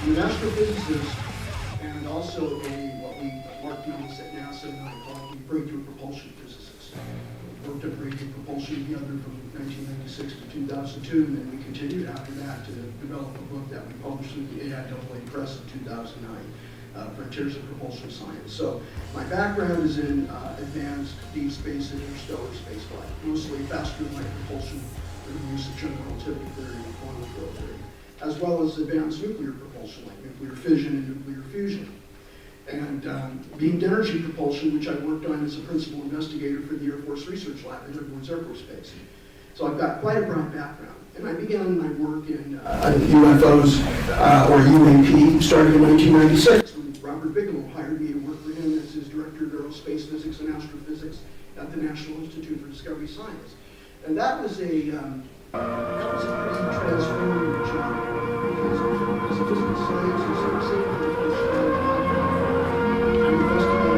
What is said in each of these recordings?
I'm an astrophysicist and also what Mark Dugans at NASA and I call the breakthrough propulsion physicist. We worked on radiant propulsion together from 1996 to 2002, and then we continued after that to develop a book that we published through the AIAA Press in 2009, Frontiers of Propulsion Science. So my background is in advanced deep space and interstellar spaceflight, mostly faster light propulsion through the use of general relativity theory and quantum field theory, as well as advanced nuclear propulsion like nuclear fission and nuclear fusion. And beamed energy propulsion, which I worked on as a principal investigator for the Air Force Research Lab at Edwards Air Force Base. So I've got quite a broad background. And I began my work in UFOs, or UAP, starting in 1996 when Robert Bigelow hired me to work for him as his director of aerospace physics and astrophysics at the National Institute for Discovery Science. And that was a pretty transformative job, because as a physical scientist, I'm saying for the first time, I'm investigating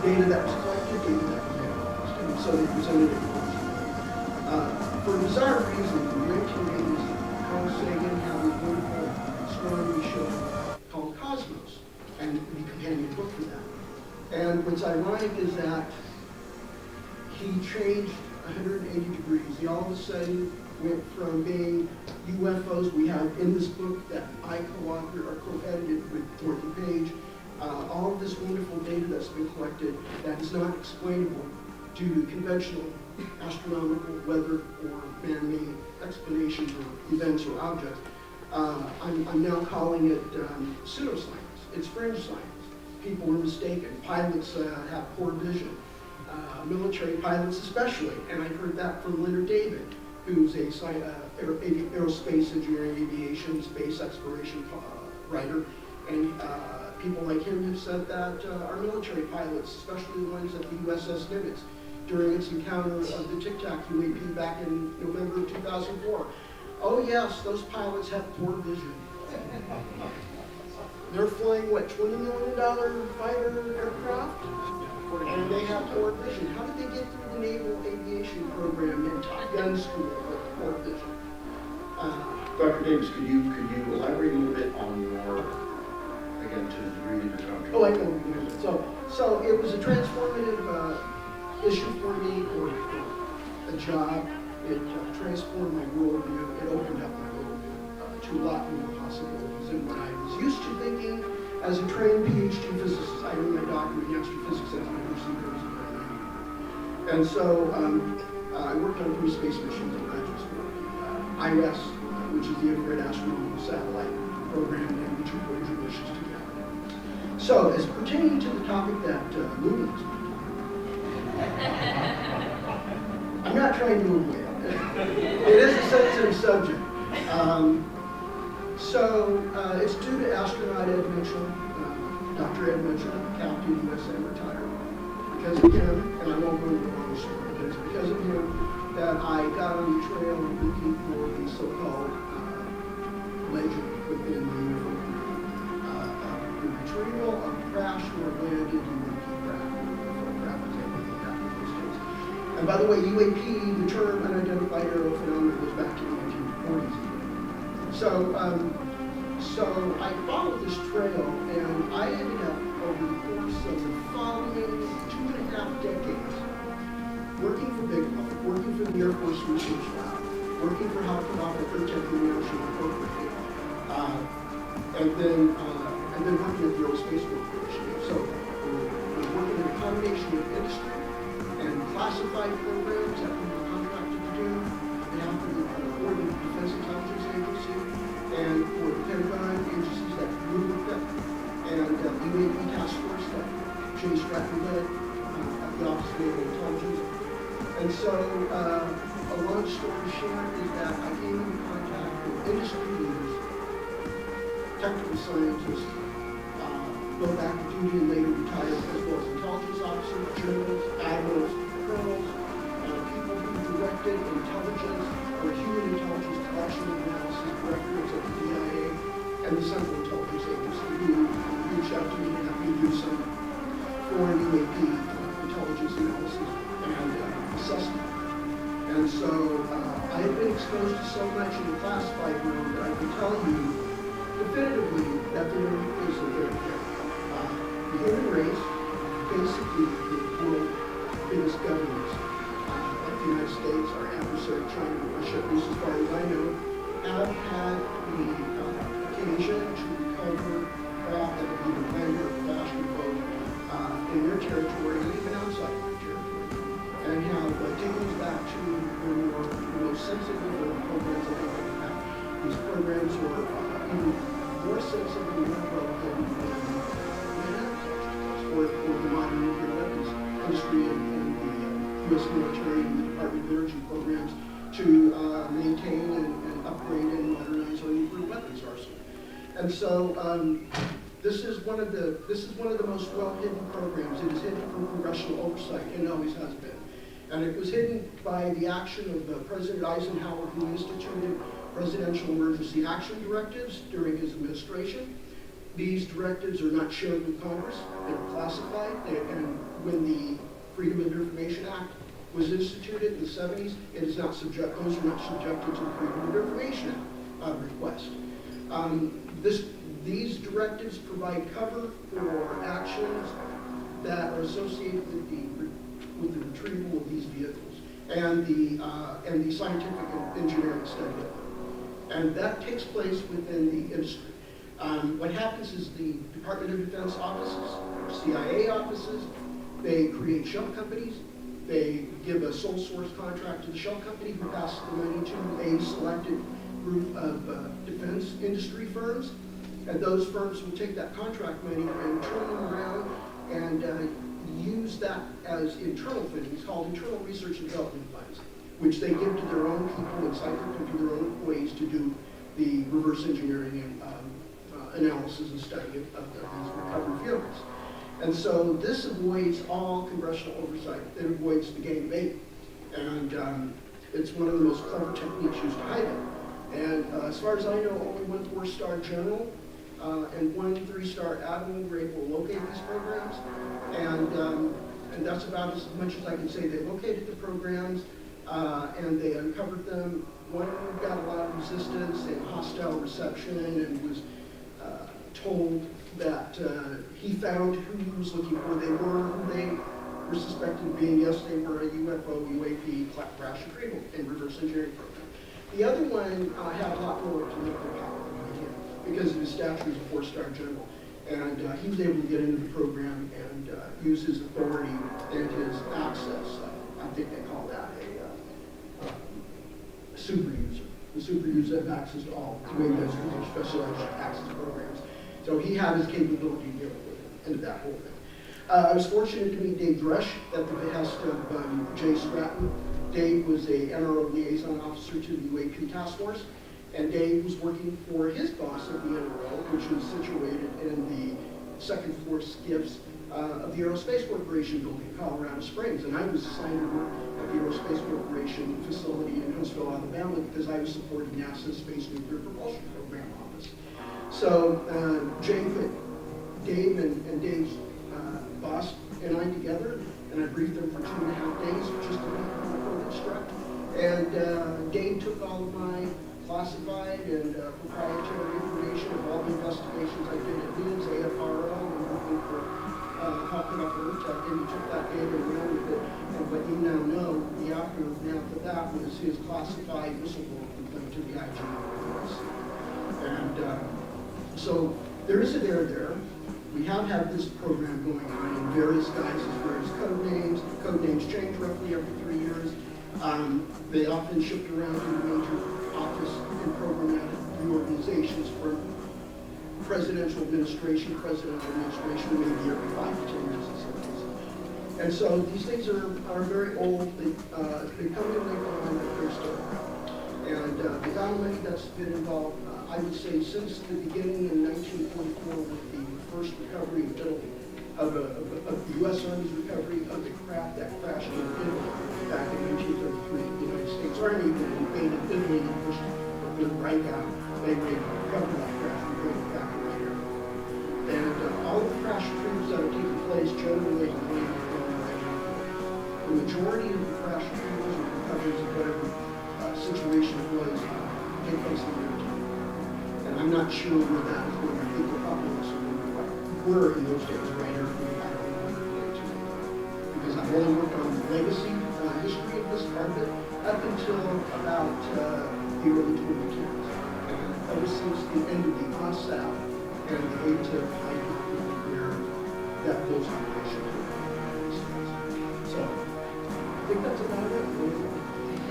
data that was collected, data that was analyzed, and so they presented it for a bizarre reason. In the 1980s, Carl Sagan had a wonderful astronomy show called Cosmos, and the companion book for that. And what's ironic is that he changed 180 degrees. He all of a sudden went from being UFOs we have in this book that I co-authored or co-edited with Dorothy Page, all of this wonderful data that's been collected that is not explainable due to conventional astronomical, weather, or man-made explanations or events or objects. I'm now calling it pseudoscience. It's fringe science. People are mistaken. Pilots have poor vision. Military pilots especially, and I've heard that from Leonard David, who's a aerospace engineering, aviation, space exploration writer, and people like him have said that our military pilots, especially the ones at the USS Nimitz, during its encounter of the Tic Tac UAP back in November of 2004, oh yes, those pilots have poor vision. They're flying, what, $20 million fighter aircraft? And they have poor vision. How did they get through the Naval Aviation Program and Top Gun School with poor vision? Dr. Davis, could you elaborate a little bit on your, again, to the degree that you're talking? Oh, I know. So it was a transformative issue for me, or a job. It transformed my worldview. It opened up my worldview to a lot more possibilities than what I was used to thinking. As a trained PhD physicist, I earned my doctorate in astrophysics at the University of Arizona. And so I worked on 3 space missions in graduate school. IRES, which is the Infrared Astronomical Satellite Program, and the 2 Voyager missions together. So, as pertaining to the topic that Luna was talking about, I'm not trying to move away. It is a sensitive subject. It's due to astronaut Ed Mitchell, Dr. Ed Mitchell, Captain USA retired. Because of him, and I won't go into the long story, but it's because of him that I got on the trail looking for the so-called legend within the UFO the retrieval of crashed or landed UAP craft, and by the way, UAP, the term unidentified aerial phenomenon, goes back to the 1940s. So I followed this trail, and I ended up, over the course of the following 2.5 decades, working for Bigelow, working for the Air Force Research Lab, working for Hopkins Protect International Incorporated, and then working at the Aerospace Corporation. So we're working in a combination of industry and classified programs that we were contracted to do on behalf of the Defense Intelligence Agency and for the Pentagon agencies that we were with, and the UAP task force that Jay Stratton led at the Office of Naval Intelligence. And so, a long story short is that I came into contact with industry leaders, technical scientists, go back to duty and later retired, as well as intelligence officers, generals, admirals, colonels, people who directed intelligence or human intelligence collection and analysis directors at the DIA and the Central Intelligence Agency who reached out to me and had me do some foreign UAP intelligence analysis and assessment. And so I have been exposed to so much in the classified realm that I can tell you definitively that there is a very the human race, basically the world's biggest governments, like the United States, our adversary, China, Russia, at least as far as I know, have had the occasion to recover craft that have either landed or crashed or both in their territory and even outside of their territory, and have taken us back to the most sensitive programs that they have. These programs were even more sensitive and more relevant than for the modern nuclear weapons industry and the U.S. military and the Department of Energy programs to maintain and upgrade and modernize our nuclear weapons arsenal. And so this is one of the most well-hidden programs. It is hidden from congressional oversight and always has been. And it was hidden by the action of President Eisenhower, who instituted presidential emergency action directives during his administration. These directives are not shared with Congress. They're classified. And when the Freedom of Information Act was instituted in the 70s, those are not subjected to the Freedom of Information Act request. These directives provide cover for actions that are associated with the retrieval of these vehicles and the scientific and engineering study of them. And that takes place within the industry. What happens is the Department of Defense offices, or CIA offices, they create shell companies. They give a sole source contract to the shell company who passes the money to a selected group of defense industry firms. And those firms will take that contract money and turn them around and use that as internal things called internal research and development funds, which they give to their own people inside their country, their own employees, to do the reverse engineering and analysis and study of these recovered vehicles. And so this avoids all congressional oversight. It avoids the game of eight. And it's one of the most clever techniques used to hide it. And as far as I know, only one 4-star general and one 3-star admiral were able to locate these programs. And that's about as much as I can say. They located the programs and they uncovered them. One got a lot of resistance and hostile reception and was told that he found who he was looking for. They were who they were suspected of being. Yes, they were a UFO, UAP, crash retrieval, and reverse engineering program. The other one had a lot more political power behind him because of his stature as a 4-star general. And he was able to get into the program and use his authority and his access. I think they call that a super user. The super user has access to all specialized access programs. So he had his capability to get into that whole thing. I was fortunate to meet Dave Dresch at the behest of Jay Stratton. Dave was a NRO liaison officer to the UAP task force, and Dave was working for his boss at the NRO, which was situated in the second floor skiffs of the Aerospace Corporation building in Colorado Springs. And I was assigned to work at the Aerospace Corporation facility in Huntsville, Alabama, because I was supporting NASA's Space Nuclear Propulsion Program office. So Jay put Dave and Dave's boss and I together, and I briefed them for 2.5 days just to meet before they struck. And Dave took all of my classified and proprietary information of all the investigations I did at NIDS, AFRL, and working for Hawkins and he took that data and ran with it. And what you now know, the aftermath now for that was his classified whistleblower complaint to the IG. And so there is an error there. We have had this program going on in various guises, various code names. Code names change roughly every 3 years. They often shift around to major office and programmatic reorganizations for presidential administration, maybe every 5 to 10 years in some cases. And so these things are very old. They come in, they go on, but they're still around. And the anomaly that's been involved, I would say, since the beginning in 1944 with the first recovery in Italy, of the U.S. Army's recovery of the craft that crashed in Italy back in 1933. The United States Army invaded Italy and pushed the right out. They were able to recover that crash and bring it back over here. And all the crash retrieves that are taking place generally on the right. The majority of the crash retrievals and recoveries of whatever situation it was take place in the military. And I'm not sure where that is going. I think the populace were in those days right here. Because I've only worked on the legacy history of this part of it up until about the early 2010s. Ever since the end of the OSAP and the ATIP where that those operations were. So I think that's about it.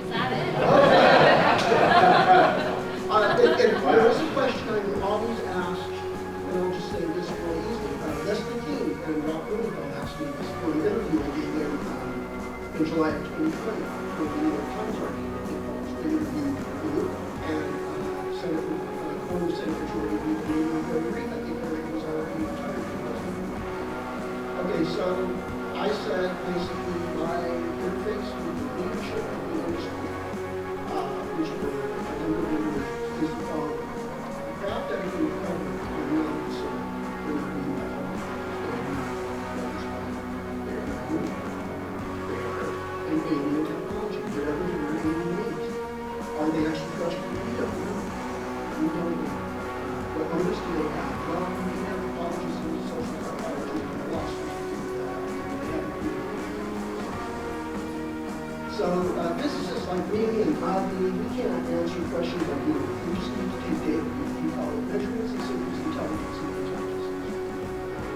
Is that it? There is a question I always ask, and I'll just say this really easily. Leslie King and Rob Rosenthal asked me this for the interview I gave them in July of 2020 for the New York Times article. They interviewed you and former Senator Jordan Reed. I think Eric was already retired. Okay, so I said basically my interface with the leadership of the industry, which were is the following. The craft that can recover are not concerned with the alien technology, whatever the word alien means. Are they extraterrestrial? We don't know. We don't know. What notice do they have? Well, we have anthropologists and sociopolitical and philosophers to do that. So physicists like me and Avi, we can't answer questions like you. We just need to take data. We call it measurements and signals, intelligence and intelligence.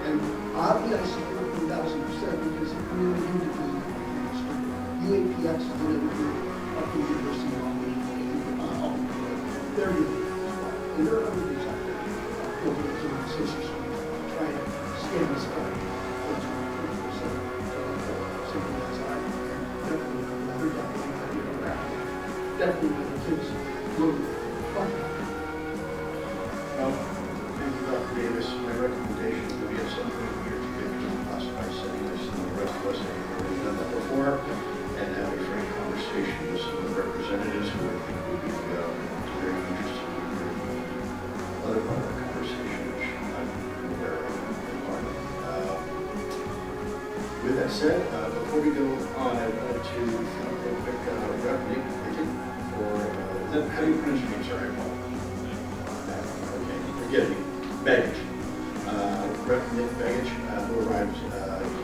And Avi, I support 1,000% because it really needed to be UAPX is an interview up in the University of Albany. They're really and there are other groups out there building some associations trying to scan this stuff. Definitely not the kids. Well, thank you, Dr. Davis. My recommendation would be at some point here to get into a classified setting. I've seen the rest of us have already done that before, and have a frank conversation with some of the representatives who I think would be very interested in the other part of the conversation, which I'm aware of in part. With that said, before we go on, I'd like to real quick Nick how do you pronounce your name? Sorry, Paul. Okay, forgive me. Baggage. Nick Baggage, who arrived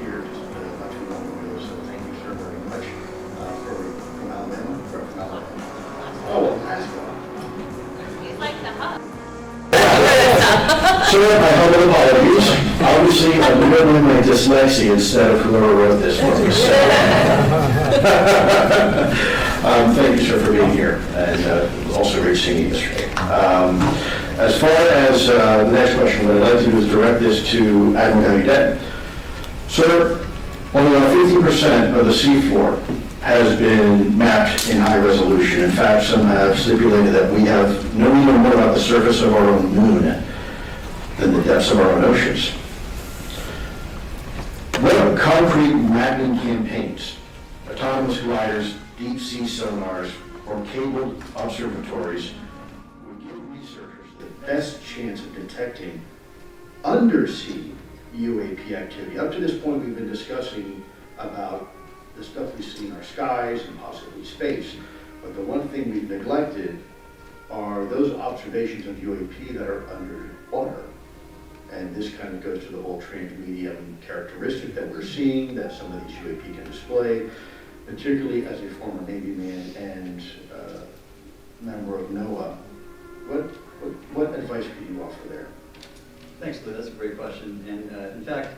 here just not too long ago, so thank you, sir, very much from Alabama. From Alabama. Oh, well, that's well. You'd like to hug. Sir, my humble apologies. Obviously, I'm remembering my dyslexia instead of whoever wrote this for me. Thank you, sir, for being here, and also great seeing you yesterday. As far as the next question, what I'd like to do is direct this to Admiral County Debt. Sir, only about 50% of the seafloor has been mapped in high resolution. In fact, some have stipulated that we know even more about the surface of our own moon than the depths of our own oceans. What are concrete mapping campaigns, autonomous gliders, deep sea sonars, or cabled observatories would give researchers the best chance of detecting undersea UAP activity. Up to this point, we've been discussing about the stuff we see in our skies and possibly space. But the one thing we've neglected are those observations of UAP that are underwater. And this kind of goes to the whole transmedium characteristic that we're seeing, that some of these UAP can display, particularly as a former Navy man and member of NOAA. What advice could you offer there? Thanks, Lou. That's a great question. And in fact,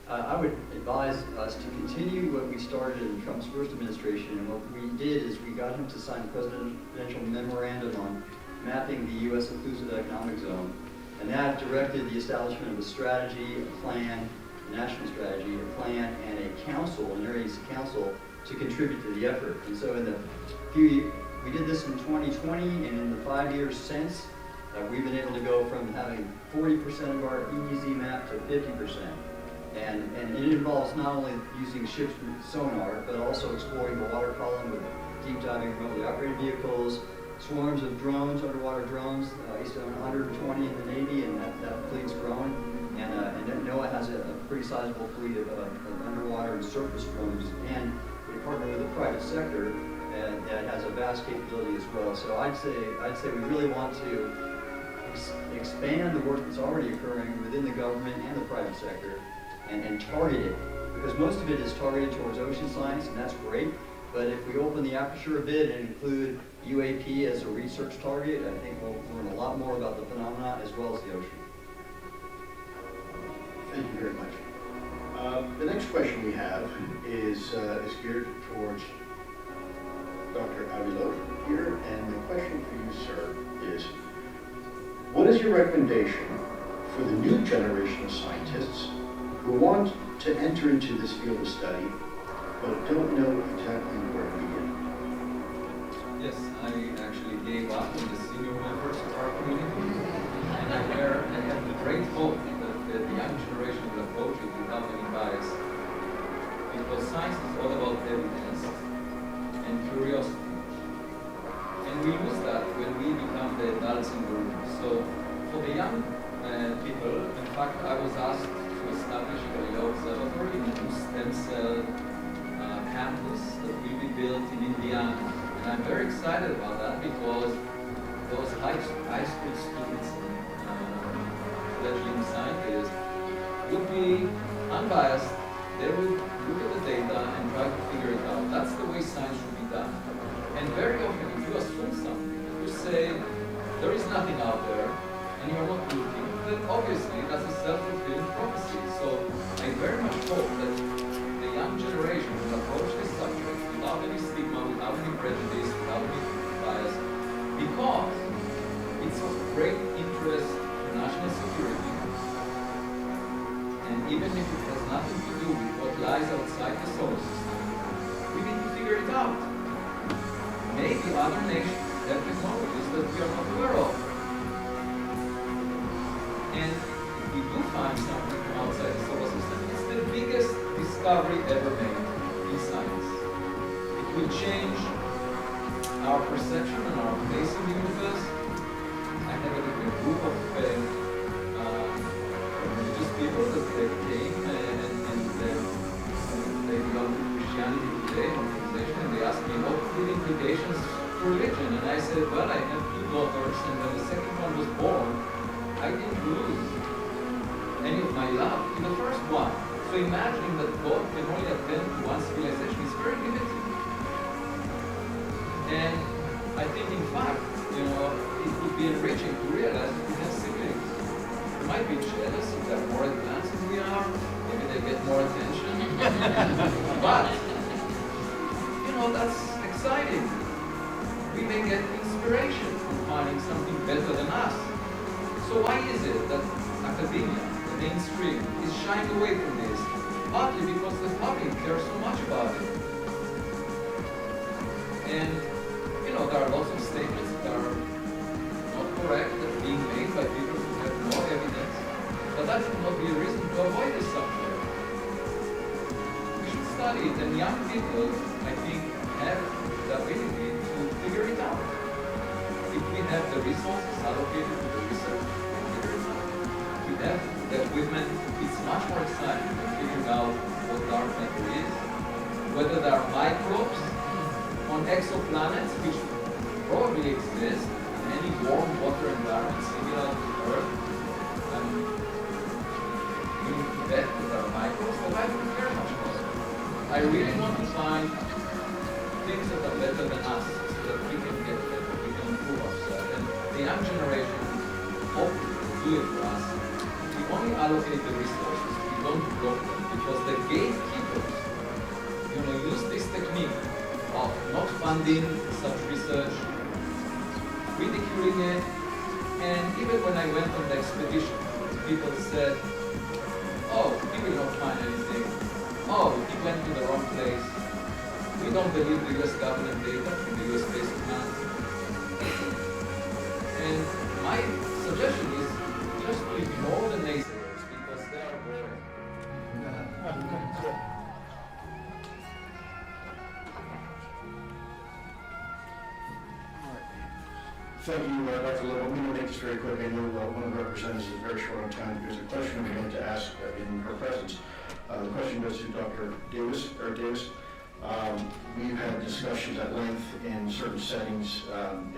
I would advise us to continue what we started in Trump's first administration. And what we did is we got him to sign a presidential memorandum on mapping the U.S. inclusive economic zone. And that directed the establishment of a strategy, a plan, a national strategy, a plan, and a council, an interagency council, to contribute to the effort. And so we did this in 2020, and in the 5 years since, we've been able to go from having 40% of our EEZ map to 50%. And it involves not only using ships with sonar, but also exploring the water column with deep diving remotely operated vehicles, swarms of drones, underwater drones. I used to own 120 in the Navy, and that fleet's growing. And NOAA has a pretty sizable fleet of underwater and surface drones. And we partner with the private sector that has a vast capability as well. So I'd say we really want to expand the work that's already occurring within the government and the private sector and target it. Because most of it is targeted towards ocean science, and that's great. But if we open the aperture a bit and include UAP as a research target, I think we'll learn a lot more about the phenomena as well as the ocean. Thank you very much. The next question we have is geared towards Dr. Avilo here, and the question for you, sir, is what is your recommendation for the new generation of scientists who want to enter into this field of study but don't know exactly where to begin? Yes, I actually gave up in the senior members of our community, and I have the great hope that the young generation will approach it without any bias, because science is all about evidence and curiosity. And we use that when we become the adults in the room. So for the young people, in fact, I was asked to establish a Galileo Observatory in a new stem cell campus that will be built in Indiana. And I'm very excited about that because those high school students and fledgling scientists would be unbiased. They would look at the data and try to figure it out. That's the way science should be done. And very often, if you assume something, if you say there is nothing out there and you're not looking, then obviously that's a self-fulfilling prophecy. So I very much hope that the young generation will approach this subject without any stigma, without any prejudice, without any bias, because it's of great interest to national security. And even if it has nothing to do with what lies outside the solar system, we need to figure it out. Maybe other nations have technologies that we are not aware of. And if we do find something from outside the solar system, it's the biggest discovery ever made in science. It will change our perception and our place in the universe. I have a group of religious people that they came and they belong to Christianity today, organization, and they asked me what were the implications for religion. And I said, well, I have 2 daughters, and when the second one was born, I didn't lose any of my love in the first one. So imagining that God can only attend to one civilization is very limiting. And I think, in fact, it would be enriching to realize that we have siblings. We might be jealous if they're more advanced than we are. Maybe they get more attention. But, that's exciting. We may get inspiration from finding something better than us. So why is it that academia, the mainstream, is shying away from this? Partly because the public cares so much about it. And, there are lots of statements that are not correct, that are being made by people who have no evidence. But that should not be a reason to avoid this subject. We should study it, and young people, I think, have the ability to figure it out. If we have the resources allocated to the research, we figure it out. If we have the equipment, it's much more exciting than figuring out what dark matter is, whether there are microbes on exoplanets, which probably exist in any warm water environment similar to Earth. We bet that there are microbes, but I don't care much about it. I really want to find things that are better than us, so that we can get better, we can improve ourselves. And the young generation, hopefully, will do it for us. We only allocate the resources, we don't block them, because the gatekeepers, use this technique of not funding such research, ridiculing it, and even when I went on the expedition, people said, oh, he will not find anything. Oh, he went to the wrong place. We don't believe the US government data from the US Space Command. And my suggestion is just to ignore the naysayers because they are boring. Thank you, Dr. Little. I'm going to make this very quick. I know one of the representatives is very short on time. There's a question I'm going to ask in her presence. The question goes to Dr. Davis. We've had discussions at length in certain settings,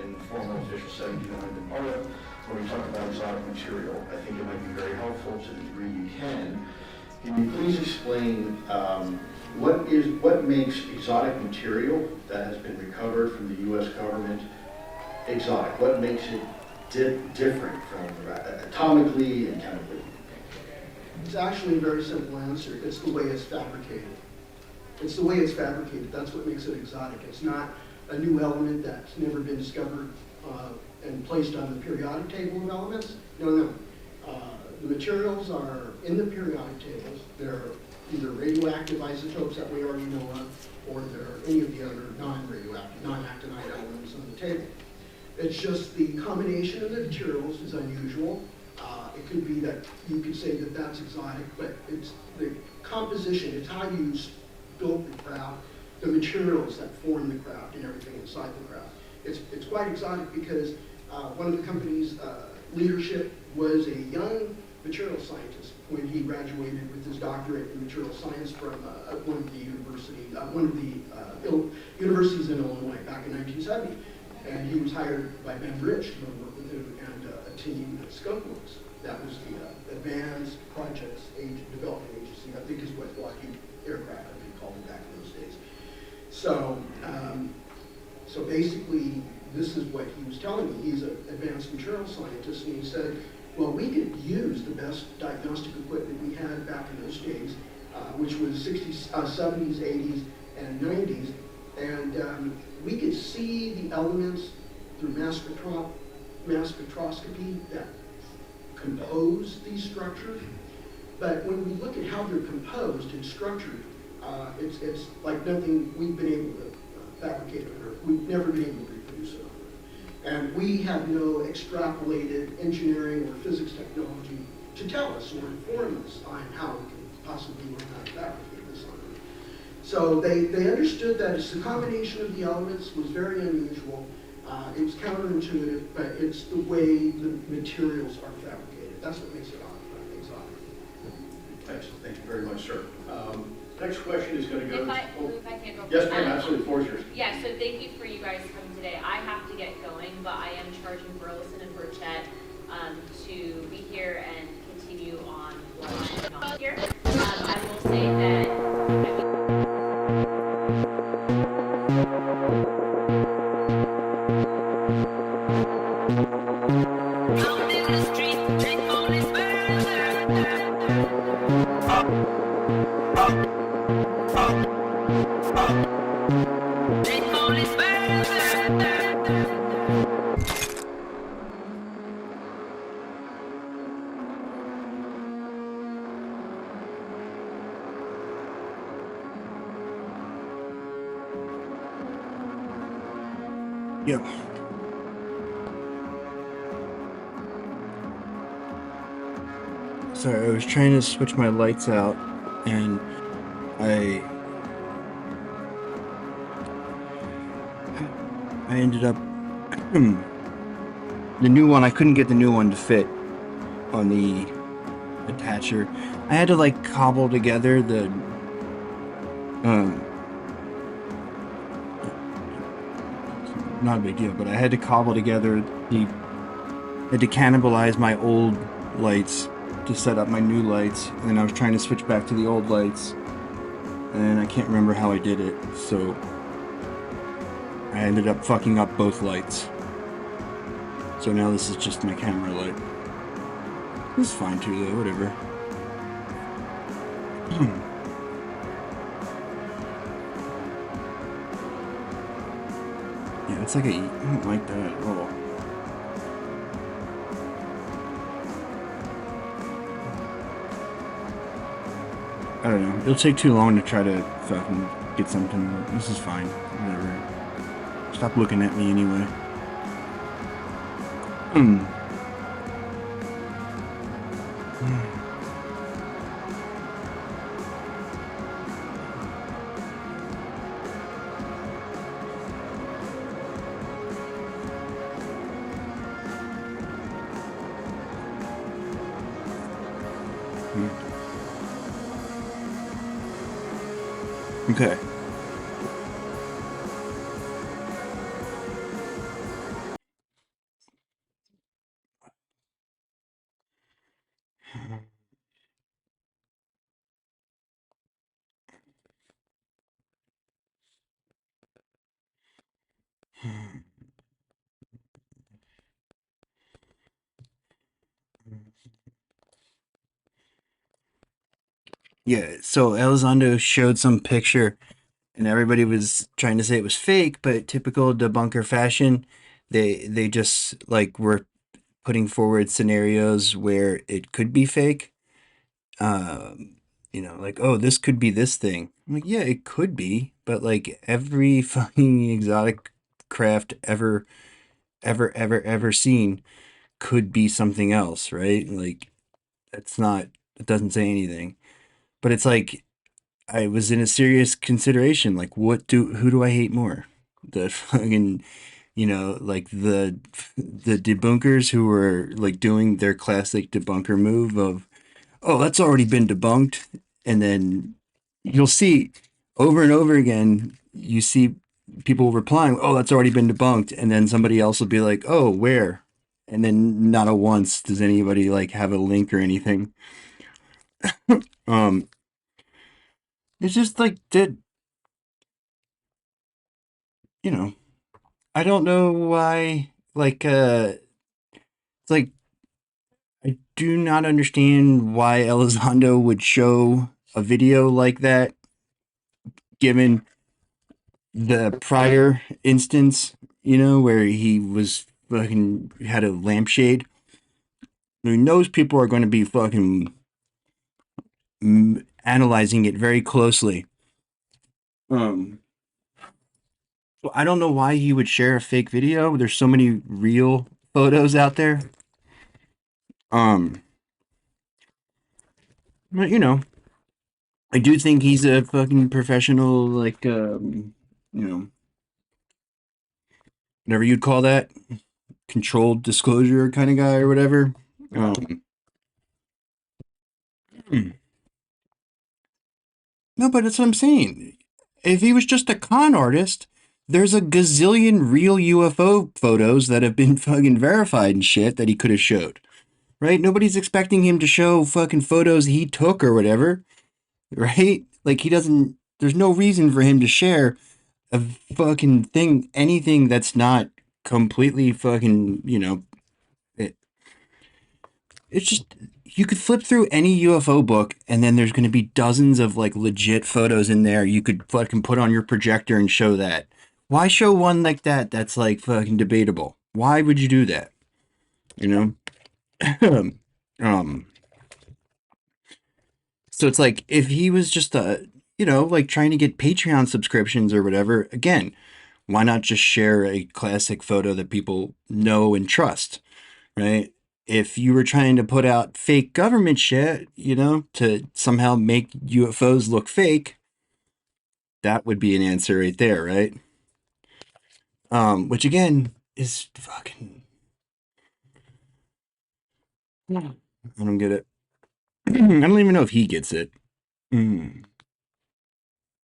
in formal official settings, in the parliament, where we talk about exotic material. I think it might be very helpful to the degree you can. Can you please explain what makes exotic material that has been recovered from the U.S. government exotic? What makes it different from atomically and chemically? It's actually a very simple answer. It's the way it's fabricated. It's the way it's fabricated. That's what makes it exotic. It's not a new element that's never been discovered and placed on the periodic table of elements. No. The materials are in the periodic tables. They're either radioactive isotopes that we already know of, or they're any of the other non-radioactive, non-actinide elements on the table. It's just the combination of the materials is unusual. It could be that you could say that that's exotic, but it's the composition, it's how you built the craft, the materials that form the craft and everything inside the craft. It's quite exotic because one of the company's leadership was a young material scientist when he graduated with his doctorate in material science from one of the universities in Illinois back in 1970. And he was hired by Ben Rich to work with him and a team at Skunkworks. That was the Advanced Projects Development Agency, I think is what Lockheed Aircraft, I think, called it back in those days. So, so basically, this is what he was telling me. He's an advanced material scientist, and he said, well, we could use the best diagnostic equipment we had back in those days, which was 60s, 70s, 80s, and 90s, and we could see the elements through mass spectroscopy that compose these structures. But when we look at how they're composed and structured, it's like nothing we've been able to fabricate on Earth. We've never been able to reproduce it on Earth. And we have no extrapolated engineering or physics technology to tell us or inform us on how we can possibly learn how to fabricate this on Earth. So they understood that it's the combination of the elements was very unusual. It's counterintuitive, but it's the way the materials are fabricated. That's what makes it exotic. Excellent. Thank you very much, sir. Next question is going to go If I to... can't go Yes, ma'am, absolutely. The floor is yours. Yeah, so thank you for you guys coming today. I have to get going, but I am charging Burleson and Burchett to be here and continue on what I'm not here. I will say that Yep. Sorry, I was trying to switch my lights out, and I ended up the new one. I couldn't get the new one to fit on the attacher. I had to like cobble together the um not a big deal, but I had to cobble together the had to cannibalize my old lights to set up my new lights, and then I was trying to switch back to the old lights, and I can't remember how I did it, so I ended up fucking up both lights. So now this is just my camera light. This is fine too though, whatever. Yeah, it's like I don't like that at all. I don't know. It'll take too long to try to fucking get something. This is fine. Whatever. Stop looking at me anyway. Okay. Yeah, so Elizondo showed some picture and everybody was trying to say it was fake, but typical debunker fashion, they just like were putting forward scenarios where it could be fake. Like, oh, this could be this thing. I'm like, yeah, it could be, but like every fucking exotic craft ever seen could be something else, right? Like, it's not, it doesn't say anything. But it's like, I was in a serious consideration. Like, who do I hate more? The fucking, like the debunkers who were like doing their classic debunker move of, oh, that's already been debunked. And then you'll see over and over again, you see people replying, oh, that's already been debunked. And then somebody else will be like, oh, where? And then not a once does anybody like have a link or anything. Um, it's just like, you know, I don't know why, like, it's like, I do not understand why Elizondo would show a video like that, given the prior instance, where he was fucking had a lampshade. I mean, those people are going to be fucking analyzing it very closely. Um, so I don't know why he would share a fake video. There's so many real photos out there. Um, but I do think he's a fucking professional, like, whatever you'd call that, controlled disclosure kind of guy or whatever. Um, no, but that's what I'm saying. If he was just a con artist, there's a gazillion real UFO photos that have been fucking verified and shit that he could have showed. Right? Nobody's expecting him to show fucking photos he took or whatever. Right? Like he doesn't. There's no reason for him to share a fucking thing, anything that's not completely fucking, it, it's just, you could flip through any UFO book and then there's going to be dozens of like legit photos in there you could fucking put on your projector and show that. Why show one like that that's like fucking debatable? Why would you do that? You know? um, so it's like if he was just like trying to get Patreon subscriptions or whatever, again, why not just share a classic photo that people know and trust, right? If you were trying to put out fake government shit, to somehow make UFOs look fake, that would be an answer right there, right? Which again is fucking. I don't get it. I don't even know if he gets it. Mm.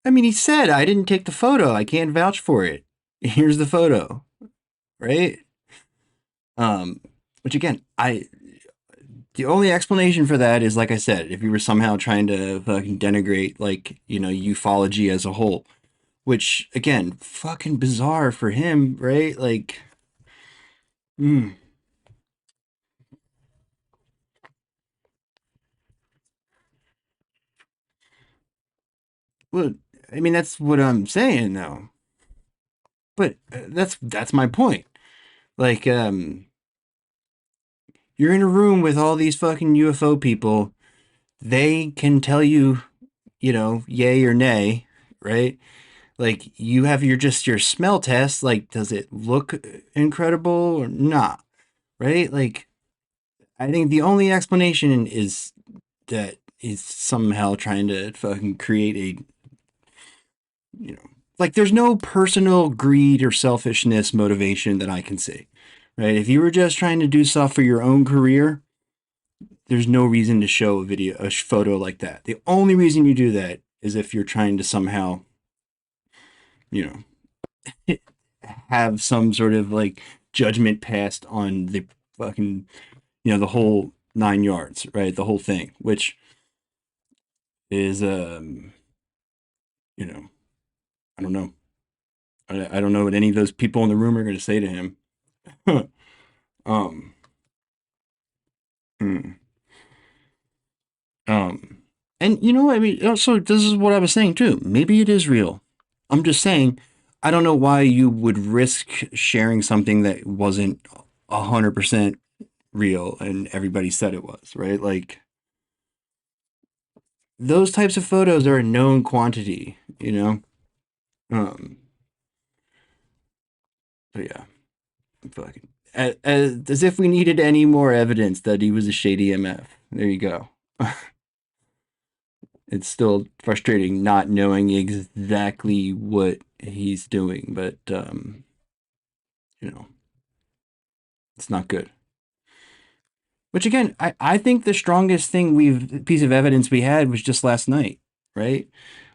I mean, he said, I didn't take the photo. I can't vouch for it. Here's the photo. Right? Um, which again, the only explanation for that is, like I said, if you were somehow trying to fucking denigrate, like, ufology as a whole, which again, fucking bizarre for him, right? Like, mm, well, I mean, that's what I'm saying, though. But that's my point. Like, you're in a room with all these fucking UFO people. They can tell you, yay or nay, right? Like you have your smell test. Like, does it look incredible or not? Right? Like, I think the only explanation is that he's somehow trying to fucking create like there's no personal greed or selfishness motivation that I can see. Right? If you were just trying to do stuff for your own career, there's no reason to show a photo like that. The only reason you do that is if you're trying to somehow, you know, have some sort of like judgment passed on the fucking, the whole 9 yards, right? The whole thing, which is, you know, I don't know. I don't know what any of those people in the room are going to say to him. um, hmm. um, and I mean, also, this is what I was saying too. Maybe it is real. I'm just saying, I don't know why you would risk sharing something that wasn't 100% real and everybody said it was, right? Like, those types of photos are a known quantity, Um, but yeah, fucking as if we needed any more evidence that he was a shady MF. There you go. It's still frustrating not knowing exactly what he's doing, but you know, it's not good. Which again, I think the strongest piece of evidence we had was just last night, right?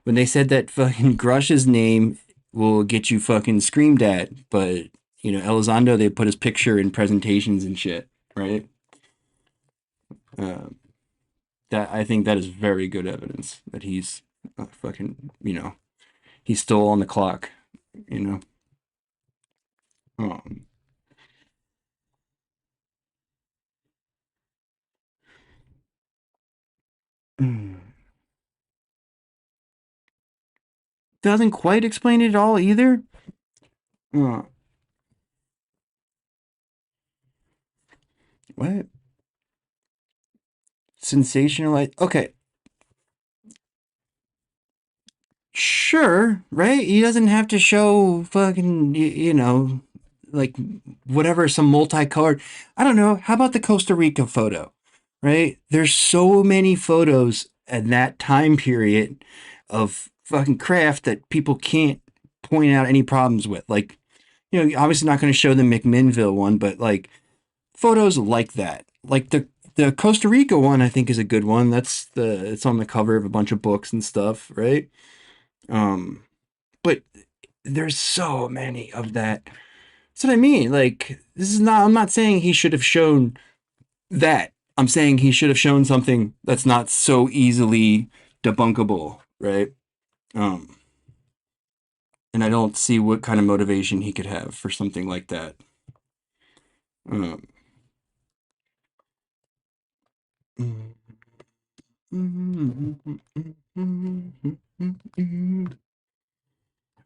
When they said that fucking Grush's name will get you fucking screamed at, but Elizondo, they put his picture in presentations and shit, right? Uh, that I think that is very good evidence that he's fucking, he's still on the clock, you know. Um, doesn't quite explain it all either. Uh, what? Sensationalized. Okay, sure, right? He doesn't have to show fucking, like whatever, some multicolored. I don't know. How about the Costa Rica photo, right? There's so many photos in that time period of fucking craft that people can't point out any problems with. Like, you're obviously not going to show the McMinnville one, but like photos like that. Like the Costa Rica one, I think is a good one. It's on the cover of a bunch of books and stuff, right? Um, but there's so many of that. That's what I mean. Like, this is not, I'm not saying he should have shown that. I'm saying he should have shown something that's not so easily debunkable, right? Um, and I don't see what kind of motivation he could have for something like that. Um,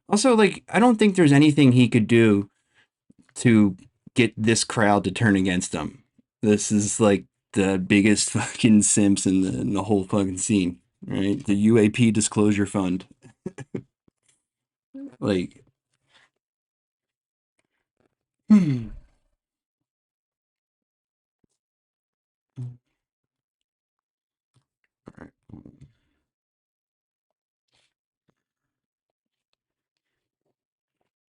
also, like, I don't think there's anything he could do to get this crowd to turn against him. This is like the biggest fucking simps in the whole fucking scene, right? The UAP Disclosure Fund. Like, hmm.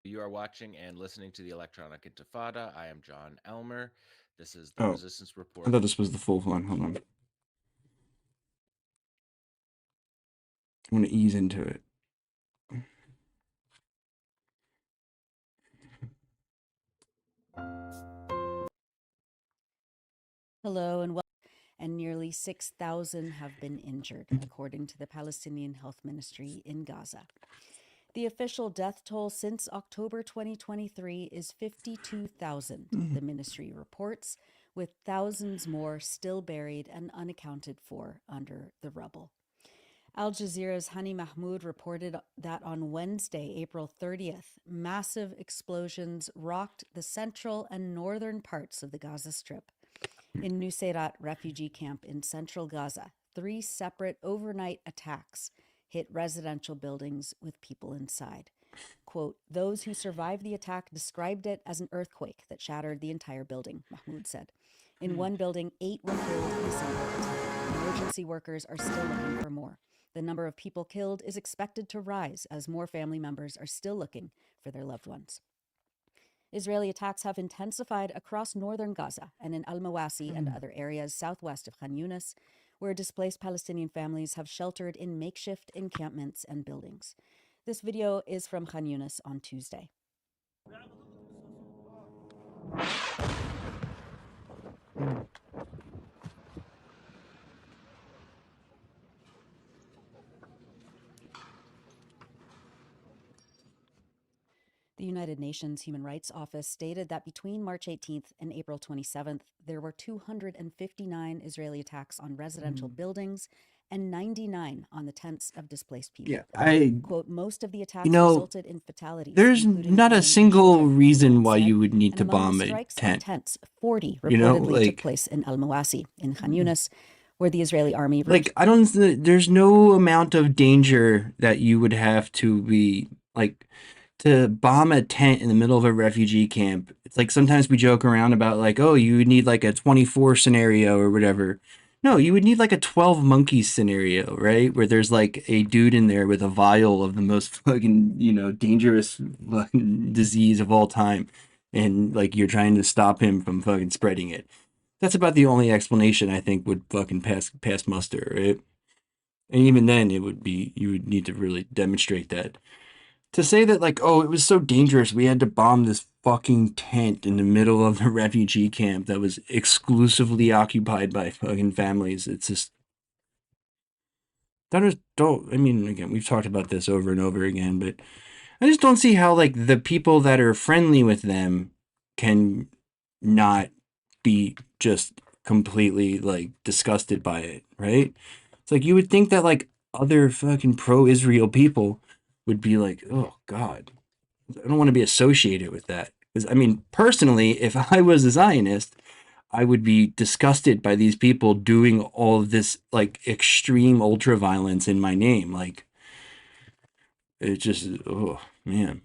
You are watching and listening to the Electronic Intifada. I am John Elmer. This is the Oh, Resistance I Report. thought this was the full one. Hold on. want to ease into it. Hello and nearly 6,000 have been injured, according to the Palestinian Health Ministry in Gaza. The official death toll since October 2023 is 52,000, the ministry reports, with thousands more still buried and unaccounted for under the rubble. Al Jazeera's Hani Mahmoud reported that on Wednesday, April 30th, massive explosions rocked the central and northern parts of the Gaza Strip. In Nuseirat refugee camp in central Gaza, 3 separate overnight attacks hit residential buildings with people inside. Quote, those who survived the attack described it as an earthquake that shattered the entire building, Mahmoud said. In one building, 8 were killed in a single attack. Emergency workers are still looking for more. The number of people killed is expected to rise as more family members are still looking for their loved ones. Israeli attacks have intensified across northern Gaza and in Al-Mawasi and other areas southwest of Khan Yunis, where displaced Palestinian families have sheltered in makeshift encampments and buildings. This video is from Khan Yunis on Tuesday. The United Nations Human Rights Office stated that between March 18th and April 27th, there were 259 Israeli attacks on residential buildings and 99 on the tents of displaced people. Yeah, Quote, most of the attacks resulted in fatalities. there's not a women and single children, reason why said, you would need and to among bomb the a strikes on tent. tents, 40 You know, reportedly took like, place in Al-Mawasi in Khan Yunis, where the Israeli army... like, there's no amount of danger that you would have to be, like, to bomb a tent in the middle of a refugee camp. It's like sometimes we joke around about, like, oh, you would need, like, a 24 scenario or whatever. No, you would need, like, a 12 monkeys scenario, right? Where there's, like, a dude in there with a vial of the most fucking, dangerous fucking disease of all time. And, like, you're trying to stop him from fucking spreading it. That's about the only explanation I think would fucking pass muster, right? And even then, you would need to really demonstrate that. To say that, like, oh, it was so dangerous, we had to bomb this fucking tent in the middle of the refugee camp that was exclusively occupied by fucking families, it's just... I mean, again, we've talked about this over and over again, but I just don't see how, like, the people that are friendly with them can not be just completely, like, disgusted by it, right? It's like you would think that, like, other fucking pro-Israel people would be like, oh, God, I don't want to be associated with that. Because, I mean, personally, if I was a Zionist, I would be disgusted by these people doing all of this, like, extreme ultra-violence in my name. Like, it just, oh, man.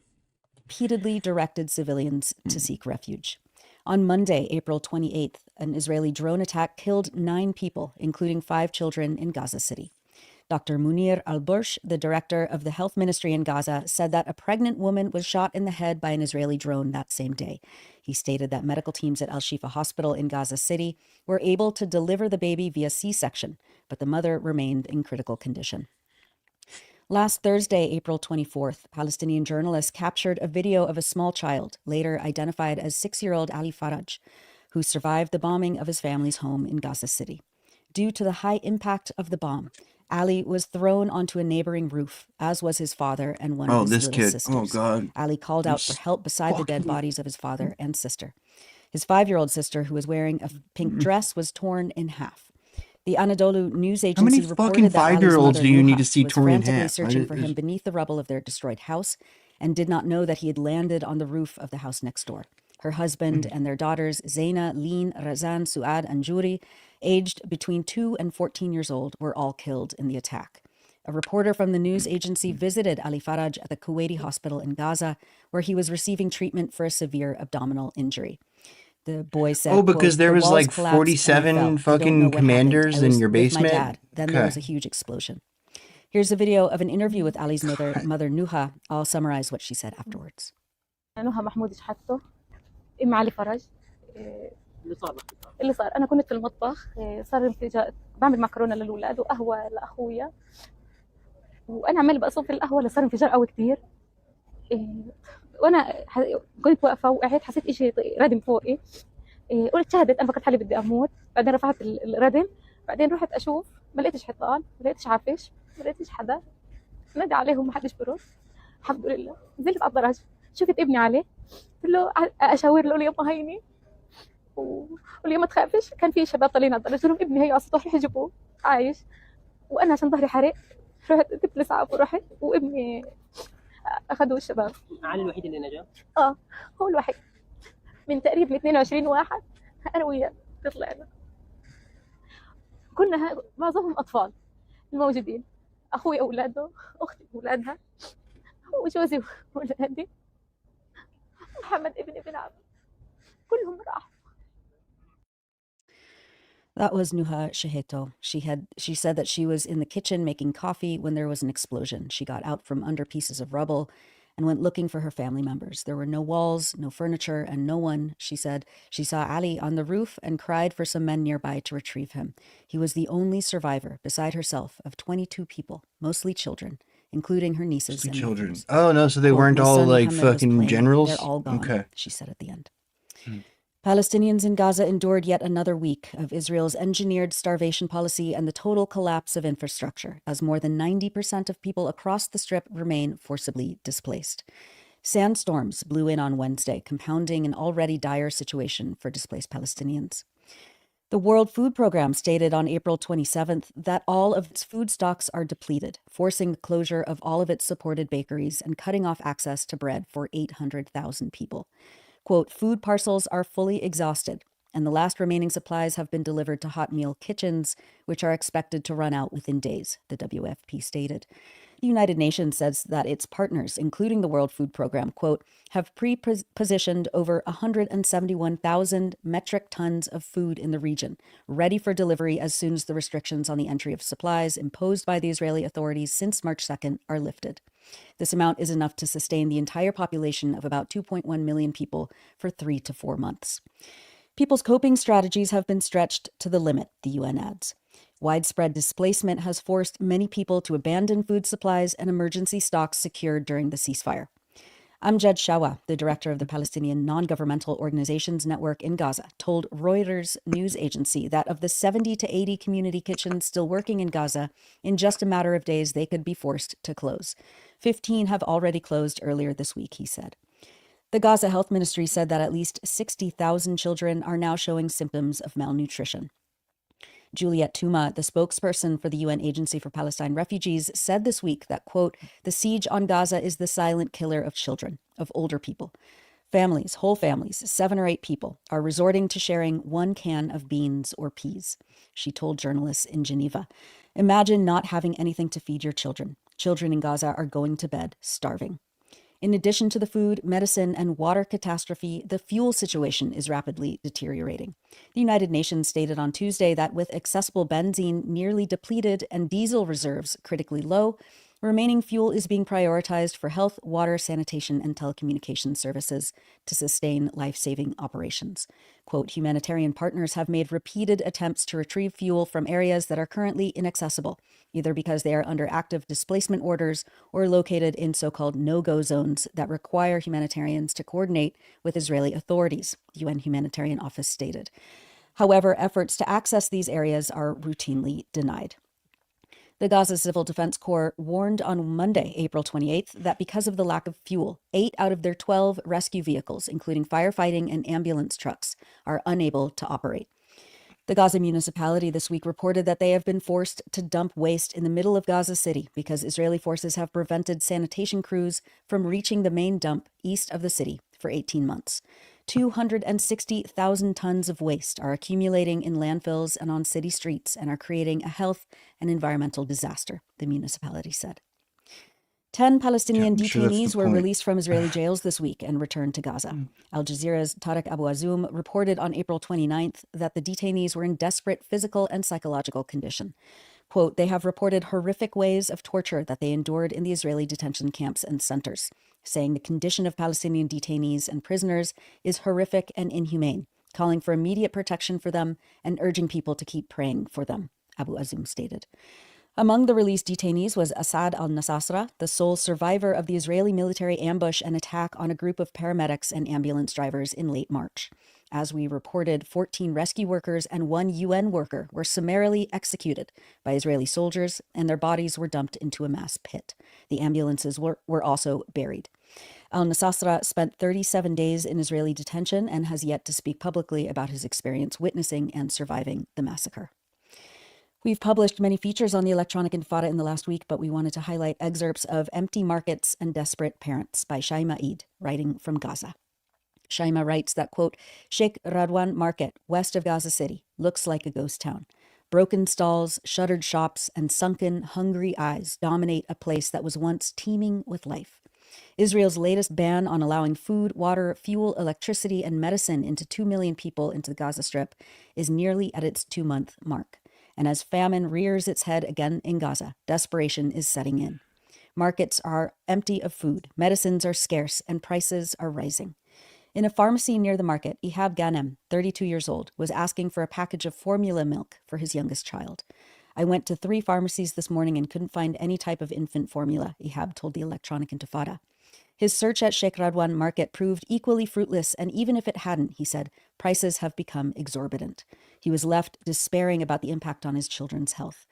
Repeatedly directed civilians to seek refuge. On Monday, April 28th, an Israeli drone attack killed 9 people, including 5 children in Gaza City. Dr. Munir al-Bursh, the director of the health ministry in Gaza, said that a pregnant woman was shot in the head by an Israeli drone that same day. He stated that medical teams at Al-Shifa Hospital in Gaza City were able to deliver the baby via C-section, but the mother remained in critical condition. Last Thursday, April 24th, Palestinian journalists captured a video of a small child, later identified as 6-year-old Ali Faraj, who survived the bombing of his family's home in Gaza City. Due to the high impact of the bomb, Ali was thrown onto a neighboring roof, as was his father and one of his little sisters. Oh, God. Ali called out for help beside the dead bodies of his father and sister. His 5-year-old sister, who was wearing a pink dress, was torn in half. The Anadolu news agency reported that Ali's mother, Nuha, was frantically searching for him beneath the rubble of their destroyed house and did not know that he had landed on the roof of the house next door. Her husband and their daughters, Zaina, Leen, Razan, Suad, and Juri, aged between 2 and 14 years old, were all killed in the attack. A reporter from the news agency visited Ali Faraj at the Kuwaiti hospital in Gaza, where he was receiving treatment for a severe abdominal injury. The boy said, oh, because quote, there was walls like collapsed 47 fucking commanders in your basement? My dad. Then there was a huge explosion. Here's a video of an interview with Ali's mother, Nuha. I'll summarize what she said afterwards. نهى محمود شحته ام علي فرج اللي صار انا كنت في المطبخ صار انفجار بعمل مكرونه للاولاد وقهوه لاخويا وانا عماله بقى صوت القهوه اللي صار انفجار قوي كتير. إيه، وانا كنت واقفه وقعت، حسيت شيء ردم فوقي. قلت شهدت، انا فكرت حالي بدي اموت. بعدين رفعت الردم، بعدين رحت اشوف، ما لقيتش حيطان، ما لقيتش عفش، ما لقيتش حدا. نادي عليهم ما حدش برد. الحمد لله نزلت على الدرج، شفت ابني عليه، قلت له اشاور له يما هيني وقول لي ما تخافش. كان في شباب طالعين على الدرج، قلت لهم ابني هي على السطح، روحوا جيبوه عايش. وانا عشان ظهري حرق رحت جبت الاسعاف ورحت، وابني اخذوه الشباب. علي الوحيد اللي نجا؟ اه، هو الوحيد من تقريبا 22 واحد. انا وياه طلعنا، كنا معظمهم اطفال الموجودين، اخوي اولاده، اختي اولادها، وجوزي واولادي، محمد ابني بن كلهم راحوا. That was Nuha Sheheto. She said that she was in the kitchen making coffee when there was an explosion. She got out from under pieces of rubble and went looking for her family members. There were no walls, no furniture, and no one. She said she saw Ali on the roof and cried for some men nearby to retrieve him. He was the only survivor, beside herself, of 22 people, mostly children, including her nieces and Children. nephews. Oh no, so they Quote, weren't "My all son like Mohammed was fucking playing. generals? They're all gone," Okay. she said at the end. Palestinians in Gaza endured yet another week of Israel's engineered starvation policy and the total collapse of infrastructure, as more than 90% of people across the Strip remain forcibly displaced. Sandstorms blew in on Wednesday, compounding an already dire situation for displaced Palestinians. The World Food Programme stated on April 27th that all of its food stocks are depleted, forcing the closure of all of its supported bakeries and cutting off access to bread for 800,000 people. Quote, "Food parcels are fully exhausted, and the last remaining supplies have been delivered to hot meal kitchens, which are expected to run out within days," the WFP stated. The United Nations says that its partners, including the World Food Programme, quote, "have pre-positioned over 171,000 metric tons of food in the region, ready for delivery as soon as the restrictions on the entry of supplies imposed by the Israeli authorities since March 2nd are lifted. This amount is enough to sustain the entire population of about 2.1 million people for 3 to 4 months. People's coping strategies have been stretched to the limit, the UN adds. Widespread displacement has forced many people to abandon food supplies and emergency stocks secured during the ceasefire. Amjad Shawa, the director of the Palestinian Non-Governmental Organizations Network in Gaza, told Reuters news agency that of the 70 to 80 community kitchens still working in Gaza, in just a matter of days they could be forced to close. 15 have already closed earlier this week, he said. The Gaza Health Ministry said that at least 60,000 children are now showing symptoms of malnutrition. Juliet Touma, the spokesperson for the UN Agency for Palestine Refugees, said this week that, quote, "The siege on Gaza is the silent killer of children, of older people. Families, whole families, 7 or 8 people, are resorting to sharing 1 can of beans or peas," she told journalists in Geneva. "Imagine not having anything to feed your children. Children in Gaza are going to bed starving." In addition to the food, medicine, and water catastrophe, the fuel situation is rapidly deteriorating. The United Nations stated on Tuesday that with accessible benzene nearly depleted and diesel reserves critically low, remaining fuel is being prioritized for health, water, sanitation, and telecommunications services to sustain life-saving operations. Quote, "Humanitarian partners have made repeated attempts to retrieve fuel from areas that are currently inaccessible, either because they are under active displacement orders or located in so-called no-go zones that require humanitarians to coordinate with Israeli authorities," the UN Humanitarian Office stated. However, efforts to access these areas are routinely denied. The Gaza Civil Defense Corps warned on Monday, April 28th, that because of the lack of fuel, 8 out of their 12 rescue vehicles, including firefighting and ambulance trucks, are unable to operate. The Gaza municipality this week reported that they have been forced to dump waste in the middle of Gaza City because Israeli forces have prevented sanitation crews from reaching the main dump east of the city for 18 months. 260,000 tons of waste are accumulating in landfills and on city streets and are creating a health and environmental disaster, the municipality said. 10 Palestinian detainees were released from Israeli jails this week and returned to Gaza. Al Jazeera's Tariq Abu Azoum reported on April 29th that the detainees were in desperate physical and psychological condition. Quote, "They have reported horrific ways of torture that they endured in the Israeli detention camps and centers, saying the condition of Palestinian detainees and prisoners is horrific and inhumane, calling for immediate protection for them and urging people to keep praying for them," Abu Azoum stated. Among the released detainees was Assad al-Nasasra, the sole survivor of the Israeli military ambush and attack on a group of paramedics and ambulance drivers in late March. As we reported, 14 rescue workers and 1 UN worker were summarily executed by Israeli soldiers, and their bodies were dumped into a mass pit. The ambulances were also buried. Al-Nasasra spent 37 days in Israeli detention and has yet to speak publicly about his experience witnessing and surviving the massacre. We've published many features on the electronic intifada in the last week, but we wanted to highlight excerpts of Empty Markets and Desperate Parents by Shaima Eid, writing from Gaza. Shaima writes that, quote, Sheikh Radwan Market, west of Gaza City, looks like a ghost town. Broken stalls, shuttered shops, and sunken, hungry eyes dominate a place that was once teeming with life. Israel's latest ban on allowing food, water, fuel, electricity, and medicine into 2 million people into the Gaza Strip is nearly at its 2-month mark. And as famine rears its head again in Gaza, desperation is setting in. Markets are empty of food, medicines are scarce, and prices are rising. In a pharmacy near the market, Ihab Ghanem, 32 years old, was asking for a package of formula milk for his youngest child. I went to 3 pharmacies this morning and couldn't find any type of infant formula, Ihab told the Electronic Intifada. His search at Sheikh Radwan Market proved equally fruitless, and even if it hadn't, he said, prices have become exorbitant. He was left despairing about the impact on his children's health.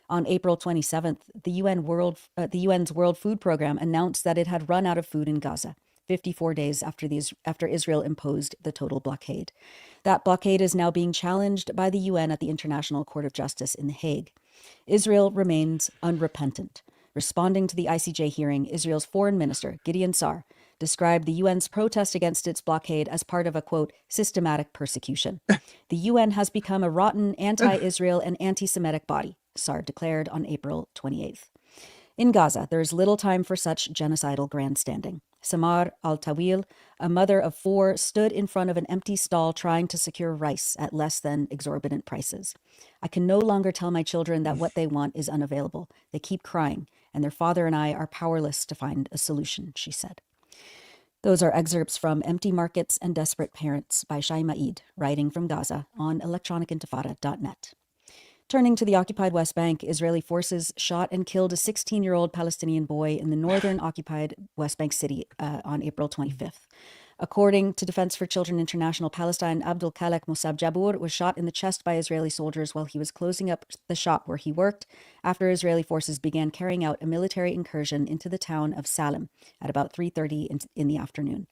On April 27th, the UN's World Food Program announced that it had run out of food in Gaza, 54 days after Israel imposed the total blockade. That blockade is now being challenged by the UN at the International Court of Justice in The Hague. Israel remains unrepentant. Responding to the ICJ hearing, Israel's foreign minister, Gideon Sar, described the UN's protest against its blockade as part of a, quote, systematic persecution. The UN has become a rotten anti-Israel and anti-Semitic body, Sar declared on April 28th. In Gaza, there is little time for such genocidal grandstanding. Samar al-Tawil, a mother of 4, stood in front of an empty stall trying to secure rice at less than exorbitant prices. I can no longer tell my children that what they want is unavailable. They keep crying, and their father and I are powerless to find a solution, she said. Those are excerpts from Empty Markets and Desperate Parents by Shaima Eid, writing from Gaza on electronicintifada.net. Turning to the occupied West Bank, Israeli forces shot and killed a 16-year-old Palestinian boy in the northern occupied West Bank city on April 25th. According to Defense for Children International Palestine, Abdul Khalek Musab Jabour was shot in the chest by Israeli soldiers while he was closing up the shop where he worked after Israeli forces began carrying out a military incursion into the town of Salem at about 3:30 in the afternoon.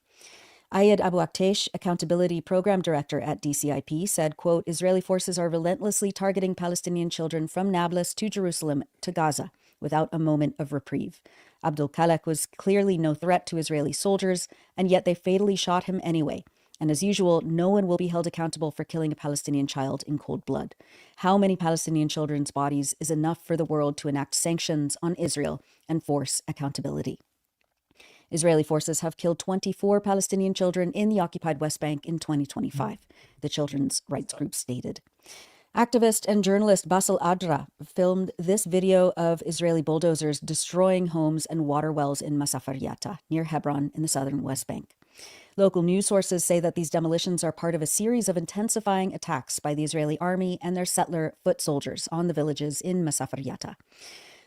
Ayed Abu Aktesh, Accountability Program Director at DCIP, said, quote, Israeli forces are relentlessly targeting Palestinian children from Nablus to Jerusalem to Gaza without a moment of reprieve. Abdul Khalek was clearly no threat to Israeli soldiers, and yet they fatally shot him anyway. And as usual, no one will be held accountable for killing a Palestinian child in cold blood. How many Palestinian children's bodies is enough for the world to enact sanctions on Israel and force accountability? Israeli forces have killed 24 Palestinian children in the occupied West Bank in 2025, the children's rights group stated. Activist and journalist Basel Adra filmed this video of Israeli bulldozers destroying homes and water wells in Masafariyata, near Hebron in the southern West Bank. Local news sources say that these demolitions are part of a series of intensifying attacks by the Israeli army and their settler foot soldiers on the villages in Masafariyata.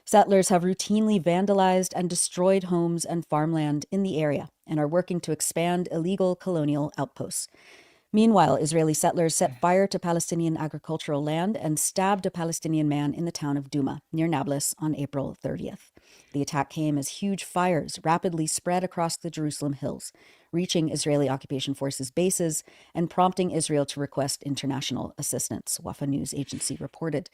Settlers have routinely vandalized and destroyed homes and farmland in the area and are working to expand illegal colonial outposts. Meanwhile, Israeli settlers set fire to Palestinian agricultural land and stabbed a Palestinian man in the town of Duma, near Nablus, on April 30th. The attack came as huge fires rapidly spread across the Jerusalem hills, reaching Israeli occupation forces bases and prompting Israel to request international assistance, Wafa News Agency reported.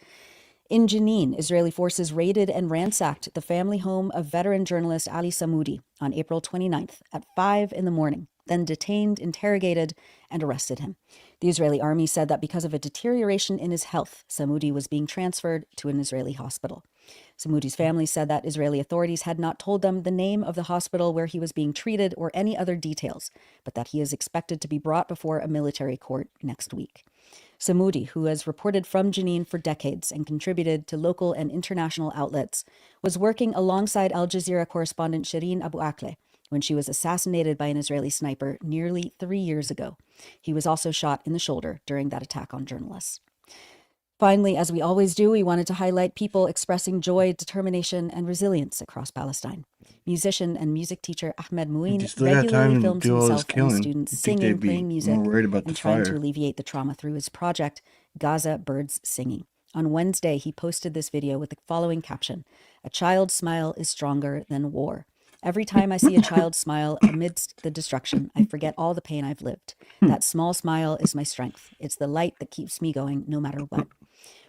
In Jenin, Israeli forces raided and ransacked the family home of veteran journalist Ali Samoudi on April 29th at 5 a.m, then detained, interrogated, and arrested him. The Israeli army said that because of a deterioration in his health, Samoudi was being transferred to an Israeli hospital. Samoudi's family said that Israeli authorities had not told them the name of the hospital where he was being treated or any other details, but that he is expected to be brought before a military court next week. Samoudi, who has reported from Jenin for decades and contributed to local and international outlets, was working alongside Al Jazeera correspondent Shireen Abu Akleh when she was assassinated by an Israeli sniper nearly 3 years ago. He was also shot in the shoulder during that attack on journalists. Finally, as we always do, we wanted to highlight people expressing joy, determination, and resilience across Palestine. Musician and music teacher Ahmed If Mouin you still got regularly time to films do all this himself and killing, students you think singing, they'd be playing music, more worried about the and trying to fire? alleviate the trauma through his project, Gaza Birds Singing. On Wednesday, he posted this video with the following caption: "A child's smile is stronger than war. Every time I see a child smile amidst the destruction, I forget all the pain I've lived. That small smile is my strength. It's the light that keeps me going no matter what."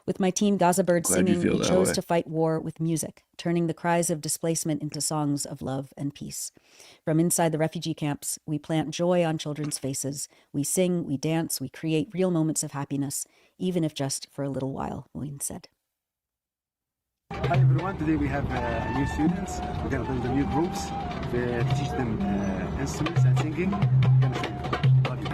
With my team Gaza Bird Glad you Singing, feel we that chose way. to fight war with music, turning the cries of displacement into songs of love and peace. From inside the refugee camps, we plant joy on children's faces. We sing, we dance, we create real moments of happiness, even if just for a little while, Moin said. Hi everyone, today we have new students. We're going to build new groups to teach them instruments and singing. We're going to show you. Love you.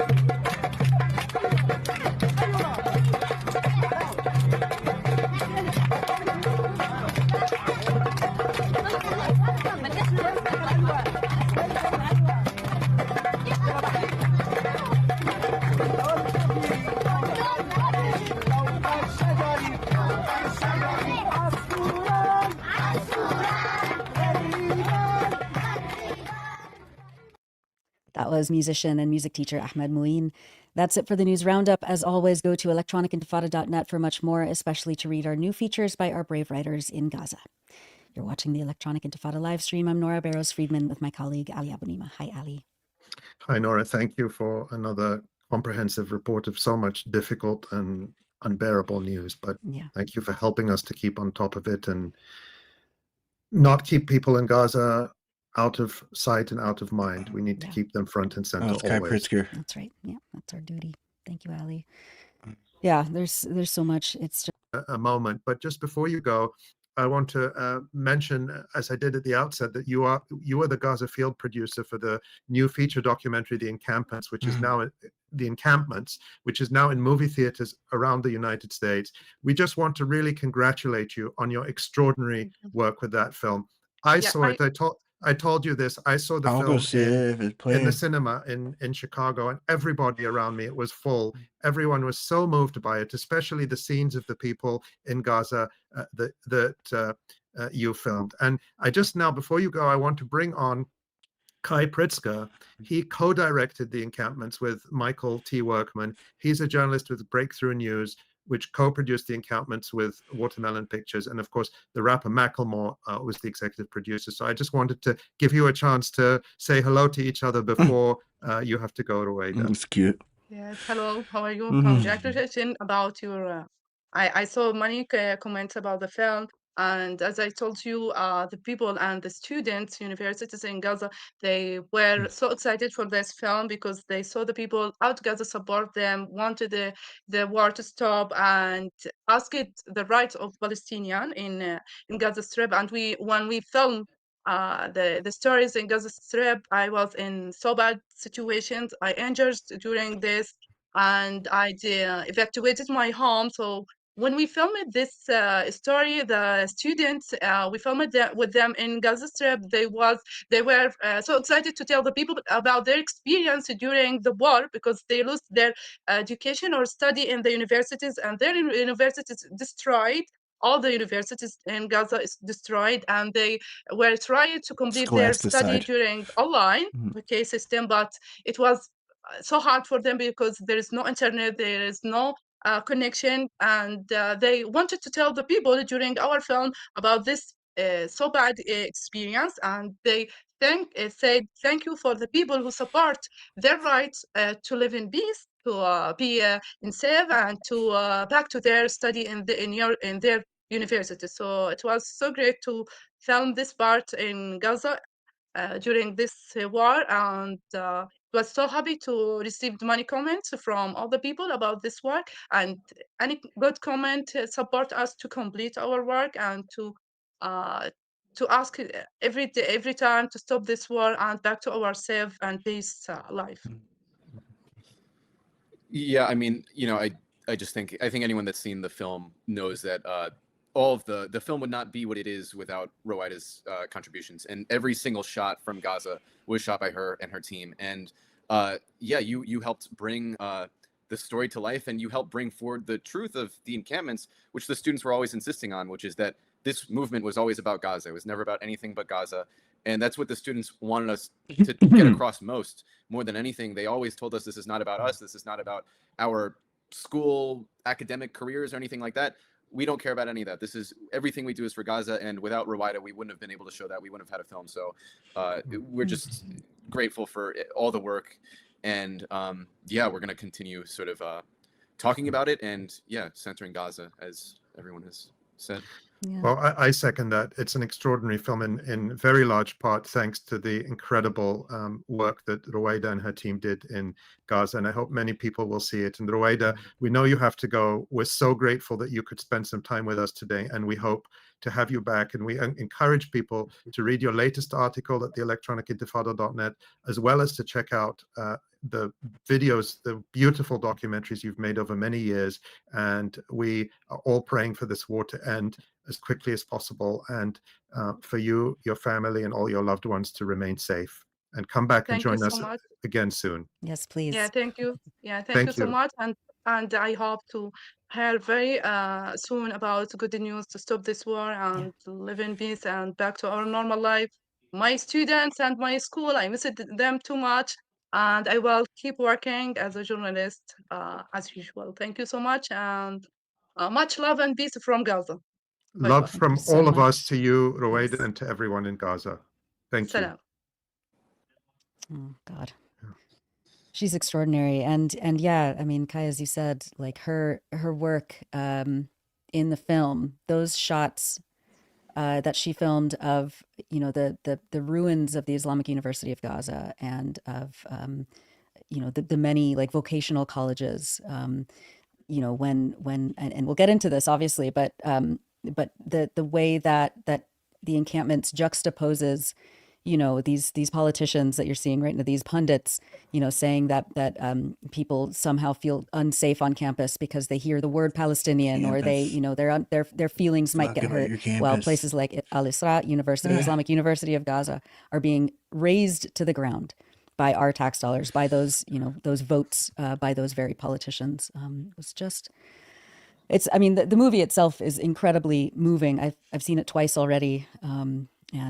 That was musician and music teacher Ahmed Mouin. That's it for the news roundup. As always, go to electronicintifada.net for much more, especially to read our new features by our brave writers in Gaza. You're watching the Electronic Intifada live stream. I'm Nora Barrows-Friedman with my colleague Ali Abunimah. Hi, Ali. Hi, Nora. Thank you for another comprehensive report of so much difficult and unbearable news. But thank you for helping us to keep on top of it and not keep people in Gaza out of sight and out of mind. We need to keep them front and center always. That's right. Yeah, that's our duty. Thank you, Ali. Yeah, there's so much. It's just a moment, but just before you go, I want to mention, as I did at the outset, that you are the Gaza field producer for the new feature documentary, The Encampments, which is now in movie theaters around the United States. We just want to really congratulate you on your extraordinary work with that film. I saw it. I told you this. I saw the I'll go film see it if it's in the playing. cinema in Chicago, and everybody around me, it was full. Everyone was so moved by it, especially the scenes of the people in Gaza that you filmed. And I just now, before you go, I want to bring on Kai Pritzker. He co-directed The Encampments with Michael T. Workman. He's a journalist with Breakthrough News, which co-produced The Encampments with Watermelon Pictures. And of course, the rapper Macklemore was the executive producer. So I just wanted to give you a chance to say hello to each other before you have to go away. That's cute. Yes, hello, how are you? Congratulations about your, I saw many comments about the film. And as I told you, the people and the students, universities in Gaza, they were so excited for this film because they saw the people out Gaza support them, wanted the war to stop, and asked the rights of Palestinian in Gaza Strip. And when we filmed the stories in Gaza Strip, I was in so bad situations. I injured during this, and I evacuated my home. So when we filmed this story, the students, we filmed with them in Gaza Strip. They were so excited to tell the people about their experience during the war because they lost their education or study in the universities, and their universities destroyed. All the universities in Gaza is destroyed, and they were trying to complete their study Scholasticide. during online system, but it was so hard for them because there is no internet, there is no connection, and they wanted to tell the people during our film about this so bad experience, and they said thank you for the people who support their rights to live in peace, to be in safe, and to back to their study in their university. So it was so great to film this part in Gaza during this war, and was so happy to receive many comments from other people about this work, and any good comment support us to complete our work and to ask every time to stop this war and back to our safe and peace life. Yeah, I mean, I just think anyone that's seen the film knows that all of the film would not be what it is without Rowaida's contributions, and every single shot from Gaza was shot by her and her team. And yeah, you helped bring the story to life, and you help bring forward the truth of the encampments, which the students were always insisting on, which is that this movement was always about Gaza. It was never about anything but Gaza. And that's what the students wanted us to get across more than anything. They always told us, this is not about us. This is not about our school, academic careers or anything like that. We don't care about any of that. This is everything we do is for Gaza. And without Rowida, we wouldn't have been able to show that. We wouldn't have had a film. So we're just grateful for all the work. And yeah, we're going to continue sort of talking about it and centering Gaza, as everyone has said. Yeah. Well, I second that. It's an extraordinary film in very large part thanks to the incredible work that Rowida and her team did in Gaza, and I hope many people will see it. And Rowida, we know you have to go. We're so grateful that you could spend some time with us today, and we hope to have you back. And we encourage people to read your latest article at theelectronicintifada.net, as well as to check out the videos, the beautiful documentaries you've made over many years. And we are all praying for this war to end as quickly as possible, and for you, your family, and all your loved ones to remain safe. And come back and join us again soon. Yes, please. Yeah, thank you. Yeah, thank you so much. And I hope to hear very soon about good news to stop this war and live in peace and back to our normal life. My students and my school, I missed them too much. And I will keep working as a journalist as usual. Thank you so much. And much love and peace from Gaza. Love from all of us to you, Rowida, and to everyone in Gaza. Thank you. Oh, God. She's extraordinary. And yeah, I mean, Kai, as you said, like her work in the film, those shots that she filmed of, you know, the ruins of the Islamic University of Gaza and of, you know, the many like vocational colleges, you know, when and we'll get into this obviously, but the way that the encampments juxtaposes, you know, these politicians that you're seeing right now, these pundits, you know, saying that people somehow feel unsafe on campus because they hear the word Palestinian, or they, you know, their feelings might get hurt. While places like Al-Isra University, Islamic University of Gaza, are being razed to the ground by our tax dollars, by those, you know, those votes by those very politicians. It's just, I mean, the movie itself is incredibly moving. I've seen it twice already, and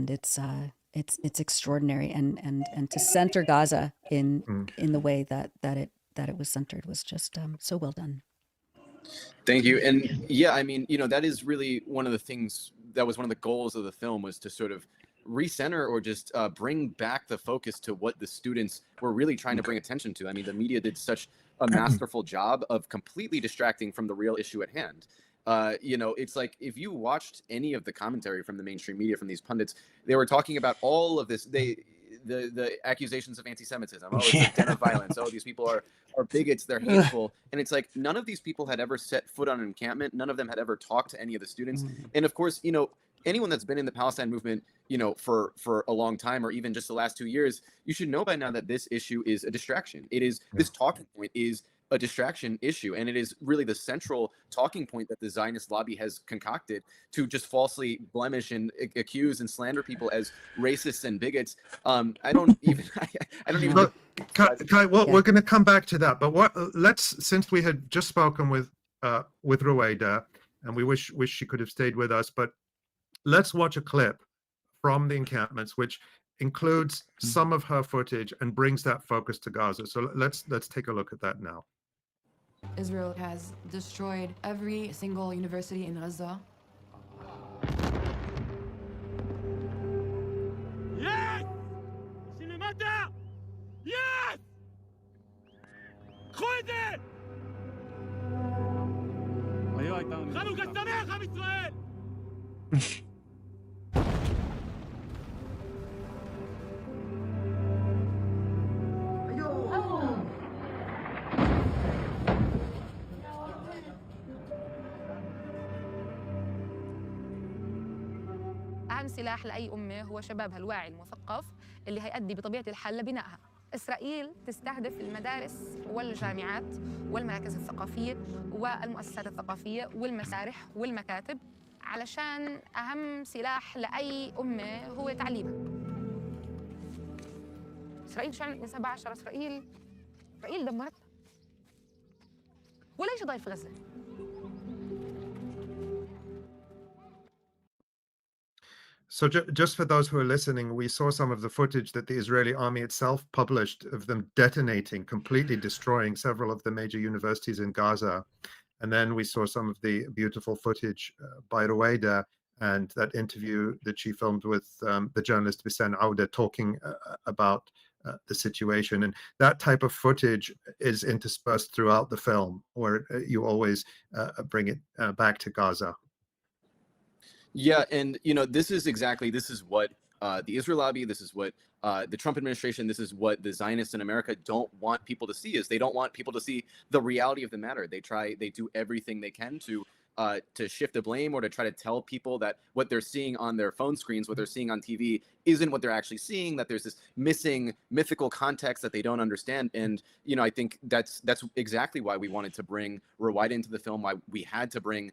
it's extraordinary. And to center Gaza in the way that it was centered was just so well done. Thank you. And yeah, I mean, you know, that is really one of the things that was one of the goals of the film, was to sort of recenter or just bring back the focus to what the students were really trying to bring attention to. I mean, the media did such a masterful job of completely distracting from the real issue at hand. You know, it's like if you watched any of the commentary from the mainstream media, from these pundits, they were talking about all of this. The accusations of anti-Semitism. Oh, it's a den of violence. Oh, these people are bigots. They're hateful. And it's like none of these people had ever set foot on an encampment. None of them had ever talked to any of the students. And of course, you know, anyone that's been in the Palestine movement, you know, for a long time, or even just the last 2 years, you should know by now that this issue is a distraction. It is, this talking point is a distraction issue, and it is really the central talking point that the Zionist lobby has concocted to just falsely blemish and accuse and slander people as racists and bigots. I don't even. Look, Kai, well, we're going to come back to that, but since we had just spoken with Rowida, and we wish she could have stayed with us, but let's watch a clip from the encampments, which includes some of her footage and brings that focus to Gaza. So let's take a look at that now. Israel has destroyed every single university in Gaza. Yes! Cinemata! Yes! خذ! خلوك السماء خم إسرائيل! أهم سلاح لأي أمة هو شبابها الواعي المثقف اللي هيؤدي بطبيعة الحال لبنائها. إسرائيل تستهدف المدارس والجامعات والمراكز الثقافية والمؤسسات الثقافية والمسارح والمكاتب، علشان أهم سلاح لأي أمة هو تعليمها. إسرائيل شو عملت من 17؟ إسرائيل دمرتنا. وليش ضايل في غزة؟ So just for those who are listening, we saw some of the footage that the Israeli army itself published of them detonating, completely destroying several of the major universities in Gaza. And then we saw some of the beautiful footage by Ruwaida and that interview that she filmed with the journalist Bisan Auda talking about the situation. And that type of footage is interspersed throughout the film, where you always bring it back to Gaza. Yeah, and this is what the Israel lobby, this is what the Trump administration, this is what the Zionists in America don't want people to see. Is they don't want people to see the reality of the matter. They do everything they can to shift the blame or to try to tell people that what they're seeing on their phone screens, what they're seeing on TV, isn't what they're actually seeing. That there's this missing mythical context that they don't understand. And I think that's exactly why we wanted to bring Ruwaida into the film. Why we had to bring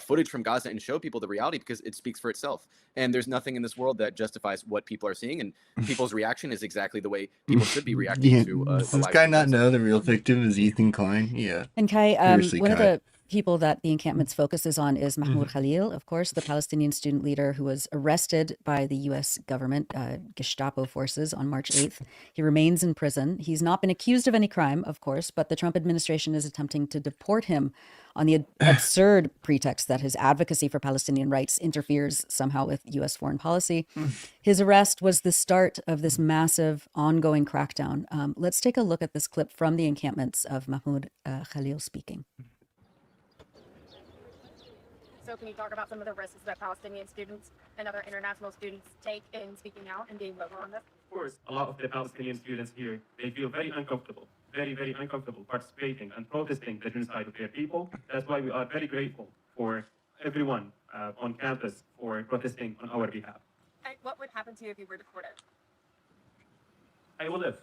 footage from Gaza and show people the reality, because it speaks for itself. And there's nothing in this world that justifies what people are seeing, and people's reaction is exactly the way people should be reacting to Does this guy not know the real victim is Ethan Klein? Yeah. And Kai, Seriously, one of Kai. the people that the encampments focuses on is Mahmoud Khalil, of course, the Palestinian student leader who was arrested by the U.S. government, Gestapo forces, on March 8th. He remains in prison. He's not been accused of any crime, of course, but the Trump administration is attempting to deport him on the absurd pretext that his advocacy for Palestinian rights interferes somehow with U.S. foreign policy. His arrest was the start of this massive ongoing crackdown. Let's take a look at this clip from the encampments of Mahmoud Khalil speaking. So can you talk about some of the risks that Palestinian students and other international students take in speaking out and being vocal on this? Of course, a lot of the Palestinian students here, they feel very uncomfortable, very, very uncomfortable participating and protesting the genocide of their people. That's why we are very grateful for everyone on campus for protesting on our behalf. And what would happen to you if you were deported? I will live.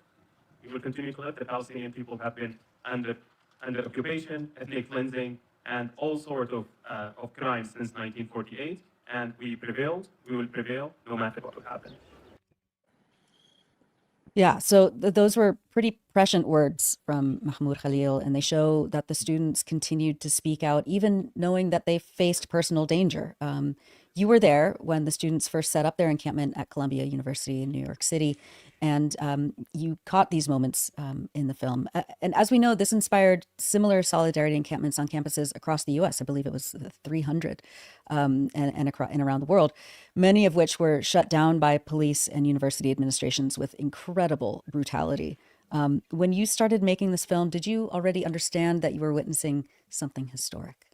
We will continue to live. The Palestinian people have been under occupation, ethnic cleansing, and all sorts of crimes since 1948, and we prevailed. We will prevail no matter what will happen. Yeah, so those were pretty prescient words from Mahmoud Khalil, and they show that the students continued to speak out, even knowing that they faced personal danger. You were there when the students first set up their encampment at Columbia University in New York City, and you caught these moments in the film. And as we know, this inspired similar solidarity encampments on campuses across the U.S. I believe it was 300 and around the world, many of which were shut down by police and university administrations with incredible brutality. When you started making this film, did you already understand that you were witnessing something historic?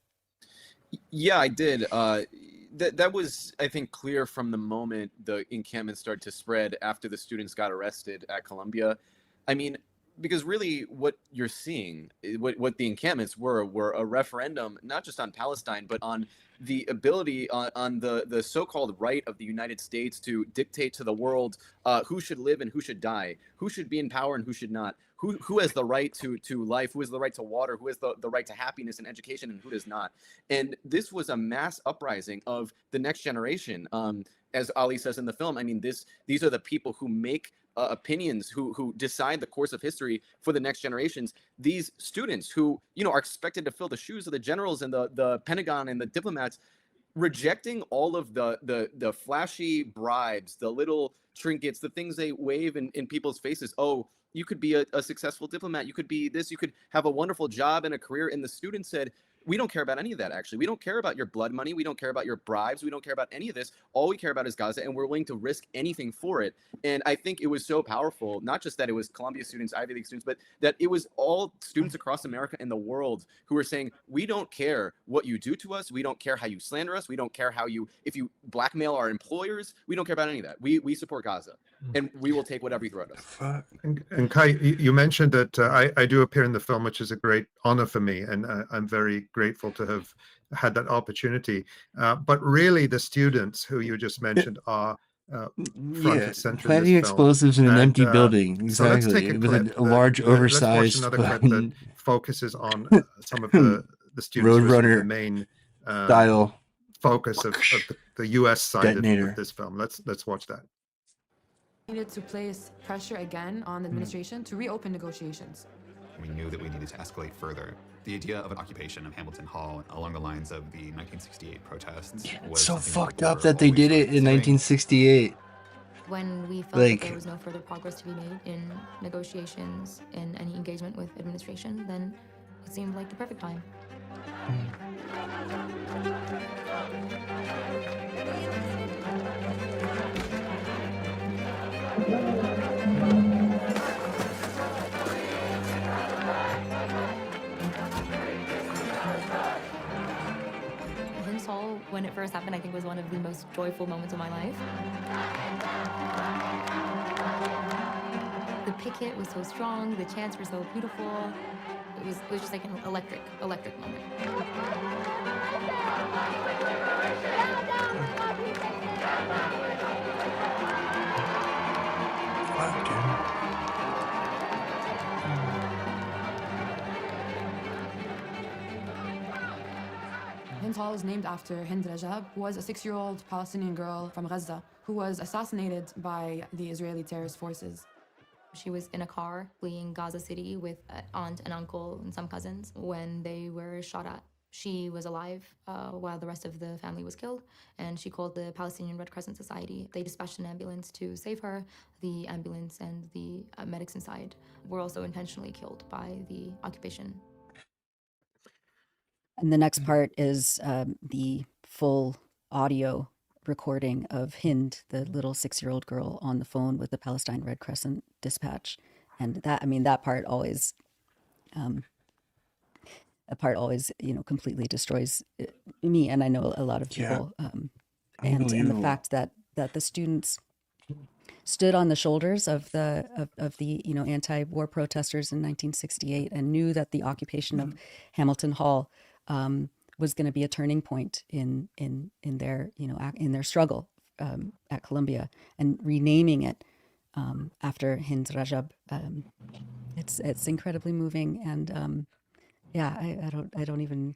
Yeah, I did. That was, I think, clear from the moment the encampment started to spread after the students got arrested at Columbia. I mean, because really what you're seeing, what the encampments were a referendum, not just on Palestine, but on the ability, on the so-called right of the United States to dictate to the world who should live and who should die, who should be in power and who should not, who has the right to life, who has the right to water, who has the right to happiness and education, and who does not. And this was a mass uprising of the next generation. As Ali says in the film, I mean, these are the people who make opinions, who decide the course of history for the next generations. These students who, are expected to fill the shoes of the generals and the Pentagon and the diplomats, rejecting all of the flashy bribes, the little trinkets, the things they wave in people's faces. Oh, you could be a successful diplomat. You could be this. You could have a wonderful job and a career. And the students said, we don't care about any of that, actually. We don't care about your blood money. We don't care about your bribes. We don't care about any of this. All we care about is Gaza, and we're willing to risk anything for it. And I think it was so powerful, not just that it was Columbia students, Ivy League students, but that it was all students across America and the world who were saying, we don't care what you do to us. We don't care how you slander us. We don't care if you blackmail our employers. We don't care about any of that. We support Gaza, and we will take whatever you throw at us. And Kai, you mentioned that I do appear in the film, which is a great honor for me, and I'm very grateful to have had that opportunity. But really, the students who you just mentioned are front and center in planting this explosives in an empty building. Exactly. So let's take a clip. With a large, oversized. Let's watch another clip that focuses on some of the students who are the main style focus of the U.S. side of this film. Let's watch that. Needed to place pressure again on the administration to reopen negotiations. We knew that we needed to escalate further. The idea of an occupation of Hamilton Hall along the lines of the 1968 protests was So something fucked we up were that they always did it in considering. 1968. When we felt that Like, there was no further progress to be made in negotiations and any engagement with administration, then it seemed like the perfect time. Hymns Hall, when it first happened, I think was one of the most joyful moments of my life. The picket was so strong, the chants were so beautiful. It was just like an electric moment. Hind Hall is named after Hind Rajab, who was a 6-year-old Palestinian girl from Gaza who was assassinated by the Israeli terrorist forces. She was in a car fleeing Gaza City with an aunt and uncle and some cousins when they were shot at. She was alive while the rest of the family was killed, and she called the Palestinian Red Crescent Society. They dispatched an ambulance to save her. The ambulance and the medics inside were also intentionally killed by the occupation. And the next part is the full audio recording of Hind, the little 6-year-old girl, on the phone with the Palestine Red Crescent dispatch. And that, I mean, that part always, completely destroys me. And I know a lot of people. And the fact that the students stood on the shoulders of the anti-war protesters in 1968 and knew that the occupation of Hamilton Hall was going to be a turning point in their struggle at Columbia, and renaming it after Hind Rajab. It's incredibly moving, and I don't even.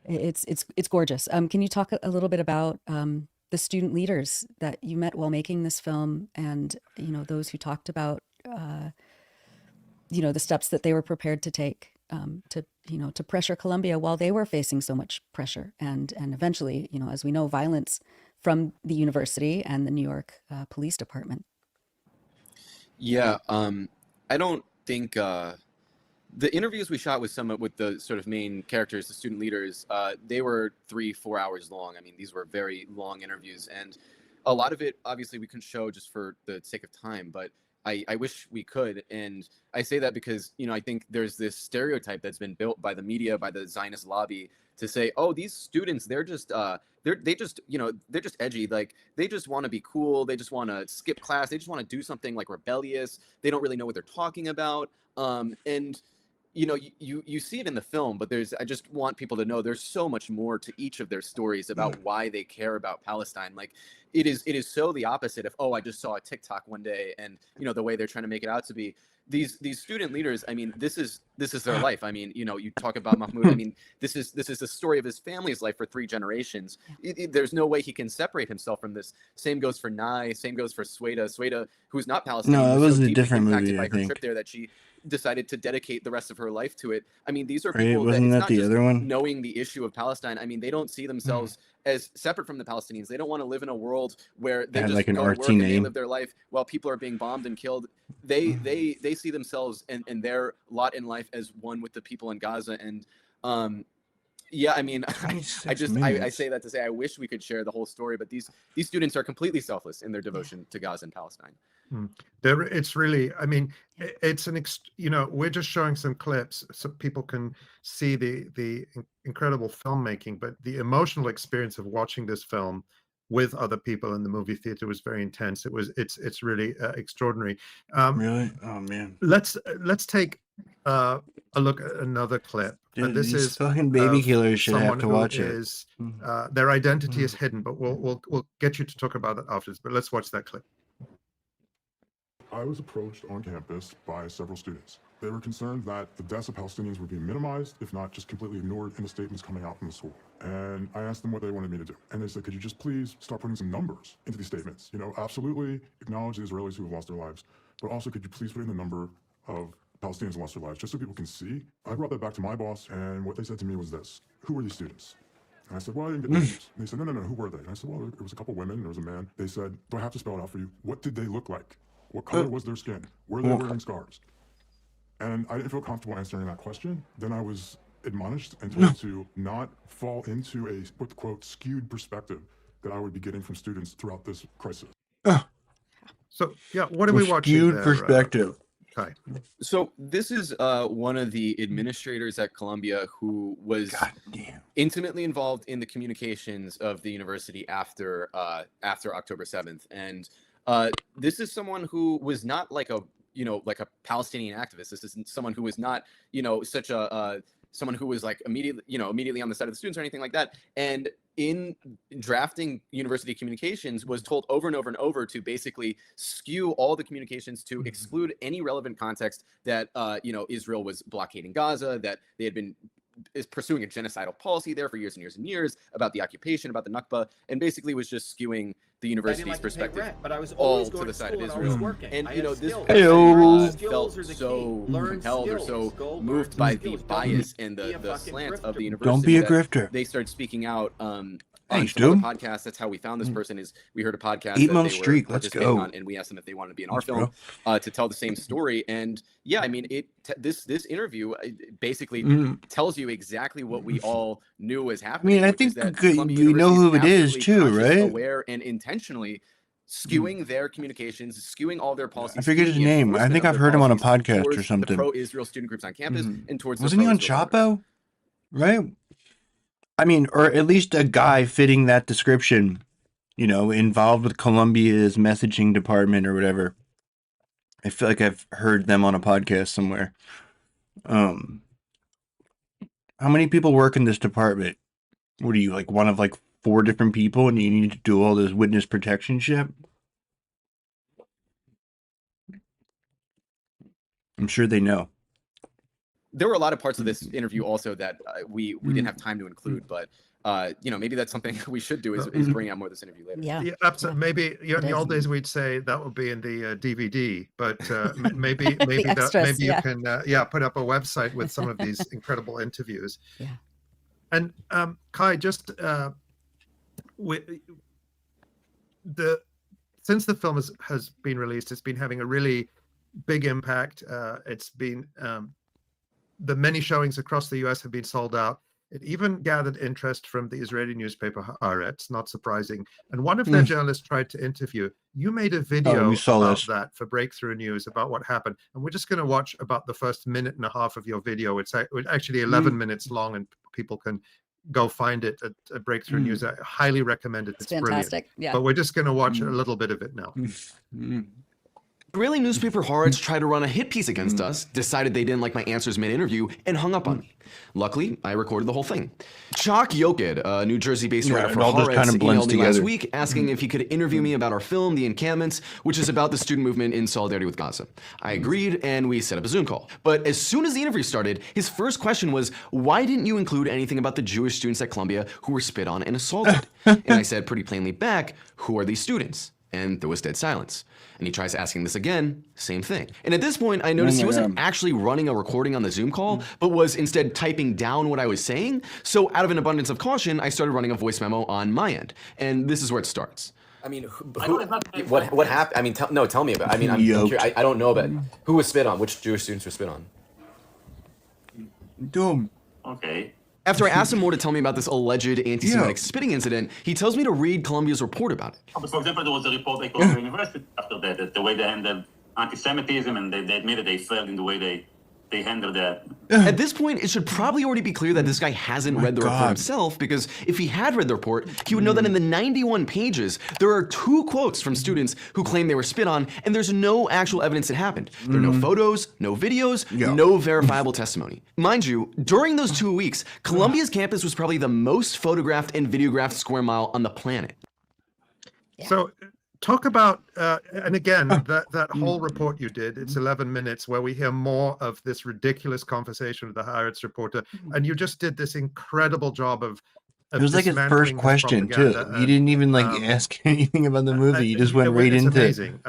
It's gorgeous. Can you talk a little bit about the student leaders that you met while making this film, and those who talked about the steps that they were prepared to take to pressure Columbia while they were facing so much pressure, and eventually, as we know, violence from the university and the New York Police Department. Yeah, I don't think the interviews we shot with the sort of main characters, the student leaders, they were 3-4 hours long. I mean, these were very long interviews, and a lot of it, obviously, we couldn't show just for the sake of time, but I wish we could. And I say that because, I think there's this stereotype that's been built by the media, by the Zionist lobby, to say, oh, these students, they're just edgy. Like, they just want to be cool. They just want to skip class. They just want to do something like rebellious. They don't really know what they're talking about. And you see it in the film, but I just want people to know there's so much more to each of their stories about why they care about Palestine. Like, it is so the opposite of, oh, I just saw a TikTok one day, and the way they're trying to make it out to be. These student leaders, I mean, this is their life. I mean, you talk about Mahmoud. I mean, this is the story of his family's life for 3 generations. There's no way he can separate himself from this. Same goes for Nai. Same goes for Sweda, who's not Palestinian. No, it was was so a deeply different impacted movie, I by her think. trip there that she decided to dedicate the rest of her life to it. I mean, these are Right, people wasn't it's that not the just other one? knowing the issue of Palestine. I mean, they don't see themselves as separate from the Palestinians. They don't want to live in a world where they Had just like an go to RT work and they name. live their life while people are being bombed and killed. They see themselves and their lot in life as one with the people in Gaza. And yeah, I mean, I say that to say I wish we could share the whole story, but these students are completely selfless in their devotion to Gaza and Palestine. It's really, I mean, it's we're just showing some clips so people can see the incredible filmmaking, but the emotional experience of watching this film with other people in the movie theater was very intense. It's really extraordinary. Really? Oh man. Let's take a look at another clip. Dude, And this these is fucking baby killers should have someone to who watch it. is their identity is hidden, but we'll get you to talk about it afterwards. But let's watch that clip. I was approached on campus by several students. They were concerned that the deaths of Palestinians were being minimized, if not just completely ignored in the statements coming out from the school. And I asked them what they wanted me to do. And they said, could you just please start putting some numbers into these statements? Absolutely acknowledge the Israelis who have lost their lives, but also could you please put in the number of Palestinians lost their lives, just so people can see. I brought that back to my boss, and what they said to me was this: "Who were these students?" And I said, "Well, I didn't get the names." And they said, no, who were they? And I said, well, it was a couple women, there was a man. They said, do I have to spell it out for you? What did they look like? What color was their skin? Were they wearing scarves? And I didn't feel comfortable answering that question. Then I was admonished and told to not fall into a, quote, skewed perspective that I would be getting from students throughout this crisis. So, yeah, what are we watching skewed there, perspective. Kai? So this is one of the administrators at Columbia who was intimately involved in the communications of the university after October 7th. And this is someone who was not like a Palestinian activist. This isn't someone who was not, such a someone who was like immediately on the side of the students or anything like that. And in drafting university communications was told over and over and over to basically skew all the communications to exclude any relevant context that, Israel was blockading Gaza, that they had been pursuing a genocidal policy there for years and years and years, about the occupation, about the Nakba, and basically was just skewing the university's perspective but I was all always to going the to side of school and I was Israel. working. And, I this had skills. person felt Skills are the so key. Learn compelled or skills. so Go learn moved some by skills. the Don't bias be and a the fucking slant of grifter. the university. Don't be a that grifter. They started speaking out on Thanks, some other dude. podcasts. That's how we found this person. Is we heard a podcast Eat that Mo they Street, were let's participating go. on, and we asked them if they wanted to be in our Thanks, film bro. to tell the same story. And yeah, I mean, this interview basically tells you exactly what we all knew was happening. I which is think that Columbia you know University who it is absolutely too, conscious, right? aware, and intentionally skewing their communications, skewing all their policies. I forget skewing his the name. I enforcement think of I've their heard him on a policies podcast or towards the something. pro-Israel student groups on campus and towards Wasn't he on pro-Israel donors. Chapo? Right? I mean, or at least a guy fitting that description, involved with Columbia's messaging department or whatever. I feel like I've heard them on a podcast somewhere. How many people work in this department? What are you, like one of like 4 different people and you need to do all this witness protection shit? I'm sure they know. There were a lot of parts of this interview also that we didn't have time to include, but maybe that's something we should do is bring out more of this interview later. Yeah, absolutely. Maybe in the old days we'd say that would be in the DVD, but maybe extras, you can put up a website with some of these incredible interviews. Yeah. And Kai, just since the film has been released, it's been having a really big impact. It's been the many showings across the US have been sold out. It even gathered interest from the Israeli newspaper Haaretz, not surprising. And one of their journalists tried to interview. You made a video about that for Breakthrough News about what happened. And we're just going to watch about the first minute and a half of your video. It's actually 11 minutes long, and people can go find it at Breakthrough News. I highly recommend it. It's fantastic. Brilliant. Yeah. But we're just going to watch a little bit of it now. Israeli newspaper Haaretz tried to run a hit piece against us, decided they didn't like my answers mid-interview, and hung up on me. Luckily, I recorded the whole thing. Chuck Yoked, a New Jersey-based writer for Haaretz, emailed me last week asking if he could interview me about our film, The Encampments, which is about the student movement in solidarity with Gaza. I agreed, and we set up a Zoom call. But as soon as the interview started, his first question was, why didn't you include anything about the Jewish students at Columbia who were spit on and assaulted? And I said pretty plainly back, who are these students? And there was dead silence. And he tries asking this again, same thing. And at this point, I noticed he wasn't actually running a recording on the Zoom call, but was instead typing down what I was saying. So out of an abundance of caution, I started running a voice memo on my end. And this is where it starts. I mean, what happened? I mean, tell me about it. I mean, I'm curious. I don't know about who was spit on, which Jewish students were spit on. Dumb. Okay. After I asked him more to tell me about this alleged anti-Semitic spitting incident, he tells me to read Columbia's report about it. For example, there was a report by Columbia University after that the way they handled anti-Semitism, and they admitted they failed in the way they handled that. At this point, it should probably already be clear that this guy hasn't read the report himself, because if he had read the report, he would know that in the 91 pages, there are 2 quotes from students who claim they were spit on, and there's no actual evidence it happened. There are no photos, no videos, no verifiable testimony. Mind you, during those 2 weeks, Columbia's campus was probably the most photographed and videographed square mile on the planet. So talk about, and again, that whole report you did, it's 11 minutes where we hear more of this ridiculous conversation with the Haaretz reporter. And you just did this incredible job of It was like his first question too. He didn't even ask anything about the movie. He just went right into amazing.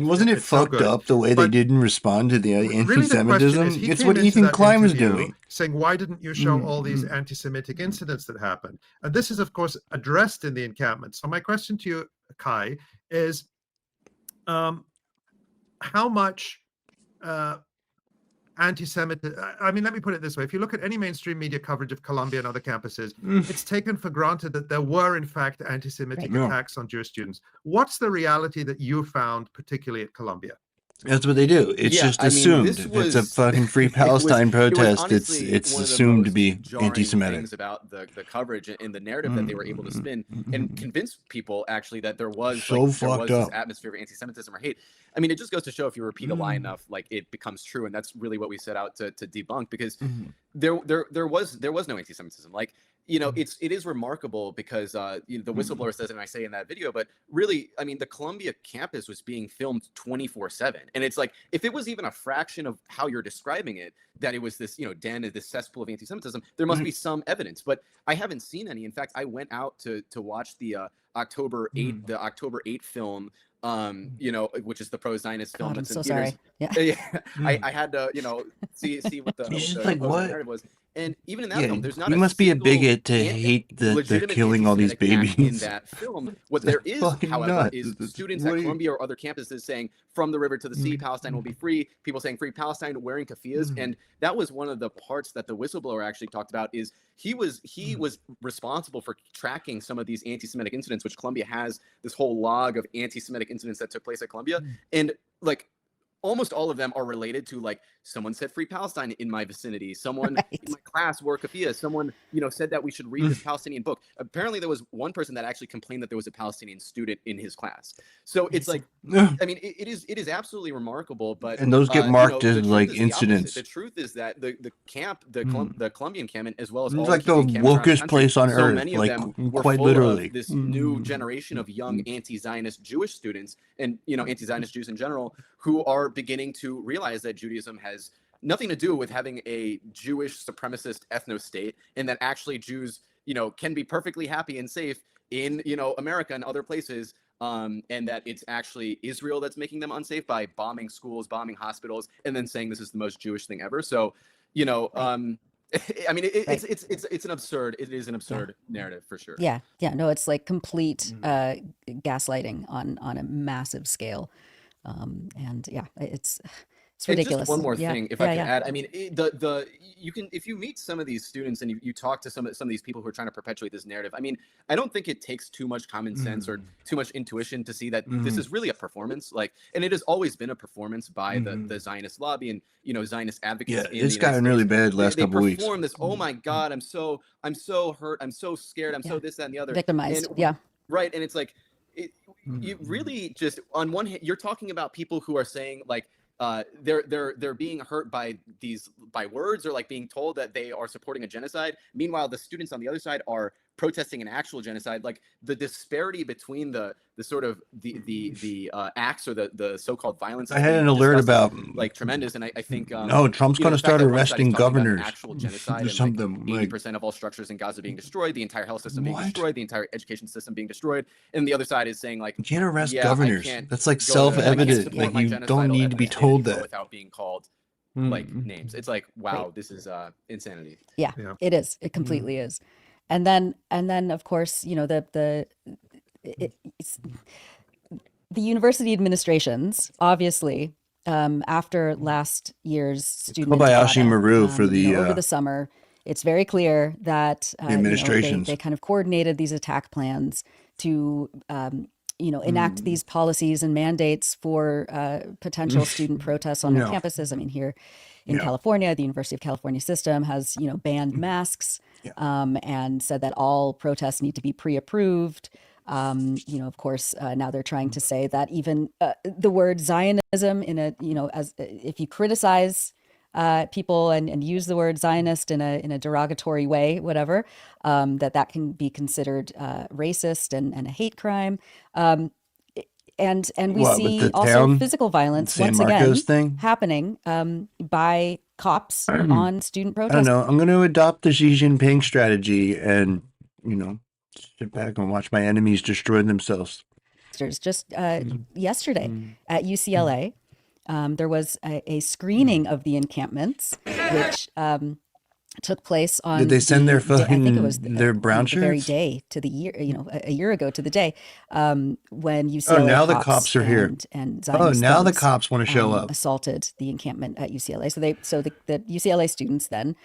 Wasn't it fucked up the way they didn't respond to the anti-Semitism? Is, it's what Ethan Klein was doing. Saying, why didn't you show all these anti-Semitic incidents that happened? And this is, of course, addressed in the encampment. So my question to you, Kai, is how much anti-Semitism, I mean, let me put it this way. If you look at any mainstream media coverage of Columbia and other campuses, it's taken for granted that there were, in fact, anti-Semitic attacks on Jewish students. What's the reality that you found, particularly at Columbia? That's what they do. It's just assumed. It's a fucking free Palestine protest. It's assumed to be anti-Semitic. Things about the coverage and the narrative that they were able to spin and convince people actually that there was this atmosphere of anti-Semitism or hate. I mean, it just goes to show if you repeat a lie enough, like it becomes true, and that's really what we set out to debunk. Because there was no anti-Semitism. Like, you know, it is remarkable because you know, the whistleblower says it, and I say in that video, but really, I mean, the Columbia campus was being filmed 24/7, and it's like if it was even a fraction of how you're describing it, that it was this, you know, den, this cesspool of anti-Semitism, there must be some evidence, but I haven't seen any. In fact, I went out to watch the October 8 film. You know, which is the pro-Zionist film that's in theaters. Yeah. I had to, you know, see what the narrative was. And even in that film, there's not you must be a bigot to hate that they're killing all these babies. In that film, what there is, however, is students at Columbia or other campuses saying, from the river to the sea, Palestine will be free. People saying free Palestine, wearing keffiyehs. And that was one of the parts that the whistleblower actually talked about, is he was responsible for tracking some of these anti-Semitic incidents, which Columbia has this whole log of anti-Semitic incidents that took place at Columbia. And like, almost all of them are related to, like, someone said free Palestine in my vicinity. Someone in my class wore keffiyeh. Someone, you know, said that we should read this Palestinian book. Apparently there was one person that actually complained that there was a Palestinian student in his class. So it's like, I mean, it is absolutely remarkable, but and those get marked as like incidents. The truth is that the camp, the Columbian encampment, as well as it's all like the wokest place on earth, many like of them were quite full literally. of this new generation of young anti-Zionist Jewish students, and, you know, anti-Zionist Jews in general, who are beginning to realize that Judaism has nothing to do with having a Jewish supremacist ethno-state, and that actually Jews, you know, can be perfectly happy and safe in, you know, America and other places, and that it's actually Israel that's making them unsafe by bombing schools, bombing hospitals, and then saying this is the most Jewish thing ever. So, you know, I mean, it's an absurd. It is an absurd narrative for sure. Yeah. No, it's like complete gaslighting on a massive scale. And yeah, it's ridiculous. And just one more thing, if I can add, I mean, you can, if you meet some of these students and you talk to some of these people who are trying to perpetuate this narrative, I mean, I don't think it takes too much common sense or too much intuition to see that this is really a performance. Like, and it has always been a performance by the Zionist lobby and, you know, Zionist advocates. Yeah, it's gotten really bad last couple weeks. They perform this, oh my God, I'm so hurt, I'm so scared, I'm so this, that, and the other. Victimized, Right, and it's like, you really just, on one hand, you're talking about people who are saying, like, they're being hurt by words, or like being told that they are supporting a genocide. Meanwhile, the students on the other side are protesting an actual genocide. Like, the disparity between the sort of the acts or the so-called violence. I had an alert about like tremendous, and I think no, Trump's going to start arresting governors. Actual genocide, and something like 80% of all structures in Gaza being destroyed, the entire health system being destroyed, the entire education system being destroyed, and the other side is saying, like, you can't arrest governors. That's like self-evident. Like, you don't need to be told that without being called like names. It's like, wow, this is insanity. Yeah, it is. It completely is. And then of course, you know, the university administrations, obviously, after last year's student Kobayashi Maru for the over the summer, it's very clear that administrations, they kind of coordinated these attack plans to enact these policies and mandates for potential student protests on their campuses. I mean, here in California, the University of California system has, banned masks and said that all protests need to be pre-approved. Of course, now they're trying to say that even the word Zionism as if you criticize people and use the word Zionist in a derogatory way, whatever, that can be considered racist and a hate crime. And we see also physical violence once again happening by cops on student protests. I don't know. I'm going to adopt the Xi Jinping strategy and you know, sit back and watch my enemies destroy themselves. Just yesterday at UCLA, there was a screening of the encampments, which took place on. Did they send their I think it was their brown the very shirts? day to the year, a year ago to the day, when UCLA Oh, now the cops are here. and Oh, Zionist now the thugs, cops want to show up. assaulted the encampment at UCLA. So the UCLA students then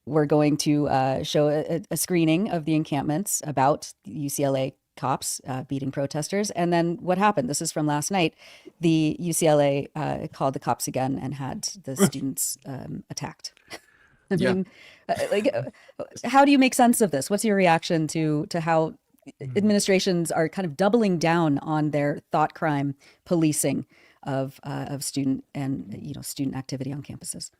were going to show a screening of the encampments about UCLA cops beating protesters. And then what happened? This is from last night. The UCLA called the cops again and had the students attacked. I mean, how do you make sense of this? What's your reaction to how administrations are kind of doubling down on their thought crime policing of student and student activity on campuses?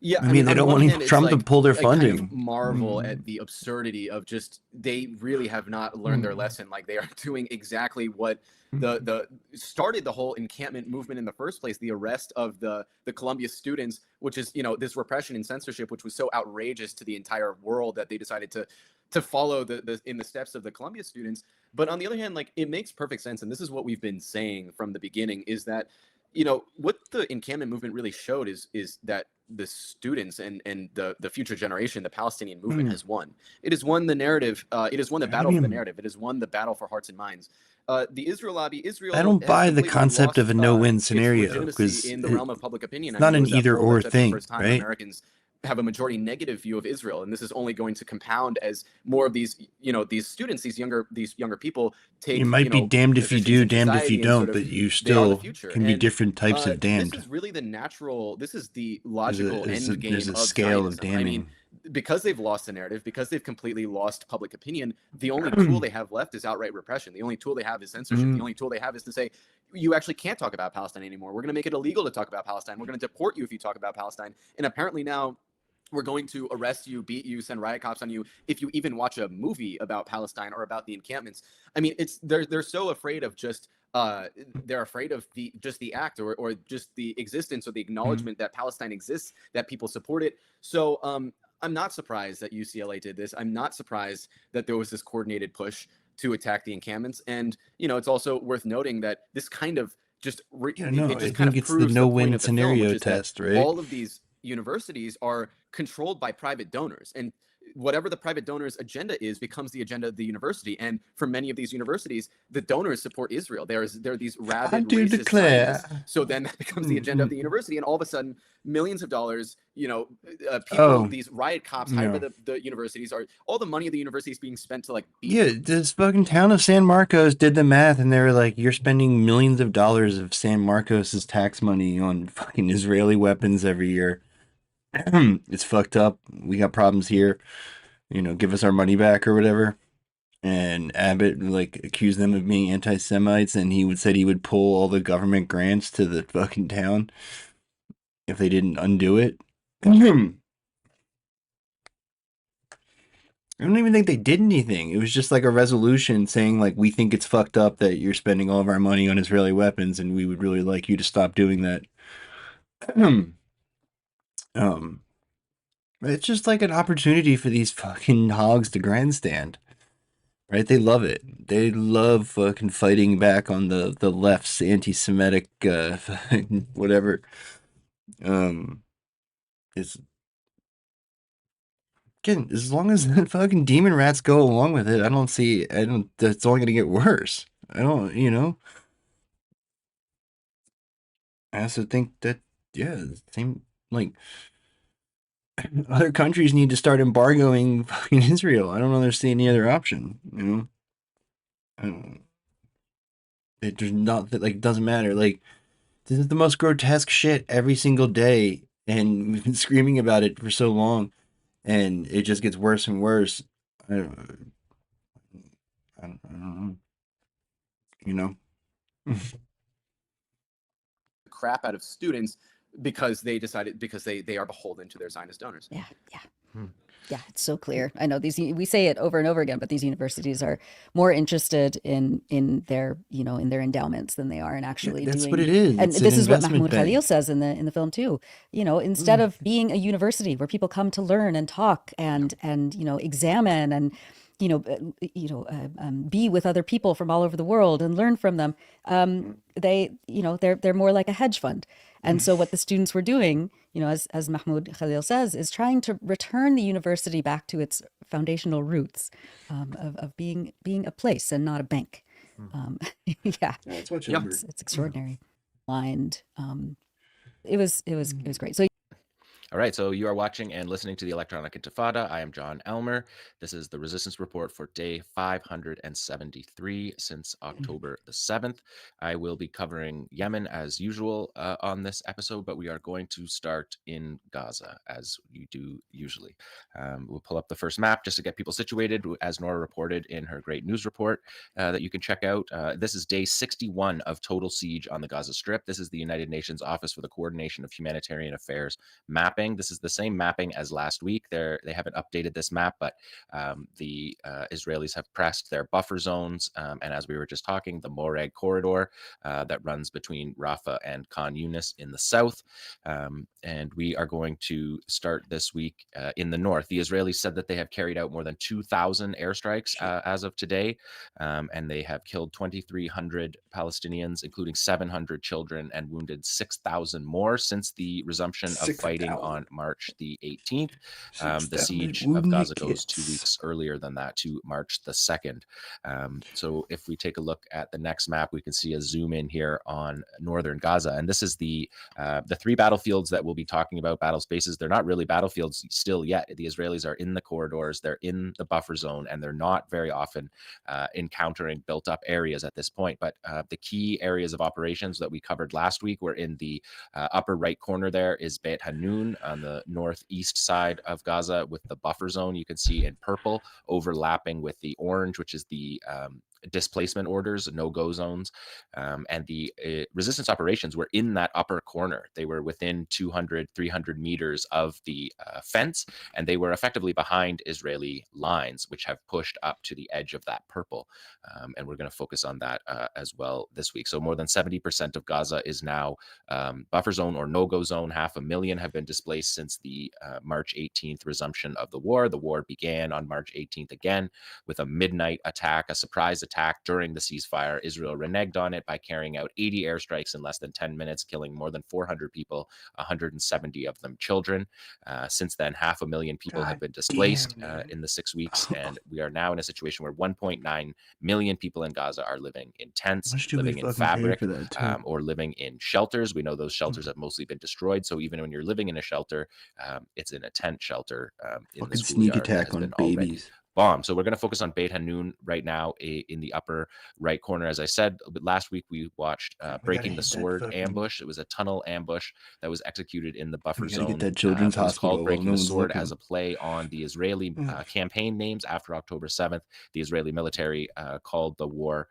Yeah, I mean, they don't want Trump to pull their funding. Kind of marvel at the absurdity of just they really have not learned their lesson. Like they are doing exactly what the started the whole encampment movement in the first place. The arrest of the Columbia students, which is this repression and censorship, which was so outrageous to the entire world that they decided to follow in the steps of the Columbia students. But on the other hand, like it makes perfect sense, and this is what we've been saying from the beginning, is that what the encampment movement really showed is that the students and the future generation, the Palestinian movement has won. It has won the narrative. It has won the battle for the narrative. It has won the battle for hearts and minds. The Israel lobby, Israel. I don't buy the concept of a no-win its scenario legitimacy because in the realm of public opinion. it's not an either-or thing, First time right? Americans have a majority negative view of Israel, and this is only going to compound as more of these, these students, these younger people take. You might be damned if you do, damned if you don't, but you still can be different types of damned. This is really the natural. This is the logical end game. There's a scale of Zionism. damning. I mean, because they've lost the narrative, because they've completely lost public opinion, the only tool they have left is outright repression. The only tool they have is censorship. The only tool they have is to say, you actually can't talk about Palestine anymore. We're going to make it illegal to talk about Palestine. We're going to deport you if you talk about Palestine. And apparently now, we're going to arrest you, beat you, send riot cops on you if you even watch a movie about Palestine or about the encampments. I mean, they're so afraid of just they're afraid of just the act or just the existence or the acknowledgement that Palestine exists, that people support it. So I'm not surprised that UCLA did this. I'm not surprised that there was this coordinated push to attack the encampments. And it's also worth noting that this kind of just I think it's the no-win scenario test, right? All of these universities are controlled by private donors, and whatever the private donor's agenda is becomes the agenda of the university. And for many of these universities, the donors support Israel. There are these rabid racist scientists. So then that becomes the agenda of the university, and all of a sudden millions of dollars, these riot cops hired by the universities, are all the money of the universities being spent to this fucking town of San Marcos did the math, and they were like, you're spending millions of dollars of San Marcos's tax money on fucking Israeli weapons every year. It's fucked up. We got problems here. Give us our money back or whatever. And Abbott accused them of being anti-Semites, and he said he would pull all the government grants to the fucking town if they didn't undo it. I don't even think they did anything. It was just like a resolution saying we think it's fucked up that you're spending all of our money on Israeli weapons, and we would really like you to stop doing that. It's just like an opportunity for these fucking hogs to grandstand, right? They love it. They love fucking fighting back on the left's anti-Semitic whatever. It's again, as long as the fucking demon rats go along with it, that's only gonna get worse. I also think that same other countries need to start embargoing fucking Israel. I don't understand any other option, It does not, it doesn't matter. This is the most grotesque shit every single day, and we've been screaming about it for so long, and it just gets worse and worse. I don't know. Crap out of students because they are beholden to their Zionist donors. Yeah, it's so clear. I know we say it over and over again, but these universities are more interested in their in their endowments than they are in actually That's doing. what it is. And It's this an is what investment Mahmoud bank. Khalil says in the film too. Instead of being a university where people come to learn and talk and examine and be with other people from all over the world and learn from them. They're more like a hedge fund. And so what the students were doing, as Mahmoud Khalil says, is trying to return the university back to its foundational roots of being a place and not a bank. Yeah, it's extraordinary. It was great. So. All right, so you are watching and listening to the Electronic Intifada. I am John Elmer. This is the Resistance Report for day 573 since October the 7th. I will be covering Yemen as usual on this episode, but we are going to start in Gaza as you do usually. We'll pull up the first map just to get people situated, as Nora reported in her great news report that you can check out. This is day 61 of total siege on the Gaza Strip. This is the United Nations Office for the Coordination of Humanitarian Affairs mapping. This is the same mapping as last week. They haven't updated this map, but the Israelis have pressed their buffer zones. And as we were just talking, the Moreg corridor that runs between Rafah and Khan Yunis in the south. And we are going to start this week in the north. The Israelis said that they have carried out more than 2,000 airstrikes as of today, and they have killed 2,300 Palestinians, including 700 children, and wounded 6,000 more since the resumption of fighting on March the 18th. The siege of Gaza goes 2 weeks earlier than that, to March the 2nd. So if we take a look at the next map, we can see a zoom in here on northern Gaza. And this is the three battlefields that we'll be talking about, battle spaces. They're not really battlefields still yet. The Israelis are in the corridors, they're in the buffer zone, and they're not very often encountering built up areas at this point. But the key areas of operations that we covered last week were in the upper right corner. There is Beit Hanun on the northeast side of Gaza with the buffer zone you can see in purple overlapping with the orange, which is the displacement orders, no-go zones, and the resistance operations were in that upper corner. They were within 200, 300 meters of the fence, and they were effectively behind Israeli lines, which have pushed up to the edge of that purple. And we're going to focus on that as well this week. So more than 70% of Gaza is now buffer zone or no-go zone. 500,000 have been displaced since the March 18th resumption of the war. The war began on March 18th again with a midnight attack, a surprise attack during the ceasefire. Israel reneged on it by carrying out 80 airstrikes in less than 10 minutes, killing more than 400 people, 170 of them children. Since then, 500,000 people have been displaced in the 6 weeks, and we are now in a situation where 1.9 million people in Gaza are living in tents, living in fabric, or living in shelters. We know those shelters have mostly been destroyed, so even when you're living in a shelter, it's in a tent shelter in the sneak schoolyard attack on babies. Bomb. So we're going to focus on Beit Hanun right now in the upper right corner. As I said, last week we watched Breaking the Sword ambush. It was a tunnel ambush that was executed in the buffer zone. Get that children's it was hospital called Breaking no the one's Sword looking. as a play on the Israeli campaign names after October 7th. The Israeli military called the war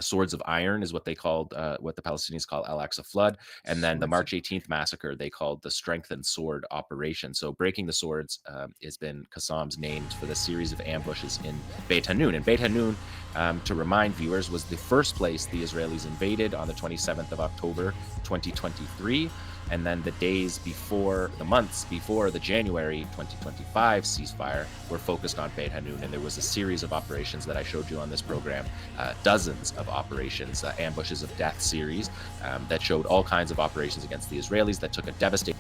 Swords of Iron is what they called, what the Palestinians call Al-Aqsa Flood. And then the March 18th massacre, they called the Strengthened Sword Operation. So Breaking the Swords has been Qassam's named for the series of ambushes in Beit Hanun. And Beit Hanun, to remind viewers, was the first place the Israelis invaded on the 27th of October, 2023. And then the days before, the months before the January 2025 ceasefire were focused on Beit Hanun. And there was a series of operations that I showed you on this program, dozens of operations, ambushes of death series that showed all kinds of operations against the Israelis that took a devastating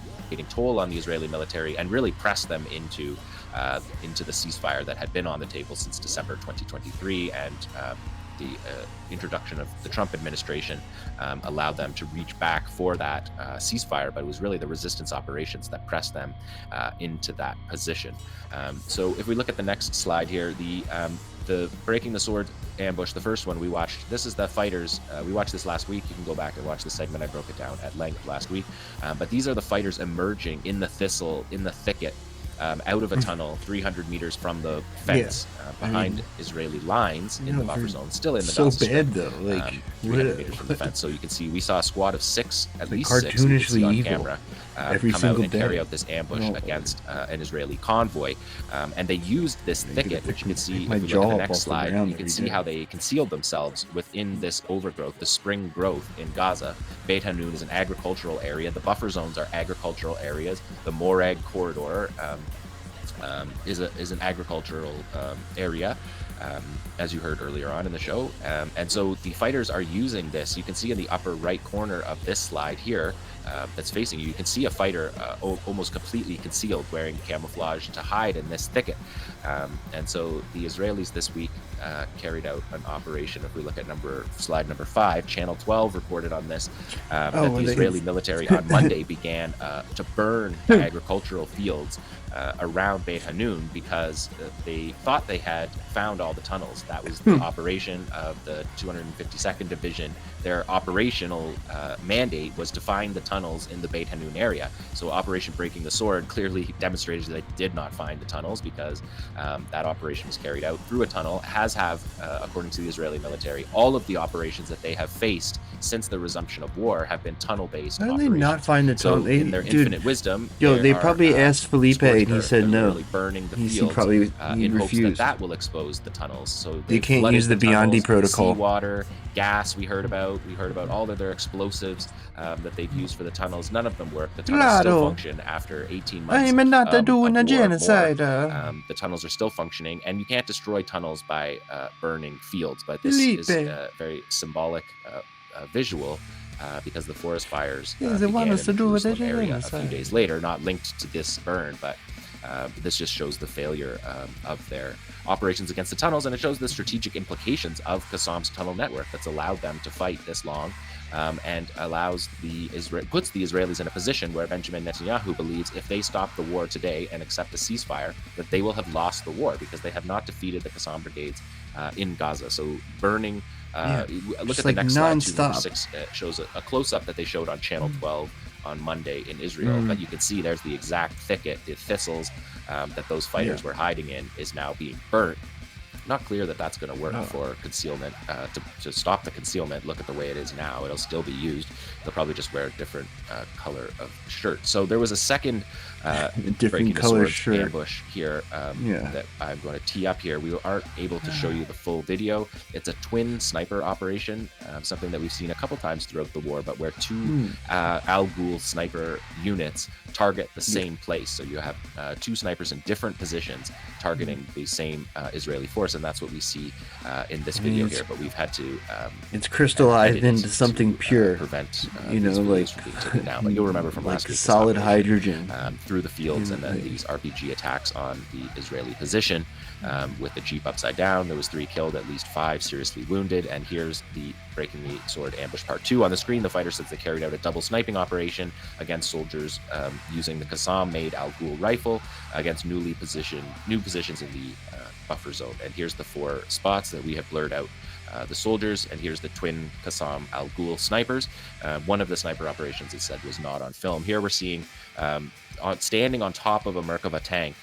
toll on the Israeli military and really pressed them into the ceasefire that had been on the table since December 2023. And the introduction of the Trump administration allowed them to reach back for that ceasefire, but it was really the resistance operations that pressed them into that position. So if we look at the next slide here, the Breaking the Sword ambush, the first one we watched, this is the fighters. We watched this last week. You can go back and watch the segment. I broke it down at length last week. But these are the fighters emerging in the thicket, out of a tunnel 300 meters from the fence behind Israeli lines in the buffer zone, still in the so Gaza bad Strip, though, like 300 meters from the fence. So you can see we saw a squad of six, at least cartoonishly six, you can see on evil camera, every come out single and day. carry out this ambush against an Israeli convoy. And they used this thicket, which you can see if we look at the next slide. You can see how they concealed themselves within this overgrowth, the spring growth in Gaza. Beit Hanun is an agricultural area. The buffer zones are agricultural areas. The Moreg corridor is an agricultural area, as you heard earlier on in the show. And so the fighters are using this. You can see in the upper right corner of this slide here that's facing you, you can see a fighter almost completely concealed, wearing camouflage to hide in this thicket. And so the Israelis this week carried out an operation. If we look at slide number 5, Channel 12 reported on this, that the Israeli military on Monday began to burn agricultural fields around Beit Hanun because they thought they had found all the tunnels. That was the operation of the 252nd Division. Their operational mandate was to find the tunnels in the Beit Hanun area. So Operation Breaking the Sword clearly demonstrated that they did not find the tunnels, because that operation was carried out through a tunnel, according to the Israeli military, all of the operations that they have faced since the resumption of war have been tunnel-based How did operations. they not find the tunnel? So in their infinite wisdom, they probably asked Felipe and he said no. Burning the He fields probably in hopes refused. that will expose the tunnels. So They can't use the Biondi protocol. Seawater, gas. We heard about all of their explosives that they've used for the tunnels. None of them work. The tunnels still function after 18 months. I'm not doing of a war. genocide. The tunnels are still functioning, and you can't destroy tunnels by burning fields. But this is a very symbolic visual. Because the forest fires began in the Jerusalem area a few days later, not linked to this burn, but this just shows the failure of their operations against the tunnels, and it shows the strategic implications of Qassam's tunnel network that's allowed them to fight this long, and puts the Israelis in a position where Benjamin Netanyahu believes if they stop the war today and accept a ceasefire, that they will have lost the war because they have not defeated the Qassam brigades in Gaza. So burning. Look at the next slide, 6 shows a close-up that they showed on Channel 12 on Monday in Israel. But you can see there's the exact thicket, the thistles that those fighters were hiding in is now being burnt. Not clear that that's going to work for concealment, to stop the concealment. Look at the way it is now. It'll still be used. They'll probably just wear a different color of shirt. So there was a second different color shirt ambush here that I'm going to tee up here. We aren't able to show you the full video. It's a twin sniper operation, something that we've seen a couple times throughout the war, but where two Al Ghul sniper units target the same place. So you have two snipers in different positions targeting the same Israeli force, and that's what we see in this video here. But we've had to it's crystallized into something pure, prevent like from being taken down. But you'll remember from last week, solid hydrogen through the fields, and then these RPG attacks on the Israeli position with the Jeep upside down. There was 3 killed, at least 5 seriously wounded. And here's the Breaking the Sword ambush part 2 on the screen. The fighter says they carried out a double sniping operation against soldiers using the Qassam-made Al Ghul rifle against new positions in the buffer zone. And here's the 4 spots that we have blurred out the soldiers, and here's the twin Qassam Al Ghul snipers. One of the sniper operations, it said, was not on film. Here we're seeing standing on top of a Merkava tank,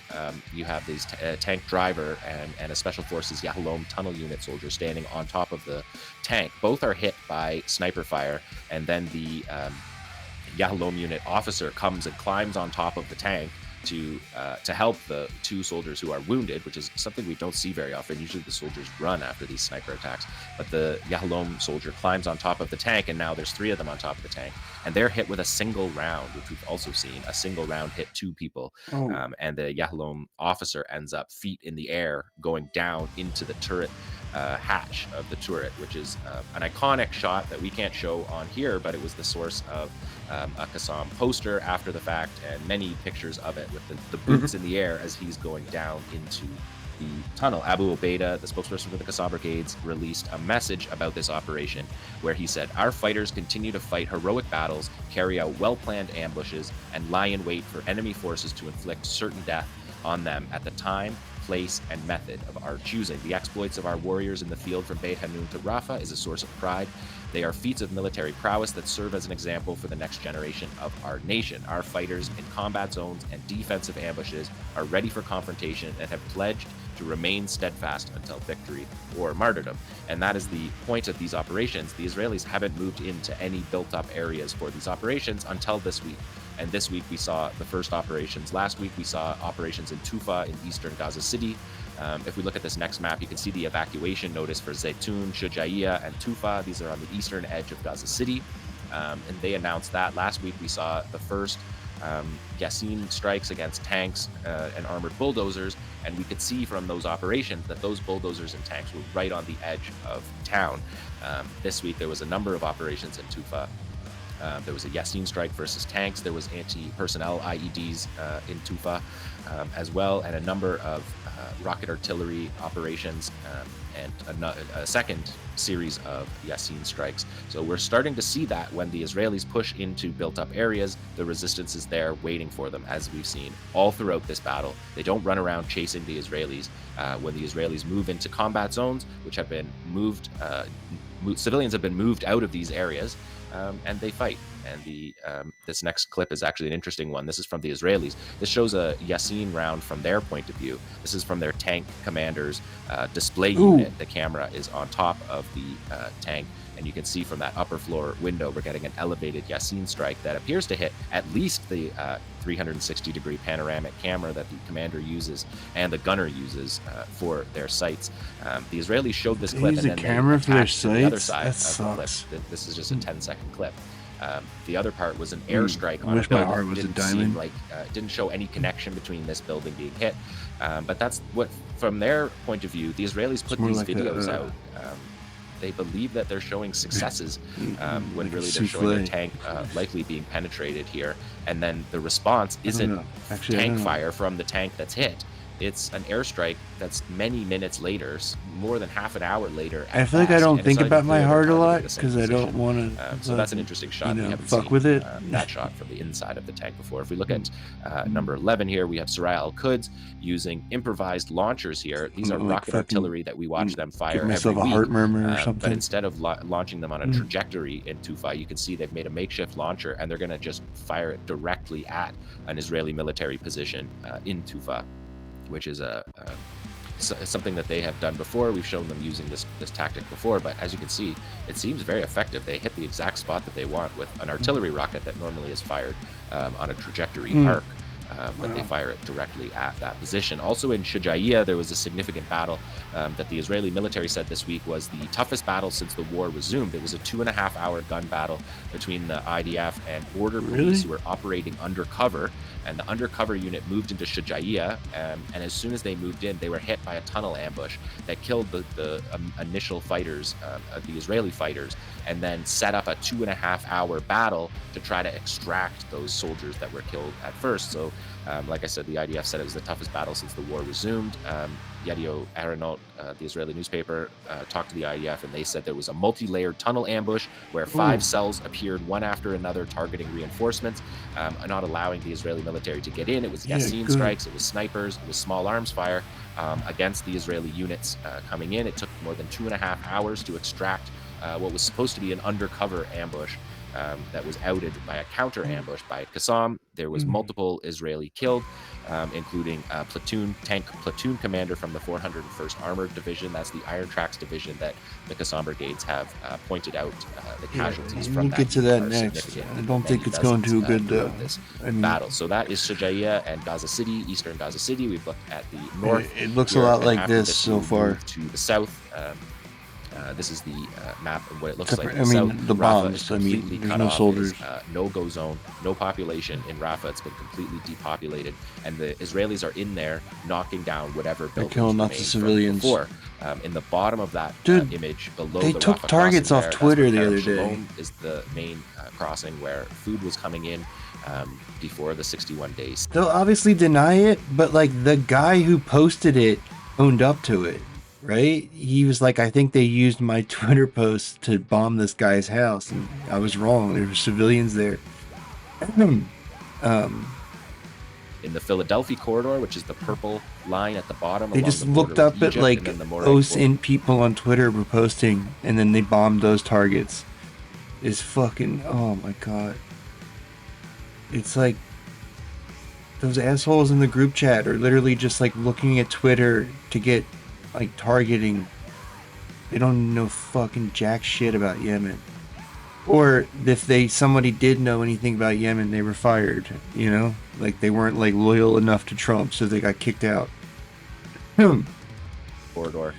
you have these tank driver and a Special Forces Yahalom tunnel unit soldier standing on top of the tank. Both are hit by sniper fire, and then the Yahalom unit officer comes and climbs on top of the tank to help the 2 soldiers who are wounded, which is something we don't see very often. Usually the soldiers run after these sniper attacks, but the Yahalom soldier climbs on top of the tank, and now there's 3 of them on top of the tank, and they're hit with a single round, which we've also seen. A single round hit 2 people, and the Yahalom officer ends up feet in the air going down into the turret hatch of the turret, which is an iconic shot that we can't show on here, but it was the source of a Qassam poster after the fact, and many pictures of it with the boots in the air as he's going down into the tunnel. Abu Obaida, the spokesperson for the Qassam brigades, released a message about this operation where he said, "Our fighters continue to fight heroic battles, carry out well-planned ambushes, and lie in wait for enemy forces to inflict certain death on them at the time, place, and method of our choosing. The exploits of our warriors in the field from Beit Hanun to Rafah is a source of pride. They are feats of military prowess that serve as an example for the next generation of our nation. Our fighters in combat zones and defensive ambushes are ready for confrontation and have pledged to remain steadfast until victory or martyrdom." And that is the point of these operations. The Israelis haven't moved into any built-up areas for these operations until this week. And this week we saw the first operations. Last week we saw operations in Tufa in eastern Gaza City. If we look at this next map, you can see the evacuation notice for Zaytun, Shujaiya, and Tufa. These are on the eastern edge of Gaza City. And they announced that. Last week we saw the first Yasin strikes against tanks and armored bulldozers, and we could see from those operations that those bulldozers and tanks were right on the edge of town. This week there was a number of operations in Tufa. There was a Yasin strike versus tanks. There was anti-personnel IEDs in Tufa as well, and a number of rocket artillery operations and a second series of Yasin strikes. So we're starting to see that when the Israelis push into built-up areas, the resistance is there waiting for them, as we've seen all throughout this battle. They don't run around chasing the Israelis. When the Israelis move into combat zones, which have been moved, civilians have been moved out of these areas, and they fight. And this next clip is actually an interesting one. This is from the Israelis. This shows a Yasin round from their point of view. This is from their tank commander's display unit. The camera is on top of the tank, and you can see from that upper floor window, we're getting an elevated Yasin strike that appears to hit at least the 360-degree panoramic camera that the commander uses and the gunner uses for their sights. The Israelis showed this clip, and then camera they for their attached to the other sights? side That of the sucks. clip. This is just a 10-second clip. The other part was an airstrike I on a wish my building. heart was a Didn't seem diamond. like didn't show any connection between this building being hit. But that's what, from their point of view, the Israelis put more these like a, videos out. They believe that they're showing successes when like a really they're showing their souffle. tank likely being penetrated here. And then the response isn't know. Actually, I tank don't know. fire from the tank that's hit. It's an airstrike that's many minutes later, more than half an hour later. I feel like I don't think about my heart a lot because because I don't want to. so that's an interesting shot. We haven't fuck seen with it. that shot from the inside of the tank before. If we look at number 11 here, we have Surreal al-Quds using improvised launchers here. These are Like rocket fucking artillery that we watch them fire give every myself a week. heart murmur or But something. instead of launching them on a trajectory in Tufa, you can see they've made a makeshift launcher, and they're going to just fire it directly at an Israeli military position in Tufa, which is something that they have done before. We've shown them using this tactic before, but as you can see, it seems very effective. They hit the exact spot that they want with an artillery rocket that normally is fired on a trajectory arc. But they fire it directly at that position. Also in Shujaiya, there was a significant battle that the Israeli military said this week was the toughest battle since the war resumed. It was a 2.5-hour gun battle between the IDF and border police who were operating undercover, and the undercover unit moved into Shujaiya, and as soon as they moved in, they were hit by a tunnel ambush that killed the initial fighters, the Israeli fighters, and then set up a 2.5-hour battle to try to extract those soldiers that were killed at first. So like I said, the IDF said it was the toughest battle since the war resumed. Yadio Aeronaut, the Israeli newspaper, talked to the IDF, and they said there was a multi-layered tunnel ambush where 5 cells appeared one after another, targeting reinforcements, not allowing the Israeli military to get in. It was Yasin strikes, it was snipers, it was small arms fire against the Israeli units coming in. It took more than 2.5 hours to extract what was supposed to be an undercover ambush that was outed by a counter ambush by Qassam. There was multiple Israeli killed, including a tank platoon commander from the 401st Armored Division. That's the Iron Tracks Division that the Qassam brigades have pointed out the casualties from. We'll that get to that are next. significant. I don't think it's going too good though. Battle. So that is Shujaiya and Gaza City, eastern Gaza City. We've looked at the north. It looks a here, lot and like after this so we'll far. move to the south. This is the map of what it looks like. I mean, the Rafah bombs. is I mean, completely there's cut no off. It soldiers. is, no-go zone, no population in Rafah. It's been completely depopulated, and the Israelis are in there knocking down whatever buildings killing lots of remain from civilians. before. In the bottom of that Dude, image, below they the took Rafah targets crossing off there, that's Twitter where the Kerem other day. Shalom is the main crossing where food was coming in before the 61 days. They'll obviously deny it, but like the guy who posted it owned up to it, right? He was like, I think they used my Twitter post to bomb this guy's house, and I was wrong. There were civilians there. In the Philadelphia corridor, which is the purple line at the bottom. They along just the border looked with up at Egypt, like and then the Morag OSINT people on Twitter were posting, and then they bombed those targets. It's fucking, oh my god. It's like those assholes in the group chat are literally just like looking at Twitter to get like targeting. They don't know fucking jack shit about Yemen. Or if somebody did know anything about Yemen, they were fired, you know? Like they weren't like loyal enough to Trump, so they got kicked out. corridor.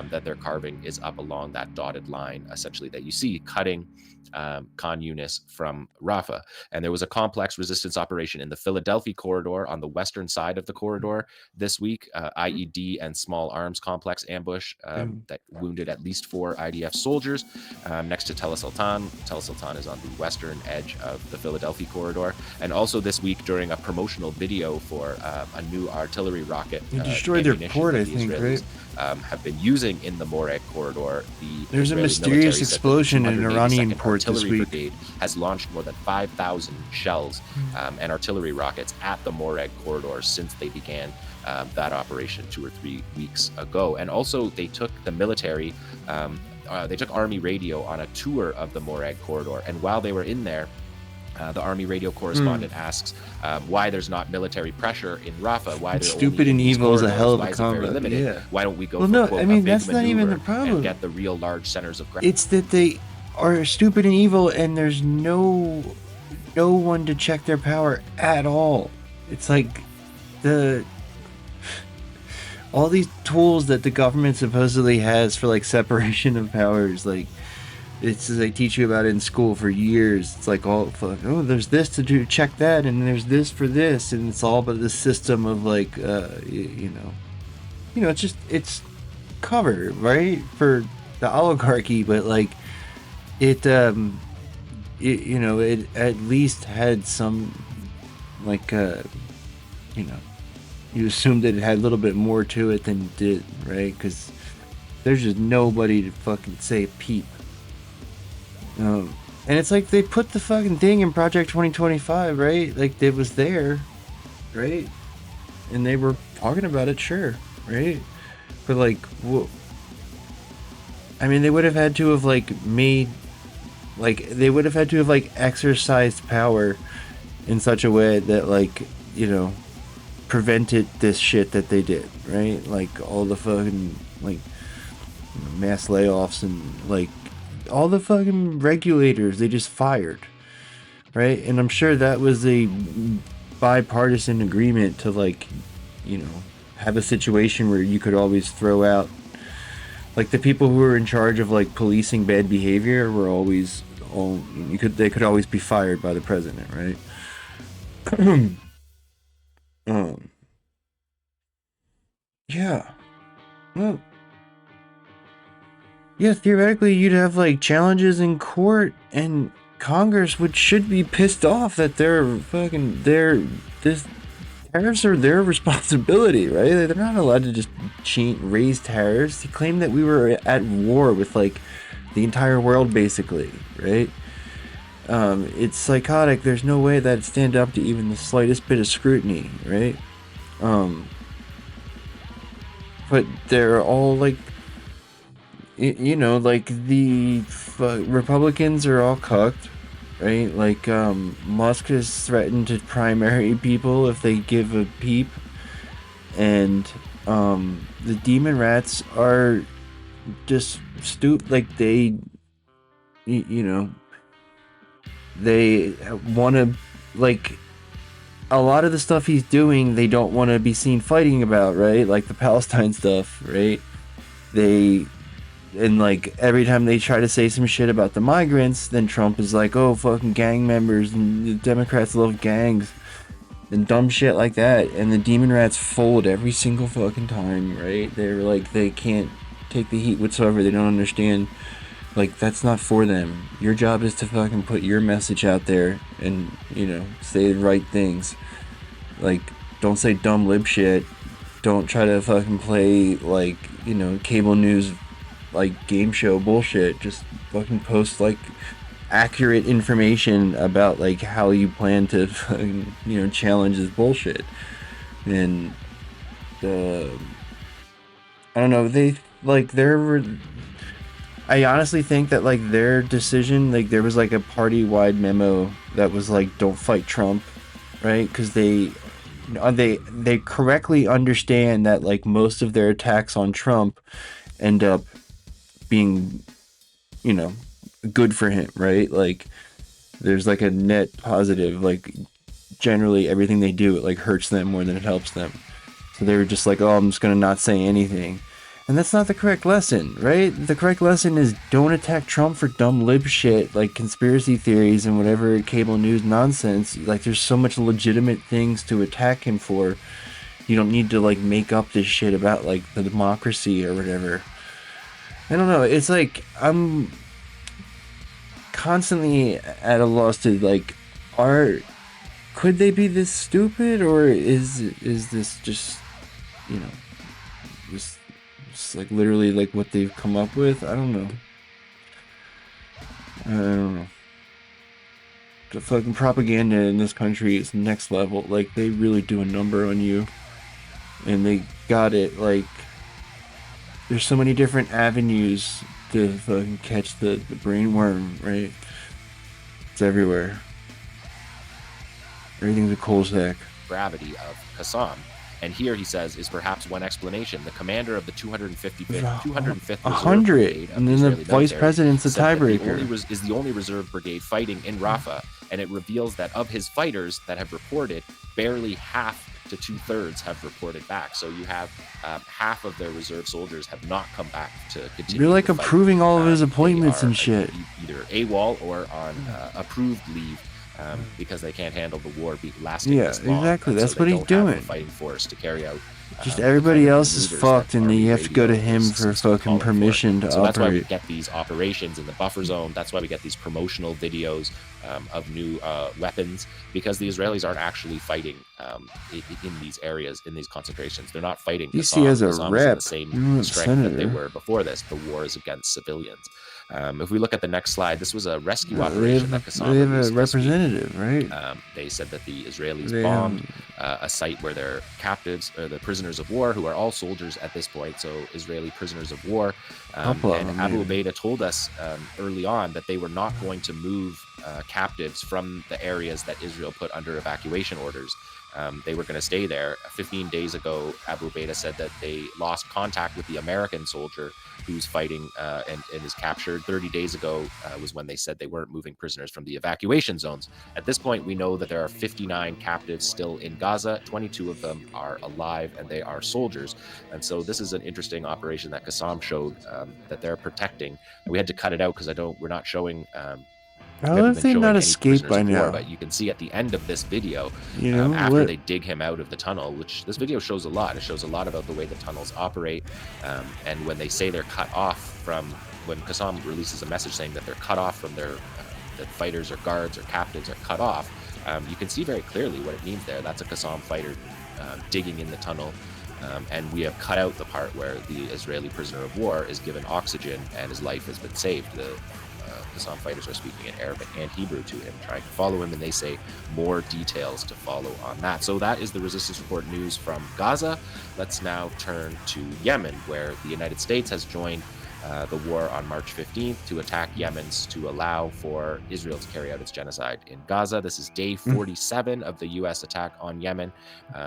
that they're carving is up along that dotted line, essentially, that you see cutting Khan Yunis from Rafah. And there was a complex resistance operation in the Philadelphia corridor on the western side of the corridor this week, IED and small arms complex ambush that wounded at least 4 IDF soldiers next to Tel Sultan. Tel Sultan is on the western edge of the Philadelphia corridor. And also this week, during a promotional video for a new artillery rocket, they destroyed their port, I think, right? Have been using in the Morag corridor. There's a mysterious explosion in an Iranian port this week. Brigade has launched more than 5,000 shells and artillery rockets at the Morag corridor since they began that operation 2 or 3 weeks ago. And also they took the military, they took Army radio on a tour of the Morag corridor. And while they were in there, the Army radio correspondent asks why there's not military pressure in Rafah. Why it's stupid and evil is a hell of a combo. Yeah. Why don't we go? Well, for, no, quote, I mean a that's big not even the maneuver problem. And get the real large centers of gravity. It's that they are stupid and evil, and there's no one to check their power at all. It's like all these tools that the government supposedly has for like separation of powers, like. It's as they teach you about it in school for years. It's like, oh, there's this to do, check that, and there's this for this, and it's all about this system of like, it's just, it's cover, right, for the oligarchy, but like, it at least had some, like, you assumed that it had a little bit more to it than it did, right? Because there's just nobody to fucking say a peep. And it's like they put the fucking thing in Project 2025, right? Like it was there, right? And they were talking about it, sure, right? But like, I mean, they would have had to have exercised power in such a way that like, prevented this shit that they did, right? Like all the fucking like mass layoffs and like all the fucking regulators they just fired, right? And I'm sure that was a bipartisan agreement to like, have a situation where you could always throw out like the people who were in charge of like policing bad behavior were always they could always be fired by the president, right? Yeah. Well, yeah, theoretically you'd have like challenges in court and Congress should be pissed off that this tariffs are their responsibility, right? They're not allowed to just raise tariffs. They claim that we were at war with like the entire world basically, right? It's psychotic. There's no way that'd stand up to even the slightest bit of scrutiny, right? But they're all like, like the Republicans are all cucked, right? Like Musk has threatened to primary people if they give a peep, and the demon rats are just stupid. Like they want to, like, a lot of the stuff he's doing they don't want to be seen fighting about, right? Like the Palestine stuff, right? And like every time they try to say some shit about the migrants, then Trump is like, oh, fucking gang members, and the Democrats love gangs and dumb shit like that, and the demon rats fold every single fucking time, right? They're like, they can't take the heat whatsoever. They don't understand, like, that's not for them. Your job is to fucking put your message out there and, say the right things. Like, don't say dumb lib shit. Don't try to fucking play, like, cable news, like, game show bullshit. Just fucking post, like, accurate information about, like, how you plan to fucking, challenge this bullshit. And, I don't know, I honestly think that, like, their decision, like, there was, like, a party-wide memo that was, like, don't fight Trump, right? Because they correctly understand that, like, most of their attacks on Trump end up being, good for him, right? Like, there's, like, a net positive, like, generally everything they do, it, like, hurts them more than it helps them. So they were just like, oh, I'm just gonna not say anything. And that's not the correct lesson, right? The correct lesson is don't attack Trump for dumb lib shit like conspiracy theories and whatever cable news nonsense. Like, there's so much legitimate things to attack him for. You don't need to, like, make up this shit about, like, the democracy or whatever. I don't know. It's like I'm constantly at a loss to, like, could they be this stupid, or is this just, you know, just like literally like what they've come up with? I don't know. The fucking propaganda in this country is next level. Like, they really do a number on you, and they got it. Like, there's so many different avenues to fucking catch the brainworm, right? It's everywhere. Everything's a coal sack. Gravity of Qassam. And here he says is perhaps one explanation. The commander of the 205th 100, Brigade and then the vice president's the tiebreaker. Is the only reserve brigade fighting in Rafah, and it reveals that of his fighters that have reported, barely half to 2/3 have reported back. So you have half of their reserve soldiers have not come back to continue. You're like the fight. approving all of his appointments and shit. Either AWOL or on approved leave. Because they can't handle the war lasting this long. Exactly. So that's they what he's don't have doing. a fighting force to carry out. Just everybody else is fucked, and then you have to go to him for fucking permission to So that's why we operate. get these operations in the buffer zone. That's why we get these promotional videos of new weapons, because the Israelis aren't actually fighting in these areas, in these concentrations. They're not fighting. DC has a Qassam rep. is in the same strength that they were before this. The war is against civilians. If we look at the next slide, this was a rescue operation that Qassam They have released a this week. representative, right? They said that the Israelis They, bombed a site where their captives, or the prisoners of war, who are all soldiers at this point, so Israeli prisoners of war. And Abu Ubaidah told us early on that they were not going to move captives from the areas that Israel put under evacuation orders. They were going to stay there. 15 days ago, Abu Ubaidah said that they lost contact with the American soldier who's fighting and is captured. 30 days ago was when they said they weren't moving prisoners from the evacuation zones. At this point, we know that there are 59 captives still in Gaza. 22 of them are alive, and they are soldiers. And so this is an interesting operation that Qassam showed that they're protecting. And we had to cut it out because we're not showing. How have they not escaped by now? But you can see at the end of this video, You know, after they dig him out of the tunnel, which this video shows a lot. It shows a lot about the way the tunnels operate, and when they say they're cut off from, when Qassam releases a message saying that they're cut off from their, that fighters or guards or captives are cut off, you can see very clearly what it means there. That's a Qassam fighter digging in the tunnel. And we have cut out the part where the Israeli prisoner of war is given oxygen and his life has been saved. The Qassam fighters are speaking in Arabic and Hebrew to him, trying to follow him, and they say more details to follow on that. So that is the Resistance Report news from Gaza. Let's now turn to Yemen, where the United States has joined the war on March 15th to attack Yemen's to allow for Israel to carry out its genocide in Gaza. This is day 47 of the U.S. attack on Yemen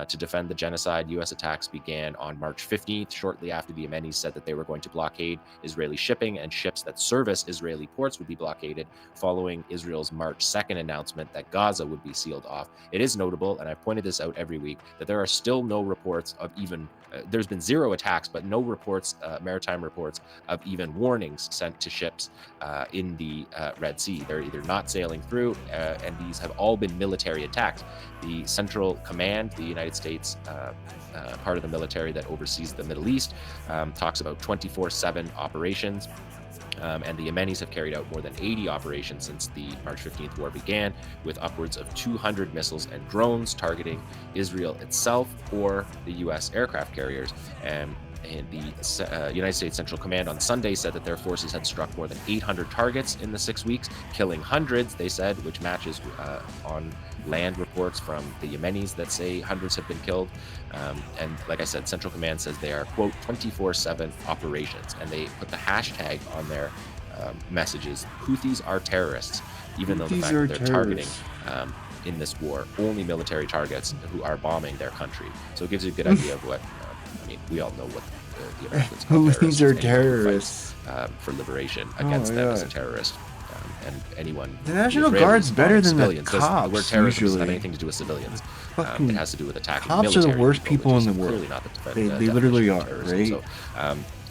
to defend the genocide. U.S. attacks began on March 15th, shortly after the Yemenis said that they were going to blockade Israeli shipping, and ships that service Israeli ports would be blockaded following Israel's March 2nd announcement that Gaza would be sealed off. It is notable, and I've pointed this out every week, that there are still no reports of even, there's been 0 attacks, but no reports, maritime reports, of even warnings sent to ships in the Red Sea. They're either not sailing through, and these have all been military attacks. The Central Command, the United States part of the military that oversees the Middle East, talks about 24/7 operations. And the Yemenis have carried out more than 80 operations since the March 15th war began, with upwards of 200 missiles and drones targeting Israel itself or the U.S. aircraft carriers. And the United States Central Command on Sunday said that their forces had struck more than 800 targets in the 6 weeks, killing hundreds, they said, which matches on land reports from the Yemenis that say hundreds have been killed. And like I said, Central Command says they are, quote, 24/7 operations. And they put the hashtag on their messages, Houthis are terrorists, even though the fact that they're targeting in this war only military targets who are bombing their country. So it gives you a good idea of what, I mean, we all know what the Americans call Houthis are terrorists. For liberation against them as a terrorist. And anyone. The National Guard's better than the civilians. cops. The word terrorist doesn't have usually. anything to do with civilians. Fucking it has to do with attacking cops military are the worst people in the clearly world. not the They literally are, right? So,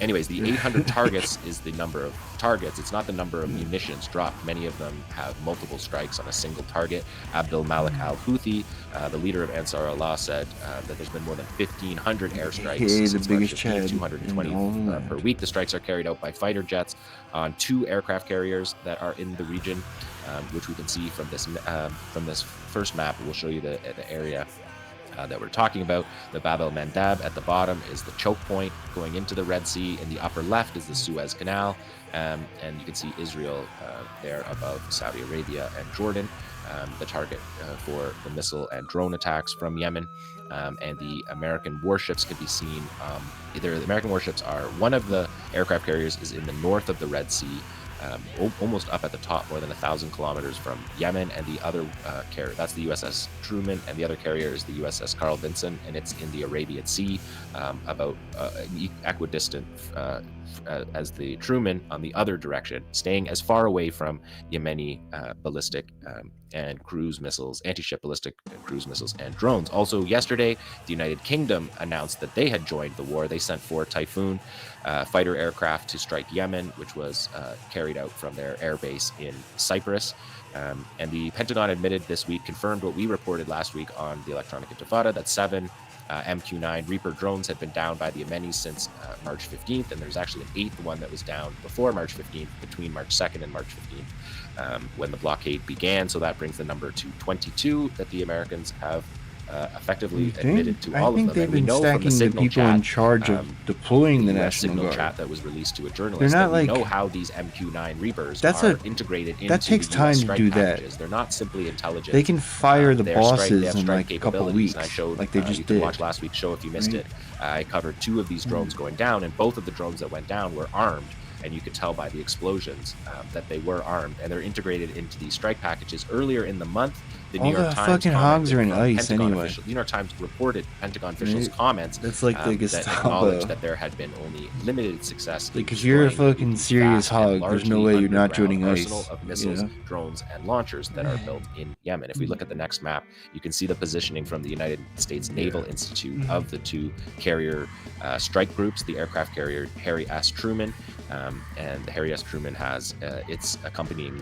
Anyways, the 800 targets is the number of targets. It's not the number of munitions dropped. Many of them have multiple strikes on a single target. Abdul Malik al-Houthi, the leader of Ansar Allah, said that there's been more than 1,500 airstrikes since March 15th, 220 per week. The strikes are carried out by fighter jets on 2 aircraft carriers that are in the region, which we can see from this first map. We'll show you the area that we're talking about. The Bab el-Mandab at the bottom is the choke point going into the Red Sea. In the upper left is the Suez Canal, and you can see Israel there above Saudi Arabia and Jordan, the target for the missile and drone attacks from Yemen. And the American warships can be seen. The American warships are, one of the aircraft carriers is in the north of the Red Sea, almost up at the top, more than 1,000 kilometers from Yemen, and the other carrier, that's the USS Truman, and the other carrier is the USS Carl Vinson, and it's in the Arabian Sea, about equidistant as the Truman on the other direction, staying as far away from Yemeni ballistic and cruise missiles, anti-ship ballistic cruise missiles and drones. Also yesterday, the United Kingdom announced that they had joined the war. They sent 4 Typhoon fighter aircraft to strike Yemen, which was carried out from their airbase in Cyprus. And the Pentagon admitted this week, confirmed what we reported last week on the Electronic Intifada, that 7 MQ-9 Reaper drones had been down by the Yemenis since March 15th, and there's actually an 8th one that was down before March 15th, between March 2nd and March 15th, when the blockade began. So that brings the number to 22 that the Americans have effectively admitted to all of them. I think they've been know stacking the people in charge of deploying the National signal Guard. chat that was released to a journalist. They're not we like, know how these MQ-9 Reapers are integrated into that takes the time US to strike do packages. that. They're not simply intelligence. They can fire the They bosses have in strike like a couple capabilities. weeks, And I showed, like they just you can did. watch last week's show if you missed it. I covered 2 of these drones going down, and both of the drones that went down were armed. And you could tell by the explosions that they were armed, and they're integrated into these strike packages. Earlier in the month, the New York Times fucking hogs are in commented from ice Pentagon anyway. officials. The New York Times reported Pentagon officials' comments That's like the that Gestapo. acknowledged that there had been only limited success. Like, if you're a fucking serious hog, there's no way you're not joining arsenal ICE. of missiles, Yeah. drones, and launchers that are built in Yemen. If we look at the next map, you can see the positioning from the United States Naval Institute of the 2 carrier strike groups. The aircraft carrier Harry S. Truman, and the Harry S. Truman has its accompanying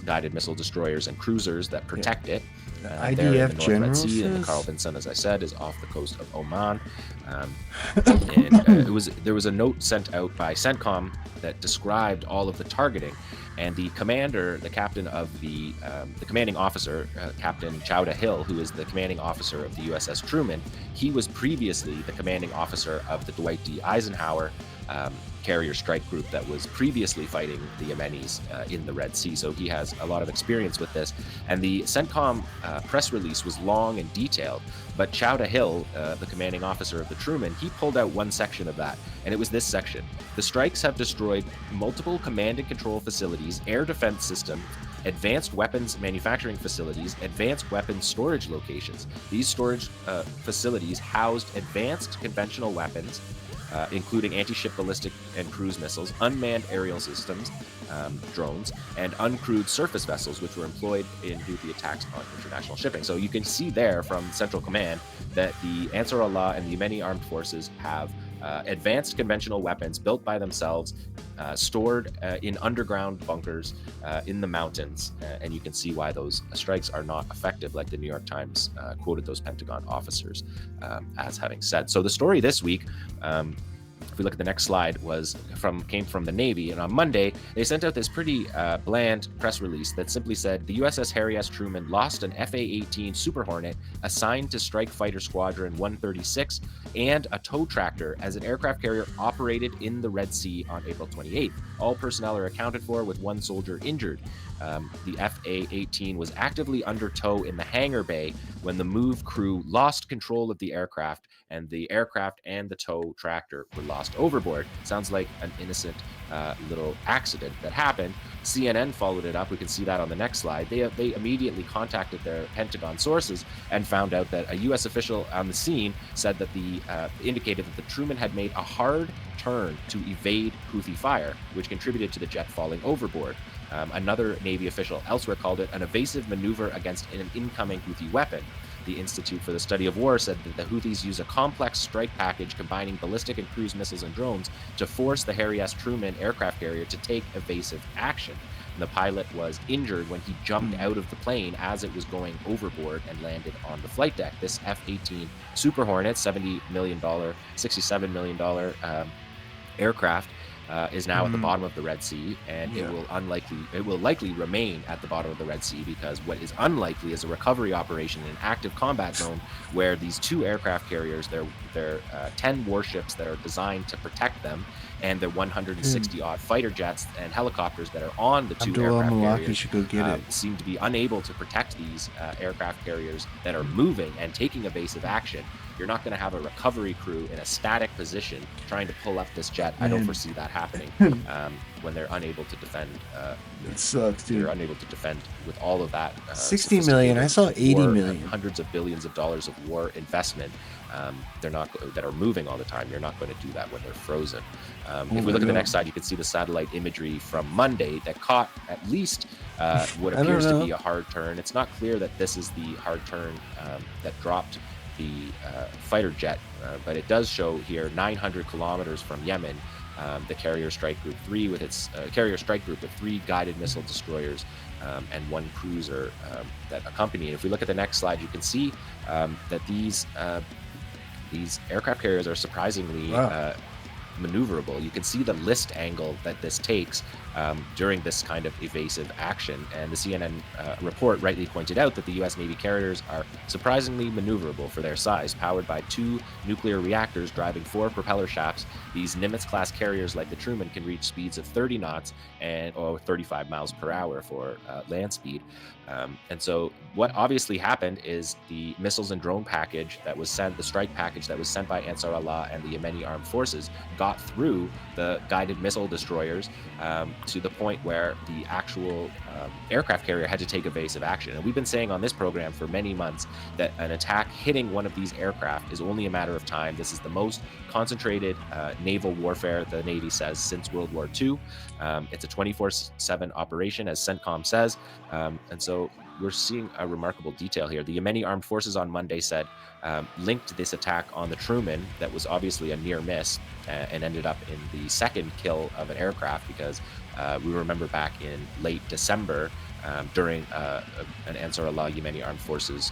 guided missile destroyers and cruisers that protect it. IDF there in the North General Red Sea, and the says? Carl Vinson, as I said, is off the coast of Oman. And there was a note sent out by CENTCOM that described all of the targeting, and the commander, the captain of the commanding officer, Captain Chowda Hill, who is the commanding officer of the USS Truman, he was previously the commanding officer of the Dwight D. Eisenhower carrier strike group that was previously fighting the Yemenis in the Red Sea. So he has a lot of experience with this. And the CENTCOM press release was long and detailed, but Chowda Hill, the commanding officer of the Truman, he pulled out one section of that, and it was this section. The strikes have destroyed multiple command and control facilities, air defense systems, advanced weapons manufacturing facilities, advanced weapons storage locations. These storage facilities housed advanced conventional weapons, including anti-ship ballistic and cruise missiles, unmanned aerial systems, drones, and uncrewed surface vessels, which were employed in Houthi attacks on international shipping. So you can see there from Central Command that the Ansar Allah and the Yemeni armed forces have advanced conventional weapons built by themselves, stored in underground bunkers in the mountains, and you can see why those strikes are not effective, like the New York Times quoted those Pentagon officers as having said. So the story this week, if we look at the next slide, came from the Navy, and on Monday they sent out this pretty bland press release that simply said the USS Harry S. Truman lost an FA-18 Super Hornet assigned to Strike Fighter Squadron 136 and a tow tractor as an aircraft carrier operated in the Red Sea on April 28th. All personnel are accounted for, with 1 soldier injured. The FA-18 was actively under tow in the hangar bay when the MOVE crew lost control of the aircraft, and the aircraft and the tow tractor were lost overboard. Sounds like an innocent little accident that happened. CNN followed it up. We can see that on the next slide. They immediately contacted their Pentagon sources and found out that a U.S. official on the scene said that indicated that the Truman had made a hard turn to evade Houthi fire, which contributed to the jet falling overboard. Another Navy official elsewhere called it an evasive maneuver against an incoming Houthi weapon. the Institute for the Study of War said that the Houthis use a complex strike package combining ballistic and cruise missiles and drones to force the Harry S. Truman aircraft carrier to take evasive action. And the pilot was injured when he jumped out of the plane as it was going overboard and landed on the flight deck. This F-18 Super Hornet, $67 million aircraft, is now at the bottom of the Red Sea, and it will likely remain at the bottom of the Red Sea, because what is unlikely is a recovery operation in an active combat zone where these two aircraft carriers, they're 10 warships that are designed to protect them, and the 160 odd fighter jets and helicopters that are on the two aircraft carriers seem to be unable to protect these aircraft carriers that are moving and taking evasive action. You're not going to have a recovery crew in a static position trying to pull up this jet. I don't foresee that happening when they're unable to defend. It sucks, dude. They're unable to defend with all of that. 60 million. I saw 80 million. Hundreds of billions of dollars of war investment. They're not that are moving all the time. You're not going to do that when they're frozen. If we look at the next slide, you can see the satellite imagery from Monday that caught at least what appears to be a hard turn. It's not clear that this is the hard turn that dropped the fighter jet, but it does show here 900 kilometers from Yemen, the Carrier Strike Group 3 with its Carrier Strike Group with 3 guided missile destroyers and 1 cruiser that accompany it. If we look at the next slide, you can see that these aircraft carriers are surprisingly maneuverable. You can see the list angle that this takes during this kind of evasive action. And the CNN report rightly pointed out that the U.S. Navy carriers are surprisingly maneuverable for their size. Powered by 2 nuclear reactors driving 4 propeller shafts, these Nimitz-class carriers like the Truman can reach speeds of 30 knots or 35 miles per hour for land speed. And so what obviously happened is the missiles and drone package that was sent, the strike package that was sent by Ansar Allah and the Yemeni armed forces, got through the guided missile destroyers to the point where the actual aircraft carrier had to take evasive action. And we've been saying on this program for many months that an attack hitting one of these aircraft is only a matter of time. This is the most concentrated naval warfare, the Navy says, since World War II. It's a 24/7 operation, as CENTCOM says. And so we're seeing a remarkable detail here. The Yemeni armed forces on Monday said linked this attack on the Truman that was obviously a near miss and ended up in the second kill of an aircraft, because we remember back in late December during an Ansar Allah Yemeni armed forces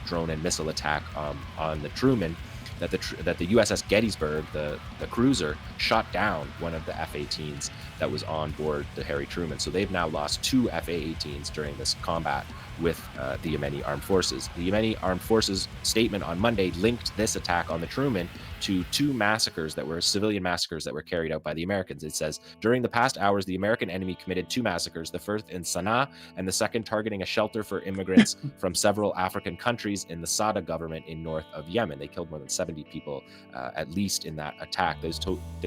drone and missile attack on the Truman, that the USS Gettysburg, the cruiser, shot down one of the F-18s that was on board the Harry Truman. So they've now lost 2 F-18s during this combat with the Yemeni armed forces. The Yemeni armed forces statement on Monday linked this attack on the Truman to 2 massacres that were civilian massacres that were carried out by the Americans. It says, during the past hours, the American enemy committed 2 massacres, the first in Sana'a and the second targeting a shelter for immigrants from several African countries in the Sada government in north of Yemen. They killed more than 70 people, at least, in that attack. The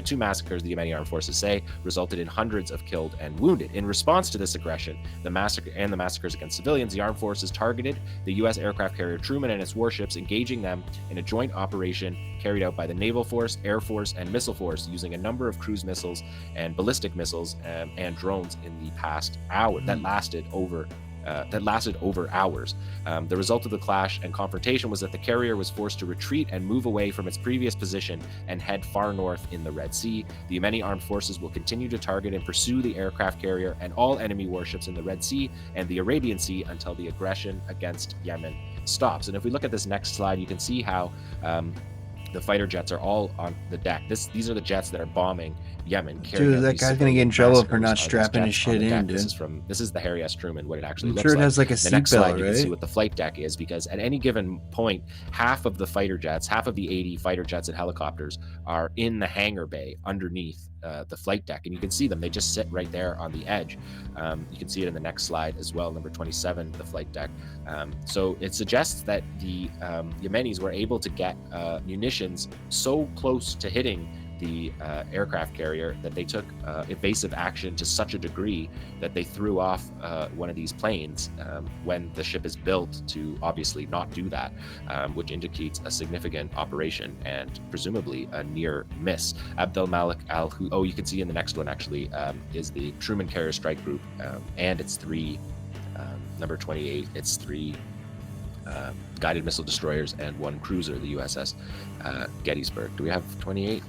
2 massacres, the Yemeni armed forces say, resulted in hundreds of killed and wounded. In response to this aggression, the massacres against civilians, the armed forces targeted the U.S. aircraft carrier Truman and its warships, engaging them in a joint operation carried out by the Naval Force, Air Force, and Missile Force, using a number of cruise missiles and ballistic missiles and drones in the past hour that lasted over hours. The result of the clash and confrontation was that the carrier was forced to retreat and move away from its previous position and head far north in the Red Sea. The Yemeni armed forces will continue to target and pursue the aircraft carrier and all enemy warships in the Red Sea and the Arabian Sea until the aggression against Yemen stops. And if we look at this next slide, you can see how the fighter jets are all on the deck. These are the jets that are bombing Yemen. Dude, that guy's gonna get in trouble for not strapping his shit in, dude. This is the Harry S. Truman, what it actually looks sure like. It has like a the next seatbelt, slide, right? you can see what the flight deck is, because at any given point, half of the fighter jets, half of the 80 fighter jets and helicopters are in the hangar bay underneath the flight deck, and you can see them. They just sit right there on the edge. You can see it in the next slide as well, number 27, the flight deck. So it suggests that the Yemenis were able to get munitions so close to hitting the aircraft carrier that they took evasive action to such a degree that they threw off one of these planes when the ship is built to obviously not do that, which indicates a significant operation and presumably a near miss. Abdel Malik you can see in the next one actually, is the Truman Carrier Strike Group and its 3, number 28, its 3 guided missile destroyers and 1 cruiser, the USS Gettysburg. Do we have 28?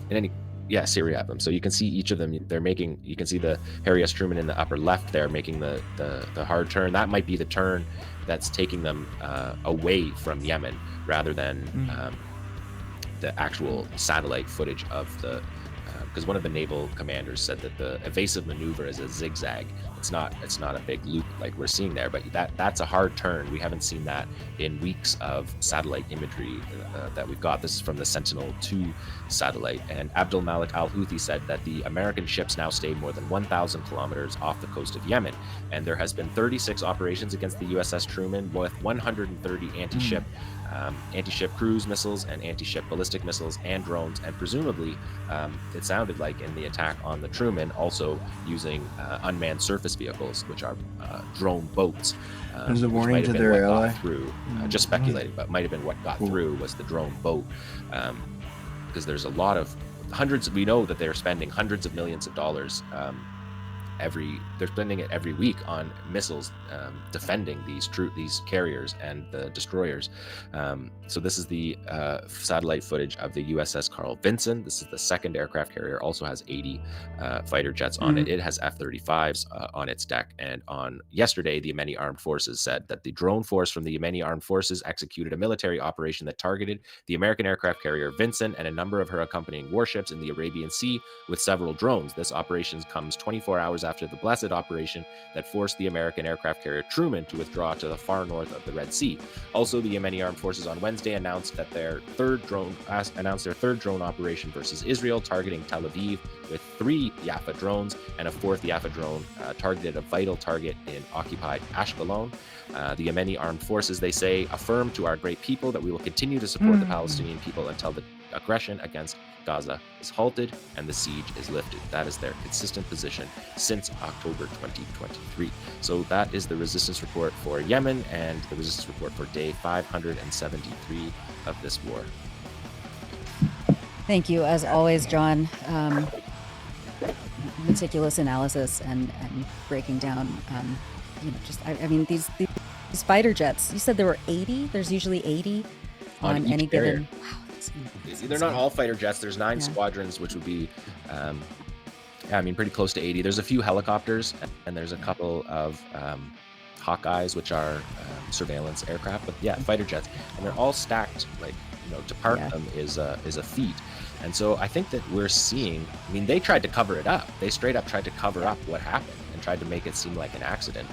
In any, yeah, Syria have them. So you can see each of them. They're making. You can see the Harry S. Truman in the upper left there making the hard turn. That might be the turn that's taking them away from Yemen rather than the actual satellite footage of the. Because one of the naval commanders said that the evasive maneuver is a zigzag. It's not a big loop like we're seeing there, but that's a hard turn. We haven't seen that in weeks of satellite imagery that we've got. This is from the Sentinel-2 satellite. And Abdul Malik al-Houthi said that the American ships now stay more than 1,000 kilometers off the coast of Yemen. And there has been 36 operations against the USS Truman with 130 anti-ship cruise missiles and anti-ship ballistic missiles and drones, and presumably it sounded like in the attack on the Truman also using unmanned surface vehicles, which are drone boats. As a warning to their ally. Through, just speculating, but might have been what got through was the drone boat, because there's a lot of hundreds. We know that they're spending hundreds of millions of dollars. They're spending it every week on missiles defending these carriers and the destroyers. So this is the satellite footage of the USS Carl Vinson. This is the second aircraft carrier, also has 80 fighter jets on it. It has F-35s on its deck. And on yesterday, the Yemeni Armed Forces said that the drone force from the Yemeni Armed Forces executed a military operation that targeted the American aircraft carrier Vinson and a number of her accompanying warships in the Arabian Sea with several drones. This operation comes 24 hours after the Blessed operation that forced the American aircraft carrier Truman to withdraw to the far north of the Red Sea. Also, the Yemeni Armed Forces on Wednesday announced their third drone operation versus Israel, targeting Tel Aviv with 3 Yafa drones, and a 4th Yafa drone targeted a vital target in occupied Ashkelon. The Yemeni Armed Forces, they say, affirm to our great people that we will continue to support the Palestinian people until the aggression against Gaza is halted and the siege is lifted. That is their consistent position since October 2023. So that is the resistance report for Yemen and the resistance report for day 573 of this war. Thank you, as always, John. Meticulous analysis and breaking down, I mean, these fighter jets. You said there were 80. There's usually 80 on any given. Wow. They're not all fighter jets. There's 9 squadrons, which would be, pretty close to 80. There's a few helicopters, and there's a couple of Hawkeyes, which are surveillance aircraft. But yeah, fighter jets, and they're all stacked. To park them is a feat. And so I think that we're seeing. I mean, they tried to cover it up. They straight up tried to cover up what happened and tried to make it seem like an accident.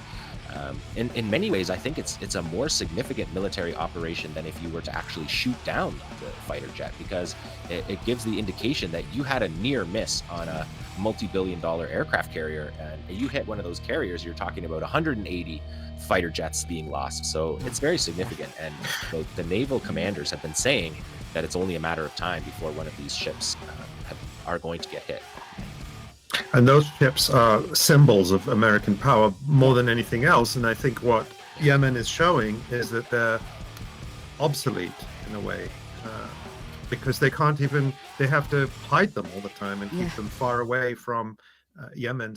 In many ways, I think it's a more significant military operation than if you were to actually shoot down the fighter jet, because it gives the indication that you had a near miss on a multi-billion-dollar aircraft carrier, and you hit one of those carriers, you're talking about 180 fighter jets being lost. So it's very significant, and the naval commanders have been saying that it's only a matter of time before one of these ships are going to get hit. And those ships are symbols of American power more than anything else. And I think what Yemen is showing is that they're obsolete in a way, because they have to hide them all the time and keep them far away from Yemen.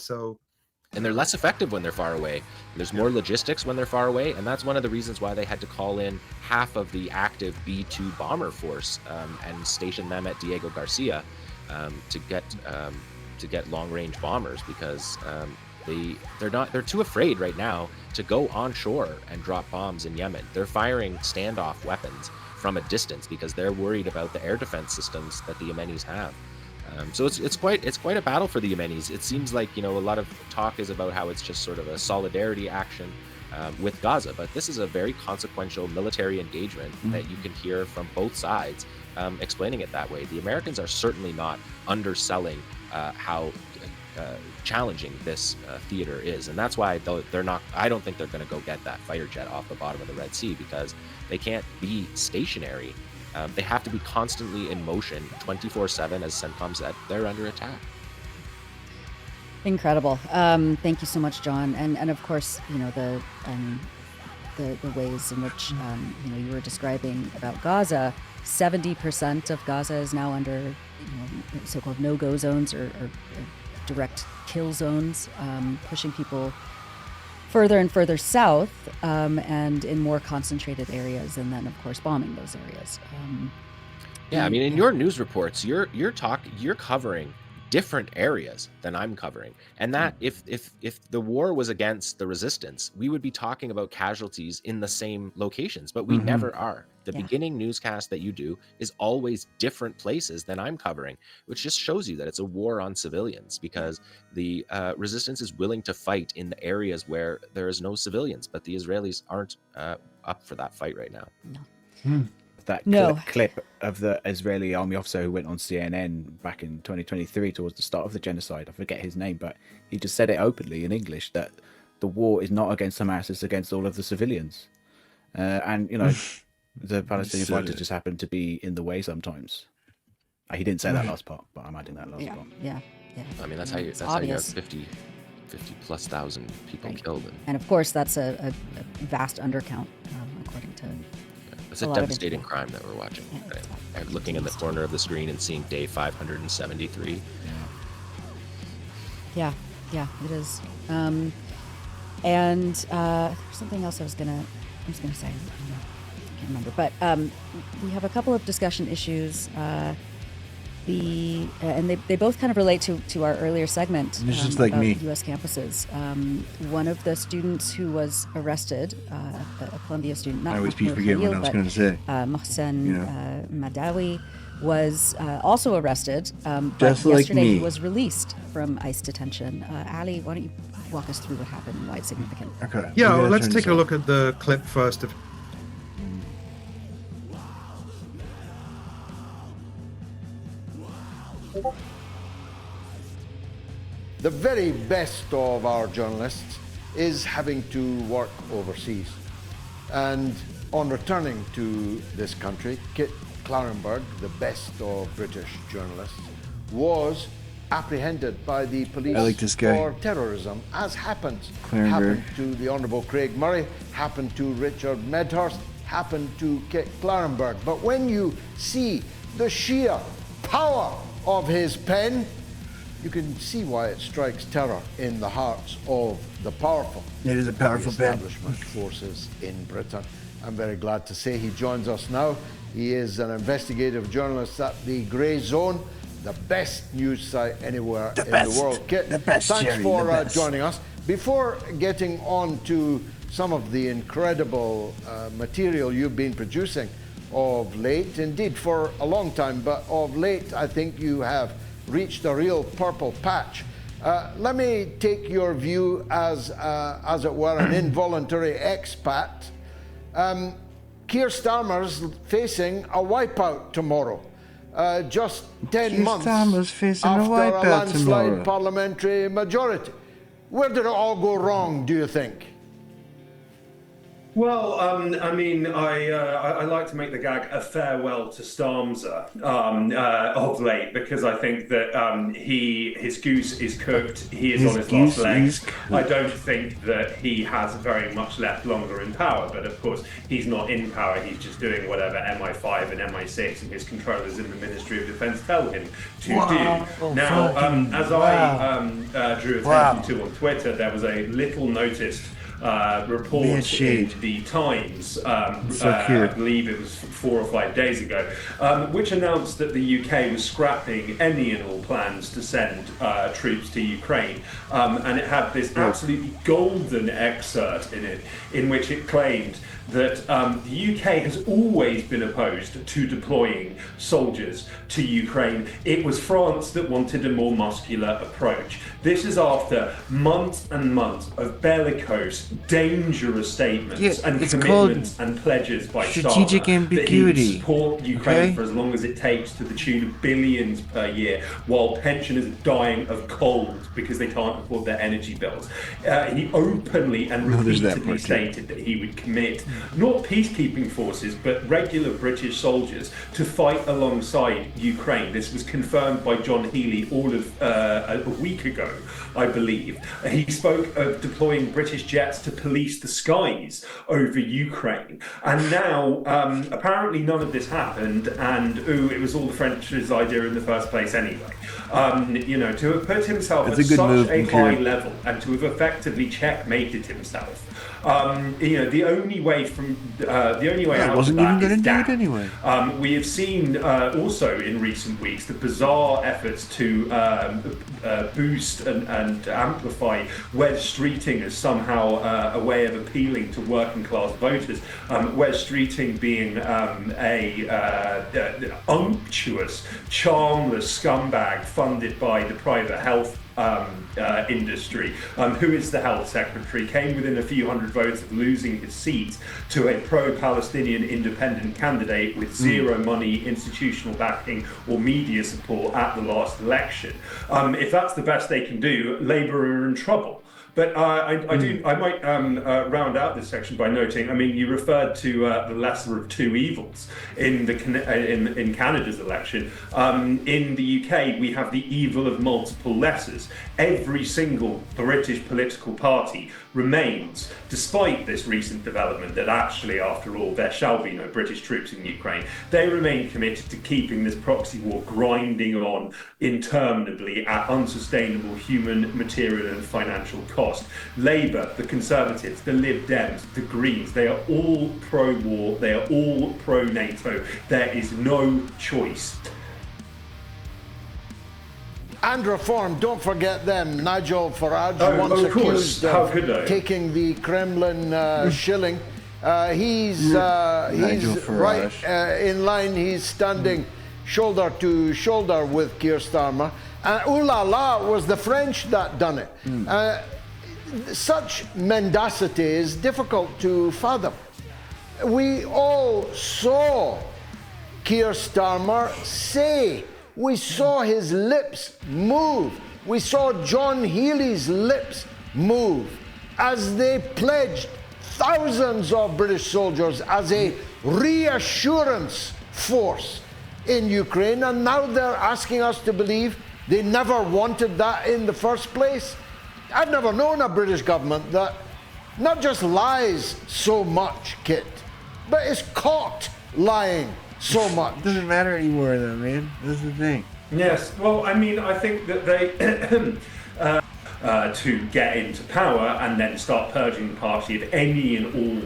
And they're less effective when they're far away. There's more logistics when they're far away, and that's one of the reasons why they had to call in half of the active B-2 bomber force and station them at Diego Garcia to get long-range bombers, because they're too afraid right now to go onshore and drop bombs in Yemen. They're firing standoff weapons from a distance because they're worried about the air defense systems that the Yemenis have. So it's quite a battle for the Yemenis. It seems like a lot of talk is about how it's just sort of a solidarity action with Gaza, but this is a very consequential military engagement that you can hear from both sides explaining it that way. The Americans are certainly not underselling how challenging this theater is, and that's why they're not. I don't think they're going to go get that fighter jet off the bottom of the Red Sea, because they can't be stationary. They have to be constantly in motion 24/7, as CENTCOM said. They're under attack. Incredible. Thank you so much, John. And of course, the ways in which you were describing about Gaza. 70% of Gaza is now under so-called no-go zones or direct kill zones, pushing people further and further south, and in more concentrated areas, and then of course bombing those areas. Yeah, I mean, in your news reports, you're covering different areas than I'm covering, and that if the war was against the resistance, we would be talking about casualties in the same locations, but we never are. The beginning newscast that you do is always different places than I'm covering, which just shows you that it's a war on civilians, because the resistance is willing to fight in the areas where there is no civilians, but the Israelis aren't up for that fight right now. That clip of the Israeli army officer who went on CNN back in 2023 towards the start of the genocide, I forget his name, but he just said it openly in English that the war is not against Hamas, it's against all of the civilians. And, you know, the Palestinian fighters just happen to be in the way sometimes. He didn't say that last part, but I'm adding that last part. Yeah. I mean, that's how you have 50 plus thousand people killed. And of course, that's a vast undercount, according to... It's a devastating crime that we're watching. Right? I'm looking in the corner of the screen and seeing day 573. Yeah, it is. And there's something else I was gonna say. I can't remember. But we have a couple of discussion issues. And they both kind of relate to our earlier segment. It's just like me. U.S. campuses. One of the students who was arrested, a Columbia student, not I always forget what I was going to say. Mohsen Madawi, was also arrested, but just like yesterday me. he was released from ICE detention. Ali, why don't you walk us through what happened and why it's significant? Okay. Yeah, well, let's take a look at the clip first. The very best of our journalists is having to work overseas. And on returning to this country, Kit Clarenberg, the best of British journalists, was apprehended by the police for terrorism, as happened to the Honourable Craig Murray, happened to Richard Medhurst, happened to Kit Clarenberg. But when you see the sheer power of his pen, you can see why it strikes terror in the hearts of the powerful. It is a powerful pen. Establishment forces in Britain. I'm very glad to say he joins us now. He is an investigative journalist at the Grey Zone, the best news site anywhere in the world. Kit, thanks for joining us. Before getting on to some of the incredible material you've been producing of late, indeed for a long time, but of late I think you have reached a real purple patch. Let me take your view as it were, an involuntary expat. Keir Starmer's facing a wipeout tomorrow, just 10 months after a landslide parliamentary majority. Where did it all go wrong, do you think? Well, I mean, I like to make the gag a farewell to Starmer of late, because I think that his goose is cooked. He is on his last legs. I don't think that he has very much left longer in power, but of course he's not in power. He's just doing whatever MI5 and MI6 and his controllers in the Ministry of Defence tell him to do. Now, as I drew attention to on Twitter, there was a little noticed report in the Times, I believe it was 4 or 5 days ago, which announced that the UK was scrapping any and all plans to send troops to Ukraine. And it had this absolutely golden excerpt in it, in which it claimed that the UK has always been opposed to deploying soldiers to Ukraine. It was France that wanted a more muscular approach. This is after months and months of bellicose, dangerous statements and commitments and pledges by strategic ambiguity that he would support Ukraine for as long as it takes, to the tune of billions per year, while pensioners are dying of cold because they can't afford their energy bills. He openly and repeatedly stated that he would commit not peacekeeping forces, but regular British soldiers to fight alongside Ukraine. This was confirmed by John Healey all of a week ago, I believe. He spoke of deploying British jets to police the skies over Ukraine. And now, apparently none of this happened, and it was all the French's idea in the first place anyway. You know, to have put himself at such a high level and to have effectively checkmated himself. You know, the only way out of that is down. Anyway. We have seen also in recent weeks the bizarre efforts to boost and amplify Wes Streeting as somehow a way of appealing to working class voters. Wes Streeting being a unctuous, charmless scumbag funded by the private health industry, who is the health secretary, came within a few hundred votes of losing his seat to a pro-Palestinian independent candidate with zero money, institutional backing or media support at the last election. If that's the best they can do, Labour are in trouble. But I might round out this section by noting, I mean, you referred to the lesser of two evils in Canada's election. In the UK, we have the evil of multiple lessers. Every single British political party remains, despite this recent development that actually, after all, there shall be no British troops in Ukraine, they remain committed to keeping this proxy war grinding on interminably at unsustainable human, material and financial cost. Labour, the Conservatives, the Lib Dems, the Greens, they are all pro-war, they are all pro-NATO. There is no choice. And Reform, don't forget them. Nigel Farage, once accused of taking the Kremlin shilling. He's right in line. He's standing shoulder to shoulder with Keir Starmer. Ooh la la was the French that done it. Such mendacity is difficult to fathom. We all saw Keir Starmer say, we saw his lips move. We saw John Healey's lips move as they pledged thousands of British soldiers as a reassurance force in Ukraine, and now they're asking us to believe they never wanted that in the first place. I've never known a British government that not just lies so much, Kit, but is caught lying so much. It doesn't matter anymore though, man. That's the thing. Yes, well, I mean, I think that they to get into power and then start purging the party of any and all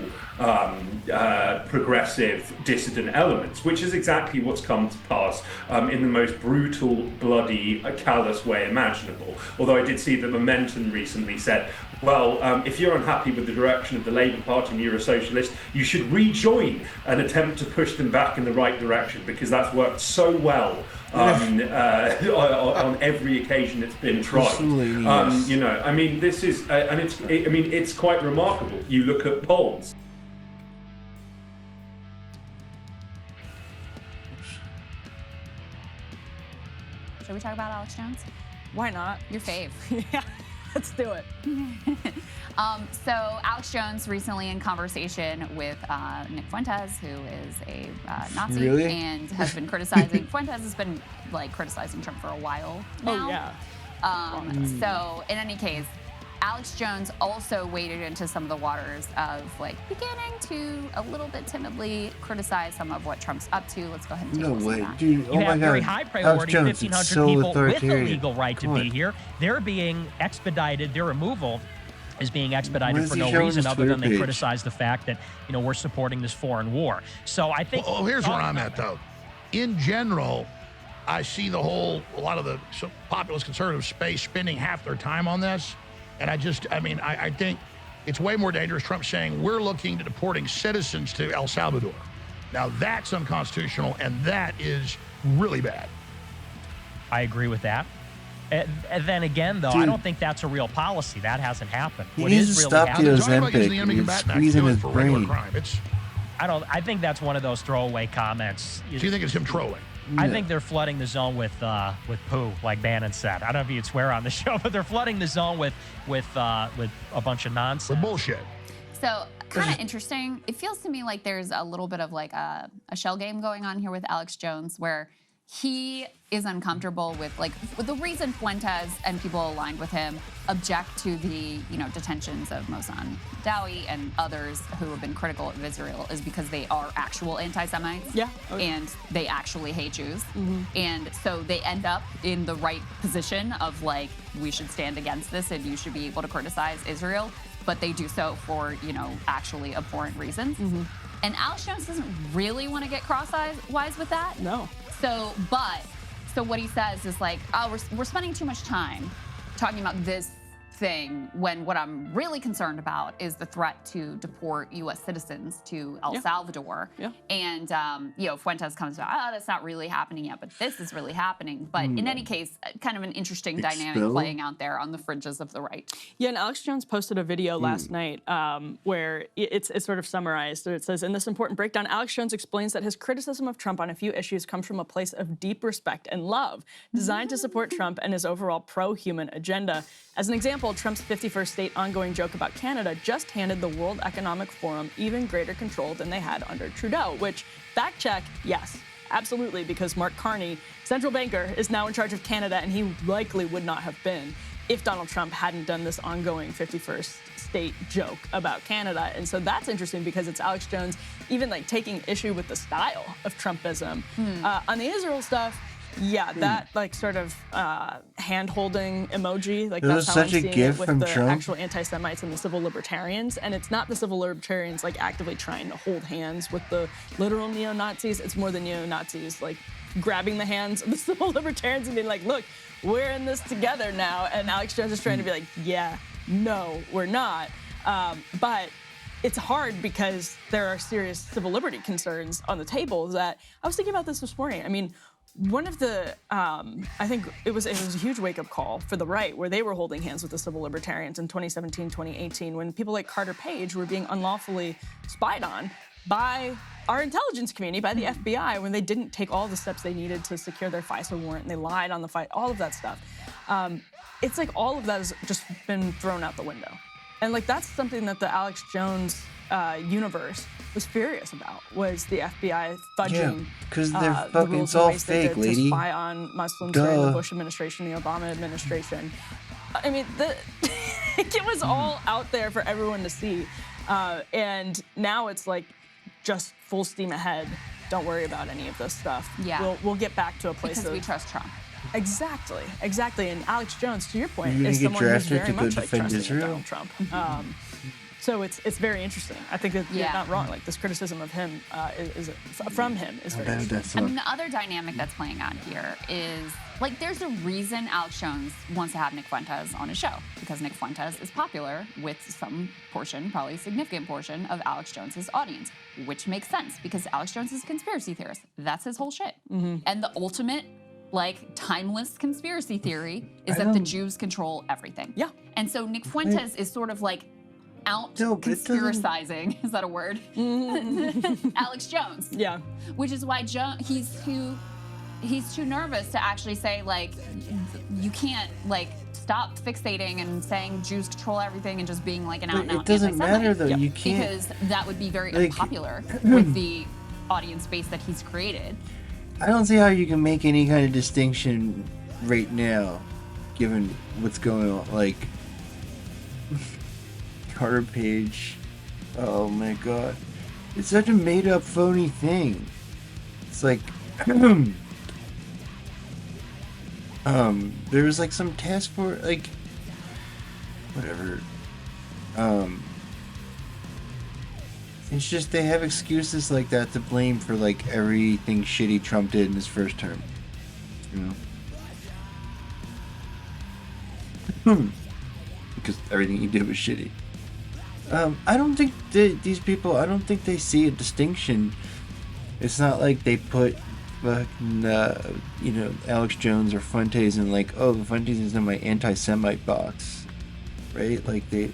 progressive dissident elements, which is exactly what's come to pass in the most brutal, bloody, callous way imaginable. Although I did see that Momentum recently said, well, if you're unhappy with the direction of the Labour Party and you're a socialist, you should rejoin and attempt to push them back in the right direction, because that's worked so well on every occasion it's been tried. You know, I mean, this is, and it's quite remarkable. You look at polls. Should we talk about Alex Jones? Why not? Your fave. Yeah, let's do it. So Alex Jones recently in conversation with Nick Fuentes, who is a Nazi and has been criticizing, Fuentes has been like criticizing Trump for a while now. Oh yeah. So in any case, Alex Jones also waded into some of the waters of like beginning to a little bit timidly criticize some of what Trump's up to. Let's go ahead and take a listen to that. Dude, You have very high priority 1,500 people with a legal right to be here. They're being expedited. Their removal is being expedited for no reason other than they criticize the fact that, you know, we're supporting this foreign war. So I think. Well, here's where I'm at, though. In general, I see a lot of the populist conservative space spending half their time on this. And I think it's way more dangerous. Trump saying we're looking to deporting citizens to El Salvador. Now that's unconstitutional, and that is really bad. I agree with that. And then again, though, I don't think that's a real policy. That hasn't happened. He needs to stop the Ozempic. It's squeezing his brain. I think that's one of those throwaway comments. So you think it's him trolling? I think they're flooding the zone with poo, like Bannon said. I don't know if you'd swear on the show, but they're flooding the zone with a bunch of nonsense. With bullshit. So kind of interesting. It feels to me like there's a little bit of like a shell game going on here with Alex Jones, where he is uncomfortable with the reason Fuentes and people aligned with him object to the detentions of Mohsen Dawi and others who have been critical of Israel is because they are actual anti-Semites. Yeah. And they actually hate Jews. Mm-hmm. And so they end up in the right position of like, we should stand against this and you should be able to criticize Israel. But they do so for, actually abhorrent reasons. Mm-hmm. And Alex Jones doesn't really want to get crosswise with that. No. So what he says is like, oh, we're spending too much time talking about this thing when what I'm really concerned about is the threat to deport U.S. citizens to El Salvador. Yeah. And, Fuentes comes out, that's not really happening yet, but this is really happening. But in any case, kind of an interesting dynamic playing out there on the fringes of the right. Yeah, and Alex Jones posted a video last night where it's sort of summarized. It says, in this important breakdown, Alex Jones explains that his criticism of Trump on a few issues comes from a place of deep respect and love, designed to support Trump and his overall pro-human agenda. As an example, Trump's 51st state ongoing joke about Canada just handed the World Economic Forum even greater control than they had under Trudeau, which, fact check, yes, absolutely, because Mark Carney, central banker, is now in charge of Canada, and he likely would not have been if Donald Trump hadn't done this ongoing 51st state joke about Canada. And so that's interesting because it's Alex Jones even like taking issue with the style of Trumpism. On the Israel stuff, yeah, that like sort of hand-holding emoji, like that's how I'm seeing it with the actual anti-Semites and the civil libertarians. And it's not the civil libertarians like actively trying to hold hands with the literal neo-Nazis. It's more the neo-Nazis like grabbing the hands of the civil libertarians and being like, look, we're in this together now. And Alex Jones is trying to be like, yeah, no, we're not. But it's hard because there are serious civil liberty concerns on the table that I was thinking about this morning. I mean, one of the, I think it was a huge wake-up call for the right where they were holding hands with the civil libertarians in 2017, 2018, when people like Carter Page were being unlawfully spied on by our intelligence community, by the FBI, when they didn't take all the steps they needed to secure their FISA warrant, and they lied on the fight, all of that stuff. It's like all of that has just been thrown out the window. And like that's something that the Alex Jones universe was furious about, was the FBI fudging because they're the fucking, rules it's all and ways they fake, did lady. to spy on Muslims during the Bush administration, the Obama administration. I mean, it was all out there for everyone to see. And now it's like just full steam ahead. Don't worry about any of this stuff. Yeah. We'll get back to a place because we trust Trump. Exactly. And Alex Jones, to your point, You're is gonna get someone who's drafted very to go much like defend trusting Israel? Donald Trump. So it's very interesting. I think that you're not wrong. Like this criticism of him from him is very interesting. I mean, the other dynamic that's playing out here is like there's a reason Alex Jones wants to have Nick Fuentes on his show, because Nick Fuentes is popular with some portion, probably a significant portion of Alex Jones's audience, which makes sense because Alex Jones is a conspiracy theorist. That's his whole shit. And the ultimate like timeless conspiracy theory is that the Jews control everything. Yeah. And so Nick Fuentes is sort of like out conspiracizing, is that a word? Alex Jones. Yeah. Which is why he's too nervous to actually say like, you can't like stop fixating and saying Jews control everything and just being like an out and out It doesn't matter though, you can't. Because that would be very unpopular with the audience base that he's created. I don't see how you can make any kind of distinction right now, given what's going on. Like, Carter Page, oh my god. It's such a made-up, phony thing. It's like, there was like some task force, like, whatever. It's just they have excuses like that to blame for like everything shitty Trump did in his first term. You know? Because everything he did was shitty. I don't think these people, I don't think they see a distinction. It's not like they put fucking, Alex Jones or Fuentes in like, oh, Fuentes is in my anti-Semite box. Right? Like they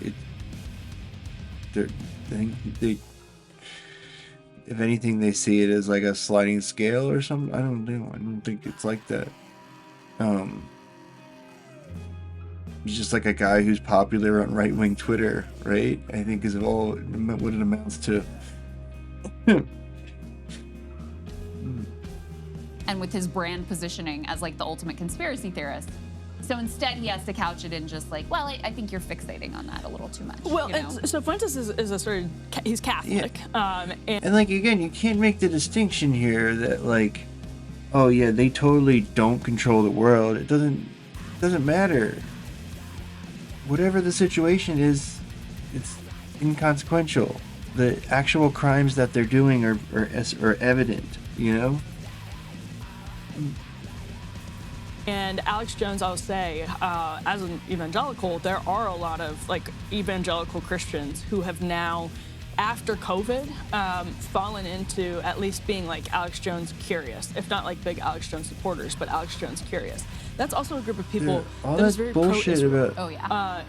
if anything, they see it as like a sliding scale or something. I don't know. I don't think it's like that. He's just like a guy who's popular on right-wing Twitter, right? I think is all what it amounts to. And with his brand positioning as like the ultimate conspiracy theorist. So instead, he has to couch it in just like, well, I think you're fixating on that a little too much. Well, you know? and so Fuentes is a sort of, he's Catholic. Yeah. And like, again, you can't make the distinction here that like, oh yeah, they totally don't control the world. It doesn't matter. Whatever the situation is, it's inconsequential. The actual crimes that they're doing are evident, you know? And Alex Jones, I'll say, as an evangelical, there are a lot of like evangelical Christians who have now, after COVID, fallen into at least being like Alex Jones curious, if not like big Alex Jones supporters, but Alex Jones curious. That's also a group of people that is very pro-Israel,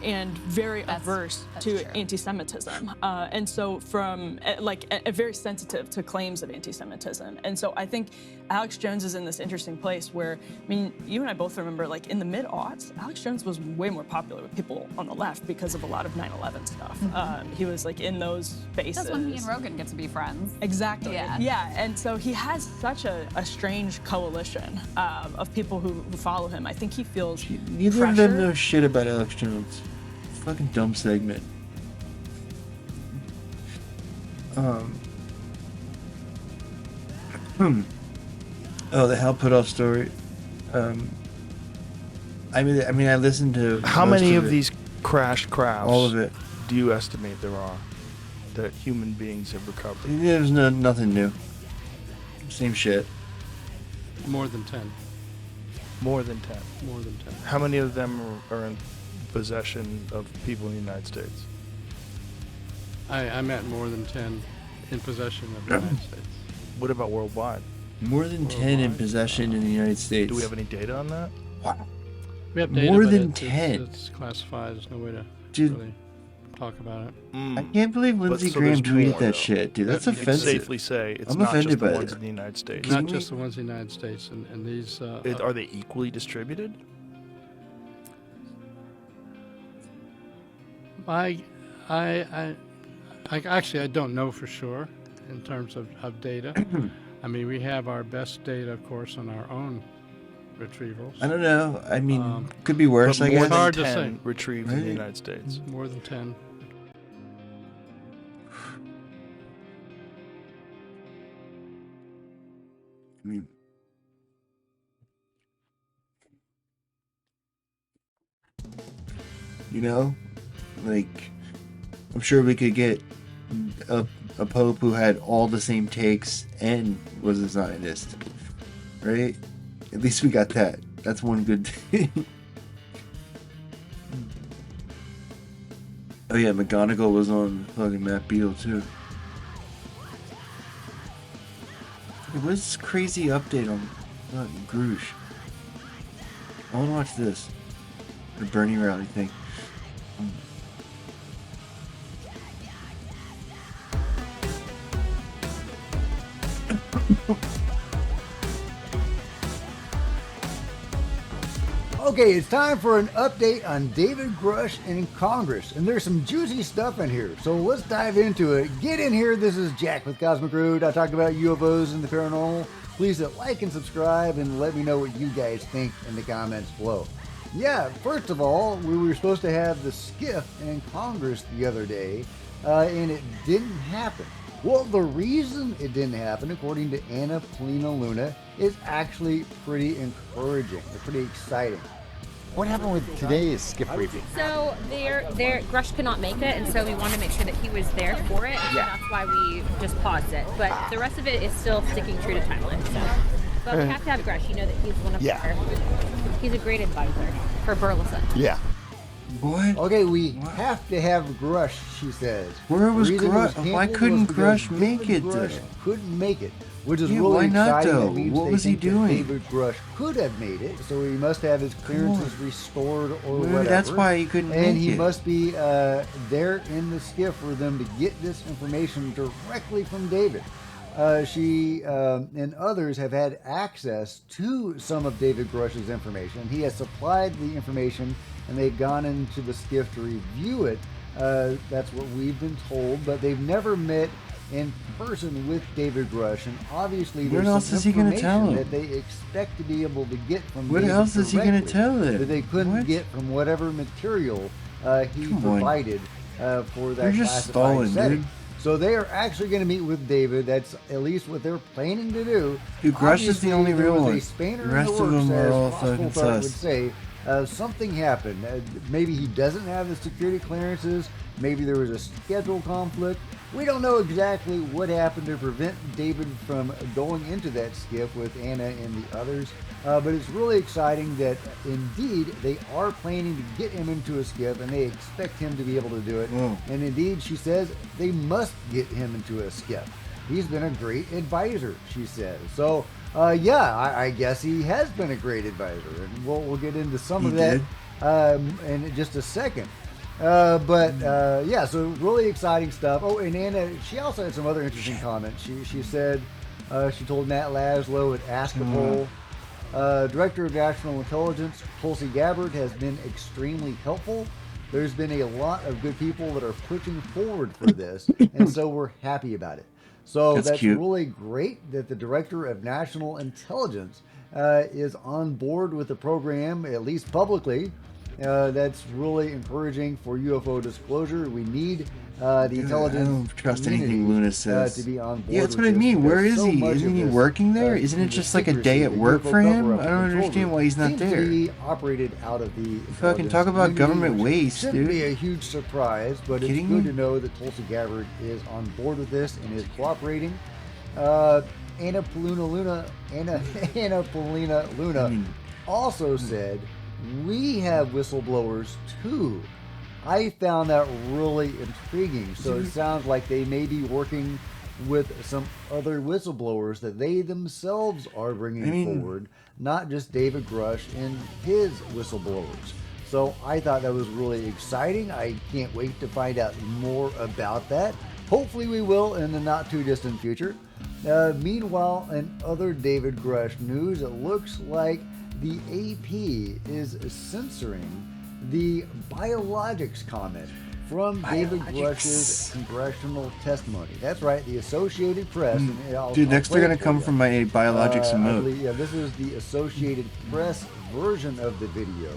and very averse to anti-Semitism, and so from like very sensitive to claims of anti-Semitism. And so I think Alex Jones is in this interesting place where, I mean, you and I both remember, like in the mid-aughts, Alex Jones was way more popular with people on the left because of a lot of 9/11 stuff. He was like in those spaces. That's when he and Rogan get to be friends. Exactly. Yeah. And so he has such a strange coalition of people who follow him. I think he feels Neither of them know shit about Alex Jones. Fucking dumb segment. Oh, the Hal Puthoff story. I mean, I listened to. How many of these crashed crafts? All of it. Do you estimate there are that human beings have recovered? There's nothing new. Same shit. More than 10. More than 10. More than 10. How many of them are in possession of people in the United States? I meant more than 10 in possession of the United States. What about worldwide? More than 10 in possession in the United States. Do we have any data on that? Wow. We have data, More but than 10. It's classified. There's no way to really talk about it. I can't believe Lindsey Graham tweeted that shit, dude. That's offensive. You can safely say it's I'm not offended just the by ones that. in the United States. Not just the ones in the United States, and these. Are they equally distributed? I actually don't know for sure in terms of data. I mean, we have our best data, of course, on our own retrievals. I don't know. I mean, could be worse, I guess. More than hard 10 to say. retrieved in the United States. More than 10. I mean, you know, like, I'm sure we could get a pope who had all the same takes and was a Zionist, right? At least we got that. That's one good thing. Oh yeah, McGonagall was on fucking Matt Beal too. What's this crazy update on fucking Grush? I want to watch this. The Bernie rally thing. Okay, it's time for an update on David Grush in Congress, and there's some juicy stuff in here, so let's dive into it. Get in here, this is Jack with Cosmic Rude. I talk about UFOs and the paranormal. Please hit like and subscribe and let me know what you guys think in the comments below. Yeah, first of all, we were supposed to have the skiff in Congress the other day, and it didn't happen. Well, the reason it didn't happen, according to Anna Polina Luna, is actually pretty encouraging. It's pretty exciting. What happened with today's skiff briefing? So Grush could not make it, and so we wanted to make sure that he was there for it. So that's why we just paused it. But the rest of it is still sticking true to timeline. So, but we have to have Grush. You know that he's one of our. He's a great advisor for Burleson. Yeah. What? Okay, we have to have Grush, she says. Where was The reason it Grush? canceled Why couldn't was Grush because make it, David Grush though? couldn't make it, which is Yeah, really why not, exciting. though? That means What they was he think that doing? David Grush could have made it, so he must have his clearances restored or whatever. That's why he couldn't And make he it. must be there in the skiff for them to get this information directly from David. she and others have had access to some of David Grush's information. He has supplied the information, and they've gone into the skiff to review it. That's what we've been told, but they've never met in person with David Grush, and obviously What there's else some is he gonna tell information him? that they expect to be able to get from What David else is he gonna directly tell them? that they couldn't What? get from whatever material he Come on. provided for that They're just classified stalling, setting. dude. So they are actually going to meet with David. That's at least what they're planning to do. Dude, Grush is the only Obviously, real there was one. a spanner The rest in the of works, them are as all Ross fucking Coulthard would sus. say. Something happened. Maybe he doesn't have the security clearances. Maybe there was a schedule conflict. We don't know exactly what happened to prevent David from going into that skiff with Anna and the others. But it's really exciting that indeed they are planning to get him into a skiff, and they expect him to be able to do it. And indeed, she says they must get him into a skiff. He's been a great advisor, she says. So, I guess he has been a great advisor, and we'll get into some of that in just a second. So really exciting stuff. Oh, and Anna, she also had some other interesting comments. She said she told Matt Laszlo at Ask a Poll, Director of National Intelligence Tulsi Gabbard has been extremely helpful. There's been a lot of good people that are pushing forward for this, and so we're happy about it. So that's cute. really great that the Director of National Intelligence is on board with the program, at least publicly. That's really encouraging for UFO disclosure. We need the intelligence. I don't trust community, anything Luna says. to be on board. Yeah, that's with what I this, mean. Where because is so he? much Isn't of he this, working there? Isn't it the just like a secrecy, day at the work UFO for him? cover-up I don't control understand group why he's not seems there. to be operated out of the Fucking talk about intelligence government community, which waste, shouldn't dude. be a huge surprise, but it's Kidding good me? to know that Tulsi Gabbard is on board with this and is cooperating. Anna Paulina Luna also said, we have whistleblowers too. I found that really intriguing. So it sounds like they may be working with some other whistleblowers that they themselves are bringing forward, not just David Grush and his whistleblowers. So I thought that was really exciting. I can't wait to find out more about that. Hopefully we will in the not too distant future. Meanwhile, in other David Grush news, it looks like the AP is censoring the biologics comment from David Grush's congressional testimony. That's right, the Associated Press. And Dude, next they're play going it to for come you. from my biologics I emote. believe, this is the Associated Press version of the video.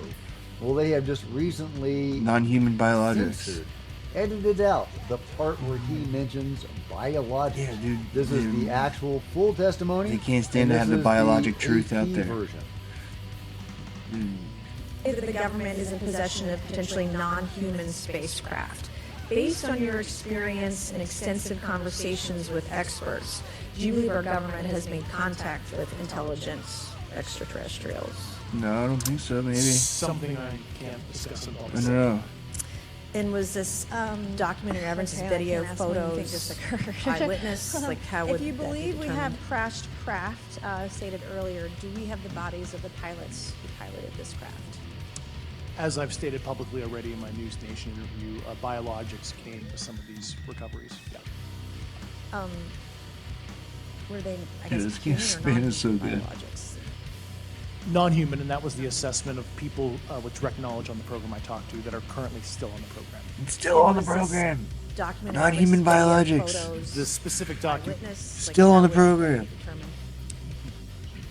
Well, they have just recently Non-human biologics. censored, edited out the part where he mentions biologics. Yeah, dude. This is the actual full testimony. They can't stand and to have this the is biologic truth AP out there. version. That the government is in possession of potentially non-human spacecraft. Based on your experience and extensive conversations with experts, do you believe our government has made contact with intelligent extraterrestrials? No, I don't think so. Maybe. Something I can't discuss in I public. don't know. And was this documentary evidence, video, photos, eyewitness? Like how would if you that be believe we have determined? crashed craft, stated earlier, do we have the bodies of the pilots who piloted this craft? As I've stated publicly already in my News Nation interview, biologics came to some of these recoveries. Yeah. Were they, I Dude, guess, this human game's or Spain is so non-human good. biologics? Non-human, and that was the assessment of people with direct knowledge on the program I talked to that are currently still on the program. Still on the program. Documentary Non-human video, biologics. photos, The specific document. eyewitness, Still like on the how would that program. be determined?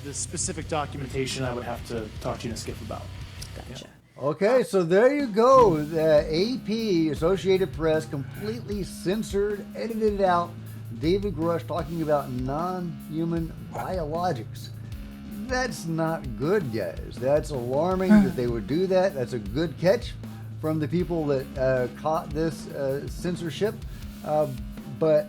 The specific documentation I would have to talk to you in a skiff about. Gotcha. Okay, so there you go. The AP, Associated Press, completely censored, edited out David Grush talking about non-human biologics. That's not good, guys. That's alarming that they would do that. That's a good catch from the people that caught this censorship. But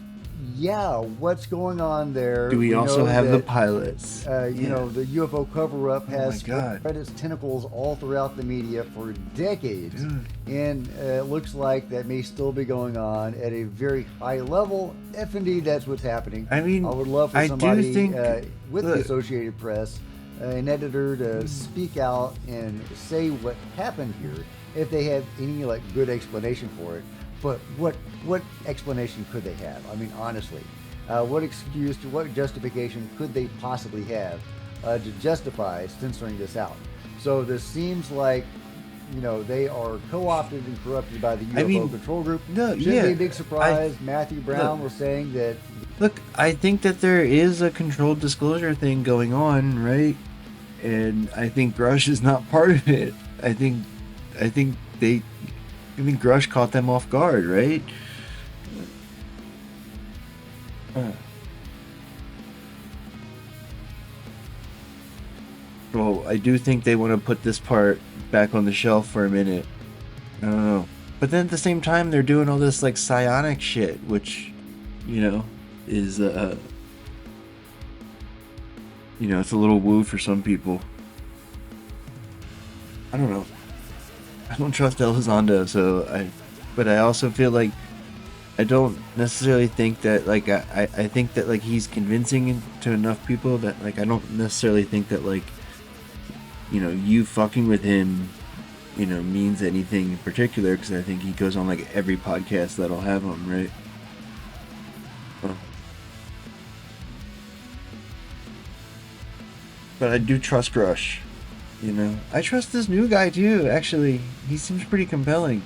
yeah, what's going on there? Do we also know have the that, pilots? You know, the UFO cover-up has God. spread its tentacles all throughout the media for decades. And it looks like that may still be going on at a very high level, if indeed that's what's happening. I mean, I would love for I do somebody think- with the look. Associated Press, an editor, to speak out and say what happened here, if they have any like good explanation for it. But what explanation could they have? I mean, honestly, What excuse to what justification could they possibly have to justify censoring this out? So this seems like, they are co-opted and corrupted by the UFO control group. Shouldn't be a big surprise. Matthew Brown was saying that. Look, I think that there is a controlled disclosure thing going on, right? And I think Grush is not part of it. I think Grush caught them off guard, right? Well, I do think they want to put this part back on the shelf for a minute. I don't know. But then at the same time, they're doing all this like psionic shit, which, is, it's a little woo for some people. I don't know. I don't trust Elizondo, but I also feel like I don't necessarily think that, like, I think that, like, he's convincing to enough people that, like, I don't necessarily think that, like, you fucking with him, means anything in particular, because I think he goes on, like, every podcast that'll have him, right? But I do trust Grush, I trust this new guy, too, actually. He seems pretty compelling.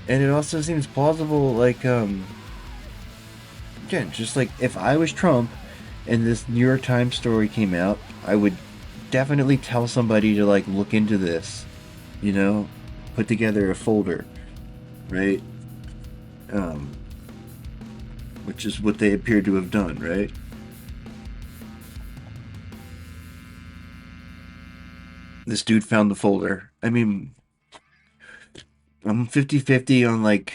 And it also seems plausible, like, again, just like if I was Trump and this New York Times story came out, I would definitely tell somebody to, like, look into this, put together a folder, right? Which is what they appear to have done, right? This dude found the folder. I mean, I'm 50-50 on, like,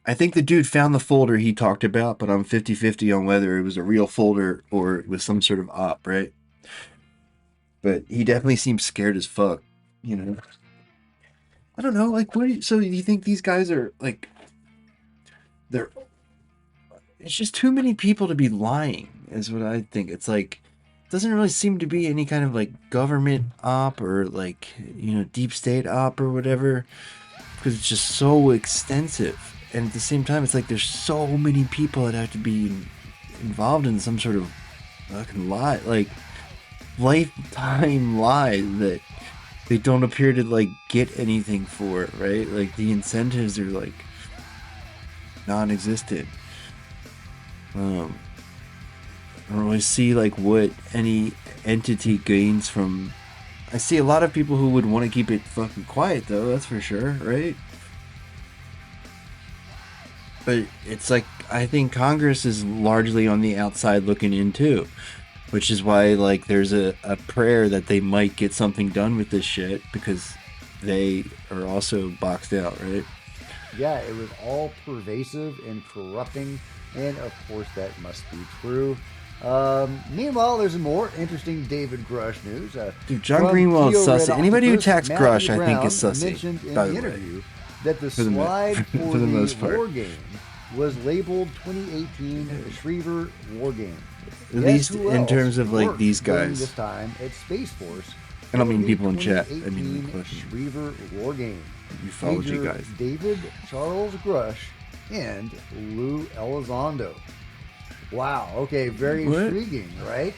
I think the dude found the folder he talked about, but I'm 50-50 on whether it was a real folder or it was some sort of op, right? But he definitely seems scared as fuck, I don't know, like, so you think these guys are, like, it's just too many people to be lying, is what I think. It's like, doesn't really seem to be any kind of, like, government op or, like, deep state op or whatever, because it's just so extensive. And at the same time, it's like there's so many people that have to be involved in some sort of fucking lie, like, lifetime lie that they don't appear to, like, get anything for, right? Like, the incentives are, like, non-existent. I don't really see, like, what any entity gains from. I see a lot of people who would want to keep it fucking quiet, though, that's for sure, right? But it's like, I think Congress is largely on the outside looking in, too. Which is why, like, there's a prayer that they might get something done with this shit, because they are also boxed out, right? Yeah, it was all pervasive and corrupting, and of course that must be true. Meanwhile, there's more interesting David Grush news. Dude, John Greenwald's sussy. Anybody who attacks Grush, I think, is sussy. Mentioned in the interview that the slide for the war game was labeled 2018 Schriever War Game. At least in terms of, like, these guys. This time at Space Force. I don't mean people in chat. I mean the question. Schriever War Game. Ufology guys. David Charles Grush and Lou Elizondo. Wow. Okay. Very intriguing, right?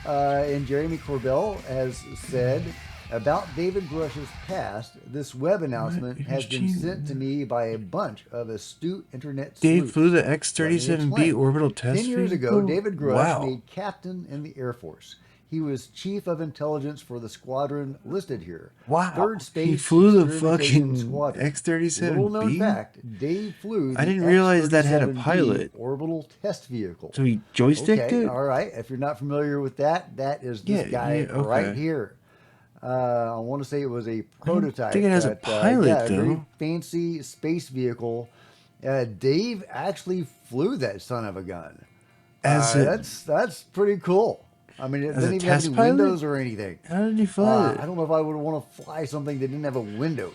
And Jeremy Corbell has said about David Grush's past, this web announcement has been sent to me by a bunch of astute internet sleuths. Dave flew the X-37B orbital test 10 years ago, David Grush made captain in the Air Force. He was chief of intelligence for the squadron listed here. Wow. Third Space he flew the fucking X-37B? Little known fact, Dave flew the I didn't realize that had a pilot. Orbital test vehicle. So he joysticked it? All right. If you're not familiar with that, that is this guy right here. I want to say it was a prototype. I think it has a pilot, though. A very fancy space vehicle. Dave actually flew that son of a gun. That's pretty cool. I mean, it doesn't even have any windows or anything. How did he fly it? I don't know if I would want to fly something that didn't have a window.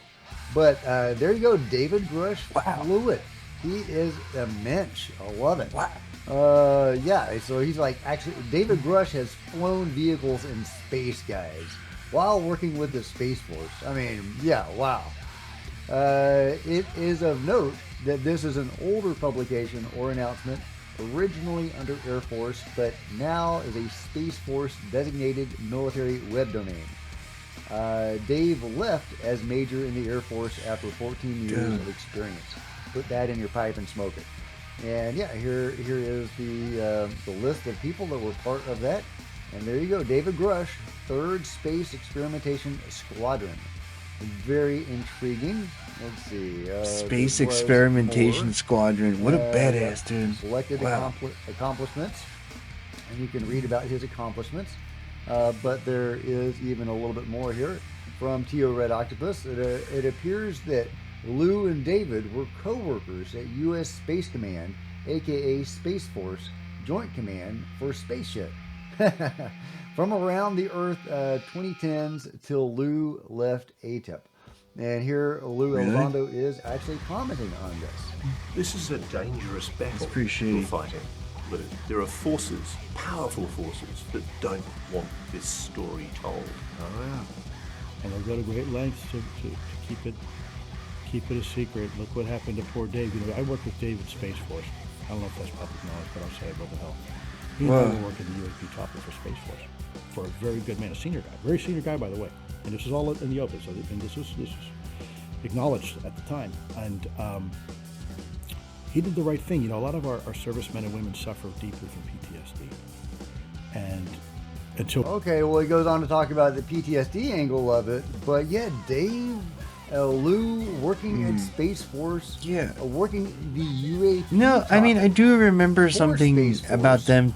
But there you go. David Grush flew it. He is a mensch. I love it. Wow. Yeah, so he's like, actually, David Grush has flown vehicles in space, guys, while working with the Space Force. I mean, yeah, wow. It is of note that this is an older publication or announcement originally under Air Force, but now is a Space Force designated military web domain. Dave left as major in the Air Force after 14 years of experience. Put that in your pipe and smoke it. And yeah, here is the list of people that were part of that. And there you go, David Grush, 3rd Space Experimentation Squadron. Very intriguing. Let's see. Space Experimentation Squadron. What a badass dude. Selected accomplishments. And you can read about his accomplishments. But there is even a little bit more here from T.O. Red Octopus. It appears that Lou and David were co-workers at U.S. Space Command, aka Space Force, Joint Command for Spaceship. From around the Earth 2010s till Lou left ATIP. And here Lou Elizondo is actually commenting on this. This is a dangerous battle That's pretty shitty. you're fighting. Lou. There are forces, powerful forces, that don't want this story told. Oh yeah. And they'll go to great lengths to keep it a secret. Look what happened to poor Dave. You know, I worked with Dave at Space Force. I don't know if that's public knowledge, but I'll say it, what the hell. He did work at the UAP top for Space Force for a very good man, a senior guy, very senior guy, by the way. And this is all in the open, so and this was acknowledged at the time. And he did the right thing. You know, a lot of our servicemen and women suffer deeply from PTSD. And until okay, well, he goes on to talk about the PTSD angle of it, but yeah, Dave, Lou working at Space Force, working the UAP. No, I mean, I do remember something about them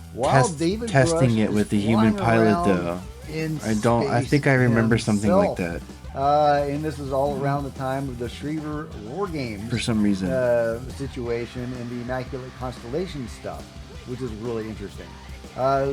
testing it with the human pilot, though. I think I remember something like that. And this is all around the time of the Schriever War Games for some reason situation and the Immaculate Constellation stuff, which is really interesting.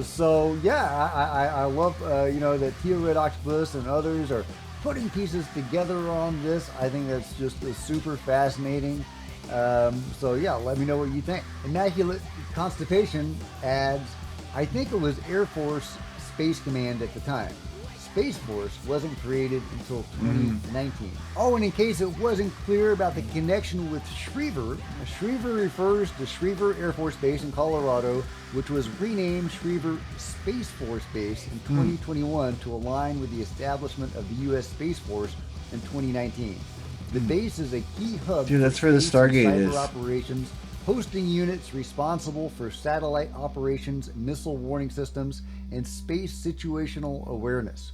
So yeah, I love you know, that Tio Red Octopus and others are putting pieces together on this. I think that's just super fascinating. So yeah, let me know what you think. Immaculate Constipation adds, I think it was Air Force Space Command at the time. Space Force wasn't created until 2019. Oh, and in case it wasn't clear about the connection with Schriever, Schriever refers to Schriever Air Force Base in Colorado, which was renamed Schriever Space Force Base in 2021 to align with the establishment of the U.S. Space Force in 2019. The base is a key hub. Dude, that's where the Stargate is. Operations, hosting units responsible for satellite operations, missile warning systems, and space situational awareness.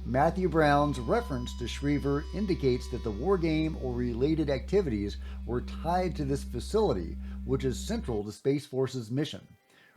Matthew Brown's reference to Schriever indicates that the war game or related activities were tied to this facility, which is central to Space Force's mission.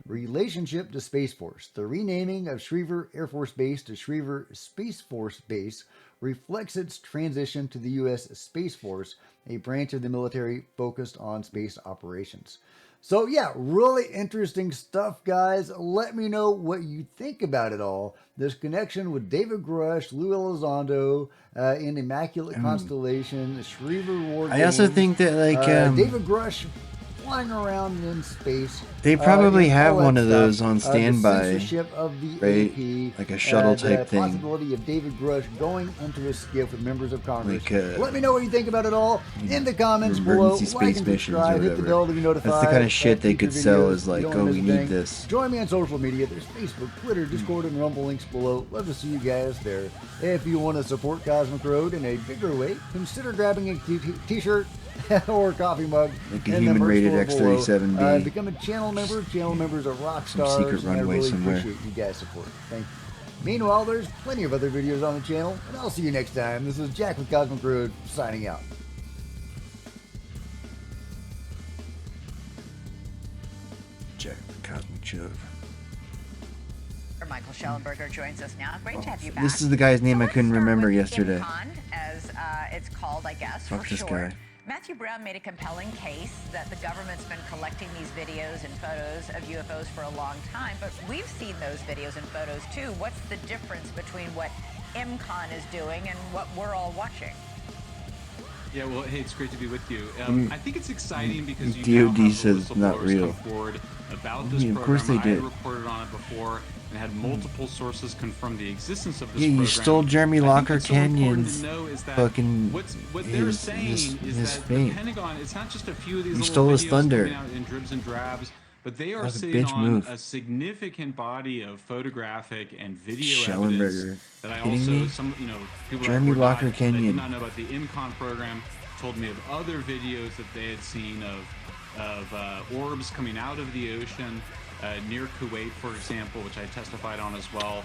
Relationship to Space Force. The renaming of Schriever Air Force Base to Schriever Space Force Base reflects its transition to the U.S. Space Force, a branch of the military focused on space operations. So yeah, really interesting stuff, guys. Let me know what you think about it all. This connection with David Grush, Lou Elizondo, in Immaculate Constellation, the Schriever War Games. I also think that, like, David Grush flying around in space. They probably have one of those on The standby, censorship of the right? AP, Like a shuttle type the thing. possibility of David Grush going into a skiff with members of Congress. Like, Let me know what you think about it all in the comments emergency below. Like space and missions or subscribe, hit the whatever. bell to be notified. That's the kind of shit they could future sell videos. as like, You don't oh, miss we a need thing. this. Join me on social media. There's Facebook, Twitter, Discord, and Rumble links below. Love to see you guys there. If you want to support Cosmic Road in a bigger way, consider grabbing a t-shirt or a coffee mug. Like a in the human merch rated store below. X-37B. Become a channel member. Channel members are rock Some stars. secret and I runway really somewhere. appreciate you guys' support. Thank you. Meanwhile, there's plenty of other videos on the channel, and I'll see you next time. This is Jack with Cosmic Road, signing out. Jack the Cosmic Chug. Michael Schellenberger joins us now. Great to have you back. This is the guy's name I couldn't remember yesterday. IMCON, as it's called, I guess, Fuck for this short. guy. Matthew Brown made a compelling case that the government's been collecting these videos and photos of UFOs for a long time, but we've seen those videos and photos too. What's the difference between what IMCON is doing and what we're all watching? Yeah, well, hey, it's great to be with you. I think it's exciting because you DOD now have says the not whistleblowers real. come forward about I this mean, of program. course they I did. had reported on it before and had multiple sources confirm the existence of this Yeah, program. you stole Jeremy I think Locker what's so important Canyon's to know is that fucking what they're saying is his that fame. the Pentagon, it's not just a few of these You little stole his videos thunder. coming out in dribs and drabs but they are Like a sitting bitch on move. a significant body of photographic and video Schellenberger. evidence that I Kidding also, me? some, you know, people Jeremy that were Locker not, that did Kenyon. not know about the IMCON program told me of other videos that they had seen of orbs coming out of the ocean near Kuwait, for example, which I testified on as well.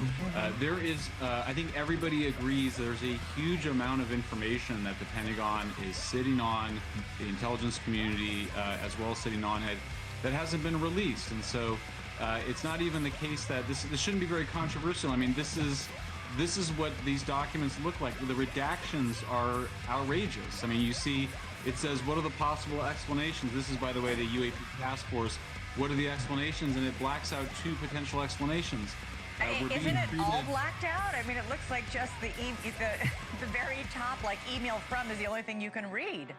There is, I think everybody agrees there's a huge amount of information that the Pentagon is sitting on, the intelligence community as well as sitting on it, that hasn't been released. And so it's not even the case that this shouldn't be very controversial. I mean, this is what these documents look like. The redactions are outrageous. I mean, you see, it says, what are the possible explanations? This is, by the way, the UAP task force. What are the explanations? And it blacks out 2 potential explanations. Isn't it all blacked out? I mean, it looks like just the very top, like email from, is the only thing you can read.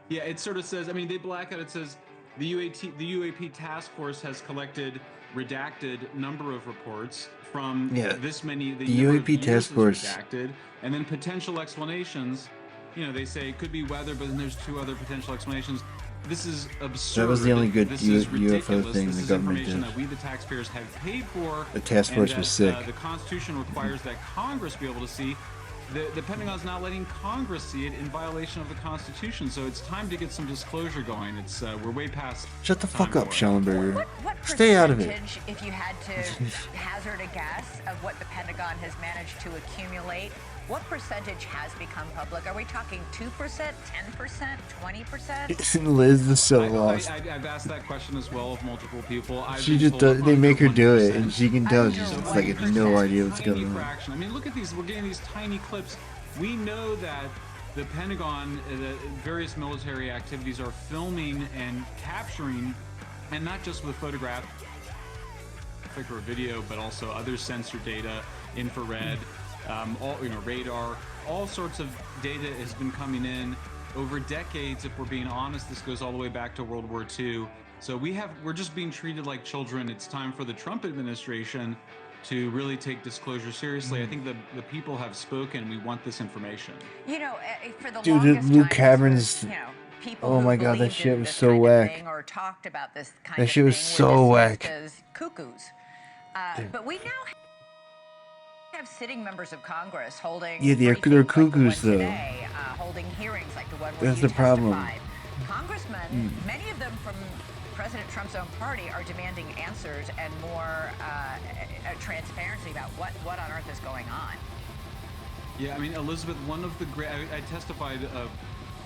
Yeah, it sort of says, I mean, they black out, it says, the UAP task force has collected redacted number of reports from this many. The UAP task force redacted, and then potential explanations. You know, they say it could be weather, but then there's 2 other potential explanations. This is absurd. That was the only good this is UFO ridiculous. thing this the is government information did. that we, the taxpayers, have paid for. The task force and was sick. The Constitution requires that Congress be able to see. The Pentagon's not letting Congress see it in violation of the Constitution. So it's time to get some disclosure going. It's we're way past. Shut the fuck up, Schellenberger. What Stay out of it. percentage, if you had to hazard a guess of what the Pentagon has managed to accumulate, what percentage has become public? Are we talking 2%, 10%, 20%? Liz is so lost. I've asked that question as well of multiple people. She just does, they make her do it, and she can tell she's just like has no idea what's going on. Fraction. I mean, look at these. We're getting these tiny clips. We know that the Pentagon, the various military activities are filming and capturing, and not just with photograph or video, but also other sensor data, infrared. All, you know, radar, all sorts of data has been coming in over decades. If we're being honest, this goes all the way back to World War II. So we're just being treated like children. It's time for the Trump administration to really take disclosure seriously. I think the people have spoken. We want this information. You know, for the Dude, longest Luke time, Cameron's. you know, people Oh who my god, that believed shit in was this so kind of whack. thing or talked about this kind That of shit was thing were so dismissed whack. as cuckoos. But we now have sitting members of Congress holding Yeah, they're cuckoos though. today, holding hearings like the one where That's you the problem. testified. Congressmen, many of them from President Trump's own party, are demanding answers and more transparency about what on earth is going on. Yeah, I mean, Elizabeth, one of the great, I testified a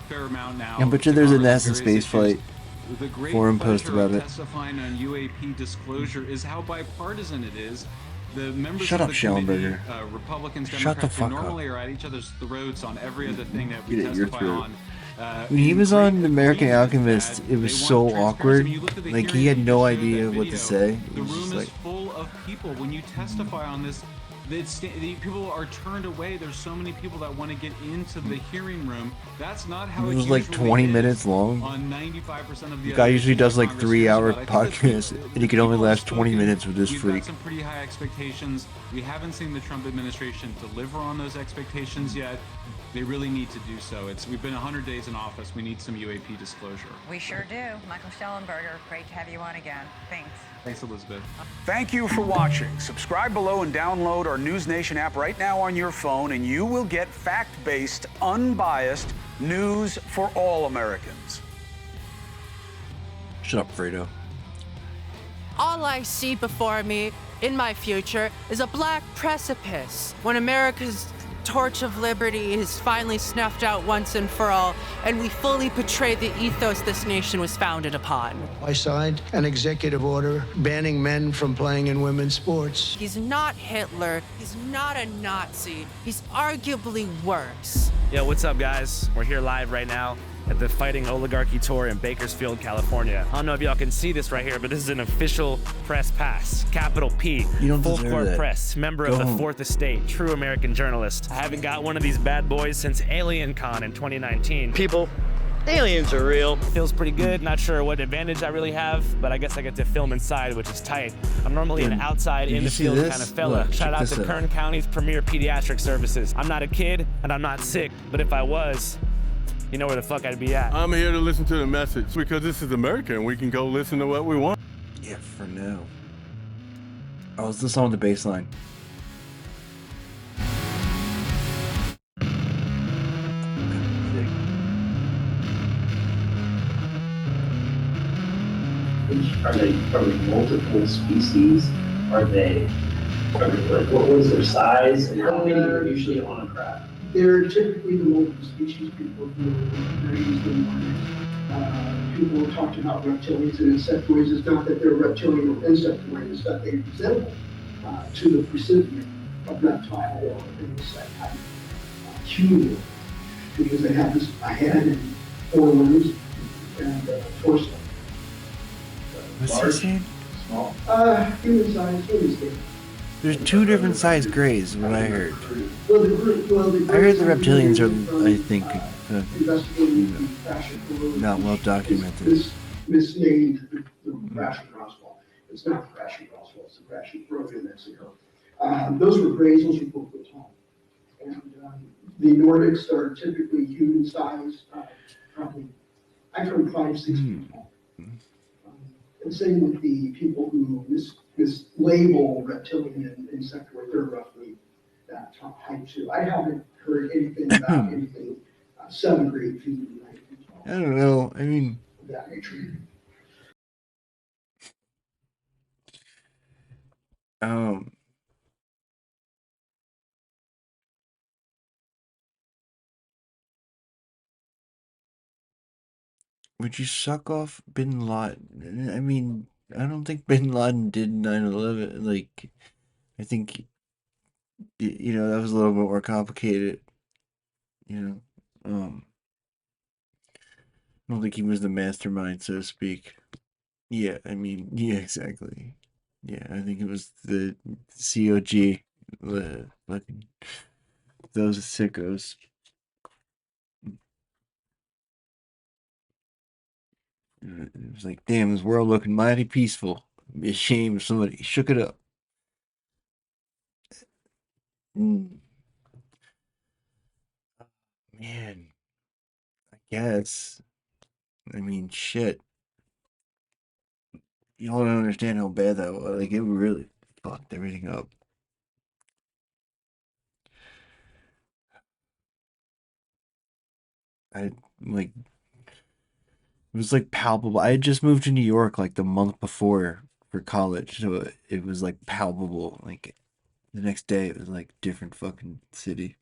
fair amount now. I'm sure there's a Congress NASA on space various flight issues. The great forum post pleasure about of it. testifying on UAP disclosure is how bipartisan it is. The members Shut of up, the committee, Schellenberger. Republicans, Shut the Democrats, who fuck up. normally are at each other's throats on every other thing that we Get it in your testify throat. on. When he was on American Alchemist, it was so awkward. Like he had no idea what to say. It The was just room like, is full of people. When you testify on this, the people are turned away. There's so many people that want to get into the hearing room. That's not how it it was like usually 20 is minutes long. on 95% of the The guy other usually issues does that like Congress 3-hour cares about. I think podcasts, that and he can only people have last 20 spoken. minutes with this We've freak. got some pretty high expectations. We haven't seen the Trump administration deliver on those expectations yet. They really need to do so. We've been 100 days in office. We need some UAP disclosure. We sure do. Michael Schellenberger, great to have you on again. Thanks. Thanks, Elizabeth. Thank you for watching. Subscribe below and download our News Nation app right now on your phone, and you will get fact-based, unbiased news for all Americans. Shut up, Fredo. All I see before me in my future is a black precipice when America's torch of liberty is finally snuffed out once and for all, and we fully portray the ethos this nation was founded upon. I signed an executive order banning men from playing in women's sports. He's not Hitler. He's not a Nazi. He's arguably worse. Yo, what's up, guys? We're here live right now at the Fighting Oligarchy Tour in Bakersfield, California. I don't know if y'all can see this right here, but this is an official press pass. Capital P. You don't Full deserve court that. press. Member Go of the home. Fourth Estate. True American journalist. I haven't got one of these bad boys since Alien Con in 2019. People, aliens are real. Feels pretty good. Not sure what advantage I really have, but I guess I get to film inside, which is tight. I'm normally an outside, Did in you the see field this? kind of fella. Look, Shout check out this to out. Kern County's premier pediatric services. I'm not a kid, and I'm not sick, but if I was, you know where the fuck I'd be at. I'm here to listen to the message because this is America and we can go listen to what we want. Yeah, for now. Oh, it's the song with the bass line. Are they from multiple species? Are they like, what was their size? And how many are usually on a craft? They're typically the multiple species people who are raised in minors. People have talked about reptilians and insectoids. It's not that they're reptilian or insectoid, it's that they resemble to the recipient of reptile or insect type human, because they have a head and 4 limbs and torso. What's he saying? Small. Human size, human scale. There's 2 different size grays, what I heard. Well, I heard the reptilians are, I think, not well documented. Misnamed the Grashit Roswell. It's not the Grashit Roswell, it's the Grashit Grove in Mexico. Those were grays, those were 4 foot tall. And the Nordics are typically human size, probably, I've heard 5, 6 feet tall. And same with the people who mislabel reptilian and insectoid, they're roughly that top height too. I haven't heard anything about anything 7 or 8 feet. I don't know. I mean, of that nature. Would you suck off Bin Laden? I mean, I don't think Bin Laden did 9/11. Like, I think, you know, that was a little bit more complicated. You know, I don't think he was the mastermind, so to speak. Yeah, I mean, yeah, exactly. Yeah, I think it was the COG, the fucking those sickos. It was like, damn, this world looking mighty peaceful. It'd be a shame if somebody shook it up. Man, I guess. I mean, shit. Y'all don't understand how bad that was. Like, it really fucked everything up. It was like palpable. I had just moved to New York like the month before for college, so it was like palpable. Like the next day, it was like different fucking city.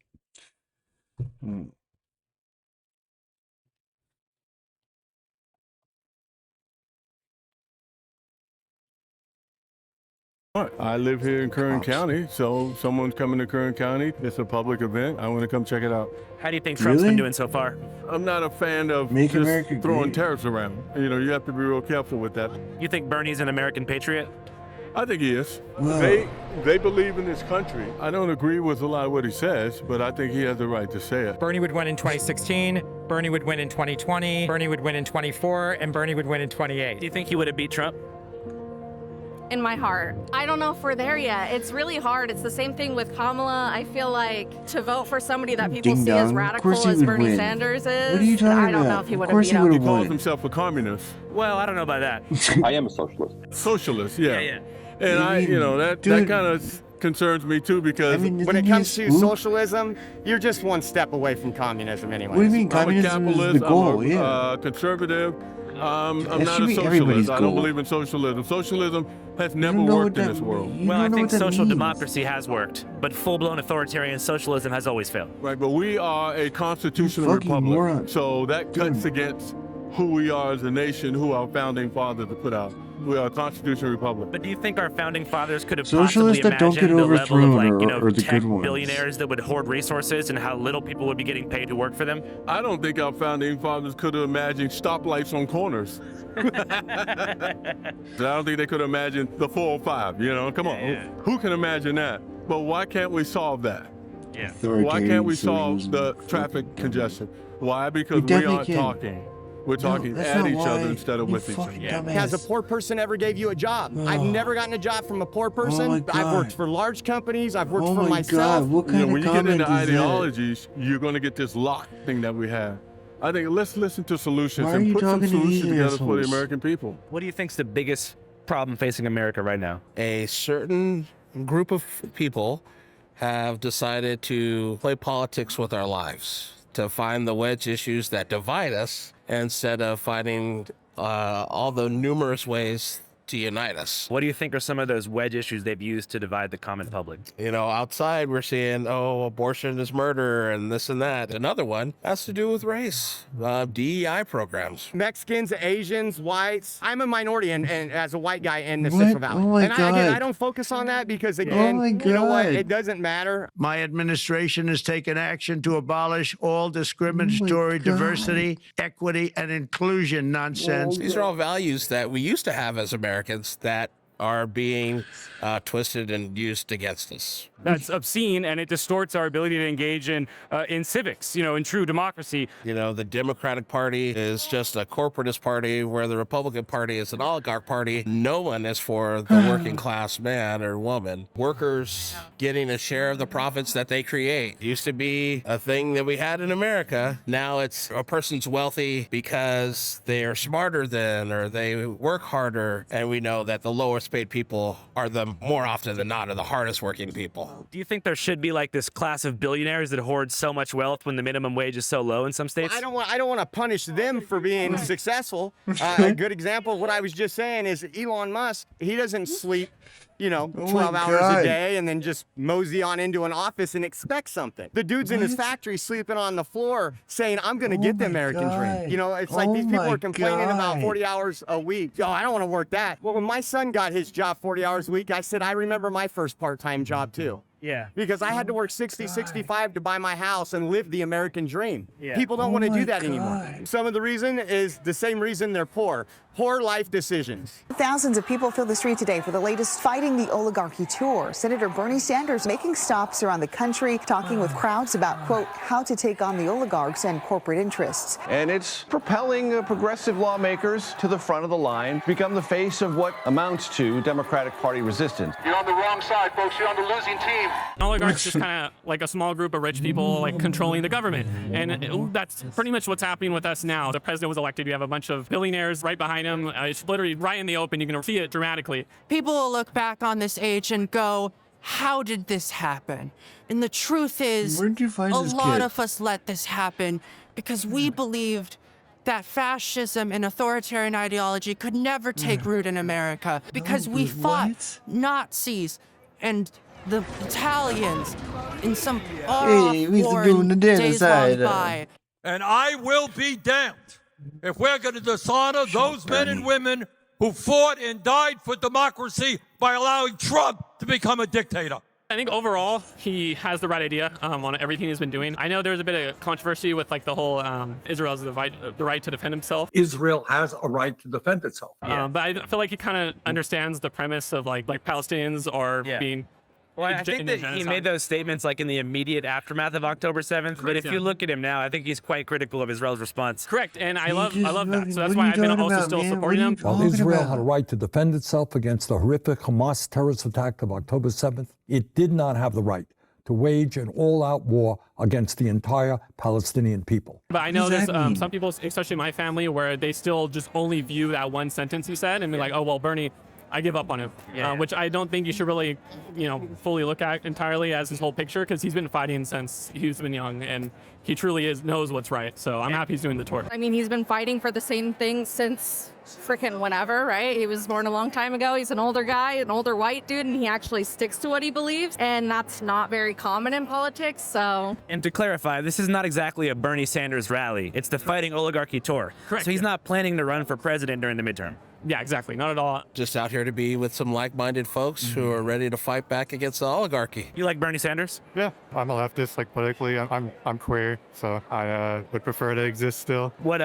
I live here in Kern County, so someone's coming to Kern County. It's a public event. I want to come check it out. How do you think Trump's been doing so far? I'm not a fan of Make just America throwing great. tariffs around. You know, you have to be real careful with that. You think Bernie's an American patriot? I think he is. Wow. They believe in this country. I don't agree with a lot of what he says, but I think he has the right to say it. Bernie would win in 2016, Bernie would win in 2020, Bernie would win in 24, and Bernie would win in 28. Do you think he would have beat Trump? In my heart. I don't know if we're there yet. It's really hard. It's the same thing with Kamala. I feel like to vote for somebody that people see as radical as Bernie Sanders is, What are you talking about? I don't know if he would Of course have he beat would He have calls won. himself a communist. Well, I don't know about that. I am a socialist. Socialist, yeah. Yeah. And that kind of concerns me too, because when it comes to socialism, you're just one step away from communism anyway. What do you mean? I'm a Communism is capitalist, the goal, I'm a yeah. conservative. I'm That not should a be socialist. everybody's I don't goal. believe in socialism. Socialism has never don't know worked what in that this world. means. You Well, don't I know think what that social means. democracy has worked, but full-blown authoritarian socialism has always failed. Right, but we are a constitutional fucking republic. moron. So that cuts against who we are as a nation, who our founding fathers have put out. We are a constitutional republic. But do you think our founding fathers could have Socialists possibly that don't imagined get the level of, overthrown like, are the tech good ones. billionaires that would hoard resources and how little people would be getting paid to work for them? I don't think our founding fathers could have imagined stoplights on corners. I don't think they could imagine the 405, come on. Yeah. Who can imagine that? But why can't we solve that? Yeah. Why can't we solve the traffic congestion? Why? Because we definitely aren't can. talking. We're talking that's at not each other why, instead of you with each other. fucking Has a poor person ever gave you a job? I've never gotten a job from a poor person. my I've God. worked for large companies. I've worked Oh for my myself. God, what kind of When you get comment into is that? ideologies, you're going to get this lock thing that we have. I think let's listen to solutions Why are and you put some talking to these solutions together for the assholes? American people. What do you think's the biggest problem facing America right now? A certain group of people have decided to play politics with our lives, to find the wedge issues that divide us instead of finding all the numerous ways to unite us. What do you think are some of those wedge issues they've used to divide the common public? You know, outside we're seeing, oh, abortion is murder and this and that. Another one has to do with race, DEI programs. Mexicans, Asians, whites. I'm a minority and as a white guy in the Central Valley. Oh my and God. I don't focus on that because, again, Oh my you know what? God. It doesn't matter. My administration has taken action to abolish all discriminatory diversity, equity, and inclusion nonsense. These are all values that we used to have as Americans that are being twisted and used against us. That's obscene, and it distorts our ability to engage in civics, you know, in true democracy. You know, the Democratic Party is just a corporatist party, where the Republican Party is an oligarch party. No one is for the working class man or woman. Workers getting a share of the profits that they create. It used to be a thing that we had in America. Now it's a person's wealthy because they are smarter than, or they work harder. And we know that the lowest paid people are the more often than not are the hardest working people. Do you think there should be like this class of billionaires that hoard so much wealth when the minimum wage is so low in some states? Well, I don't want to punish them for being successful. A good example of what I was just saying is Elon Musk. He doesn't sleep, you know, 12 hours a day and then just mosey on into an office and expect something. The dude's in his factory sleeping on the floor saying, I'm going to get the American dream. You know, it's like these people are complaining about 40 hours a week. Oh, I don't want to work that. Well, when my son got his job 40 hours a week, I said, I remember my first part-time job too. Yeah. Because I had to work 60, 65 to buy my house and live the American dream. Yeah. People don't want to do that anymore. Some of the reason is the same reason they're poor. Poor life decisions. Thousands of people fill the street today for the latest Fighting the Oligarchy tour. Senator Bernie Sanders making stops around the country, talking with crowds about, quote, how to take on the oligarchs and corporate interests. And it's propelling progressive lawmakers to the front of the line, become the face of what amounts to Democratic Party resistance. You're on the wrong side, folks. You're on the losing team. Oligarchs just kind of like a small group of rich people like controlling the government. And that's pretty much what's happening with us now. The president was elected. You have a bunch of billionaires right behind him. It's literally right in the open. You can see it dramatically. People will look back on this age and go, how did this happen? And the truth is, Where'd you find a this lot kid? of us let this happen because we believed that fascism and authoritarian ideology could never take root in America because we fought Nazis and the Italians in some far-off Hey, we used to war go on the damn days side, long by. And I will be damned if we're going to dishonor those men and women who fought and died for democracy by allowing Trump to become a dictator. I think overall, he has the right idea on everything he's been doing. I know there's a bit of controversy with like the whole Israel has the right to defend himself. Israel has a right to defend itself. But I feel like he kind of understands the premise of like Palestinians are being. Well, I think that he made those statements like in the immediate aftermath of October 7th. But if you look at him now, I think he's quite critical of Israel's response. Correct, and I love that. So that's why I've been also still supporting him. While Israel had a right to defend itself against the horrific Hamas terrorist attack of October 7th, it did not have the right to wage an all-out war against the entire Palestinian people. But I know there's some people, especially my family, where they still just only view that one sentence he said and be like, oh, well, Bernie, I give up on him, which I don't think you should really, fully look at entirely as his whole picture, because he's been fighting since he's been young, and he truly knows what's right. So I'm happy he's doing the tour. I mean, he's been fighting for the same thing since freaking whenever, right? He was born a long time ago. He's an older guy, an older white dude, and he actually sticks to what he believes, and that's not very common in politics, so. And to clarify, this is not exactly a Bernie Sanders rally. It's the Fighting Oligarchy tour. Correct. So he's not planning to run for president during the midterm. Yeah, exactly. Not at all. Just out here to be with some like-minded folks who are ready to fight back against the oligarchy. You like Bernie Sanders? Yeah, I'm a leftist, like politically. I'm queer, so I would prefer to exist still. What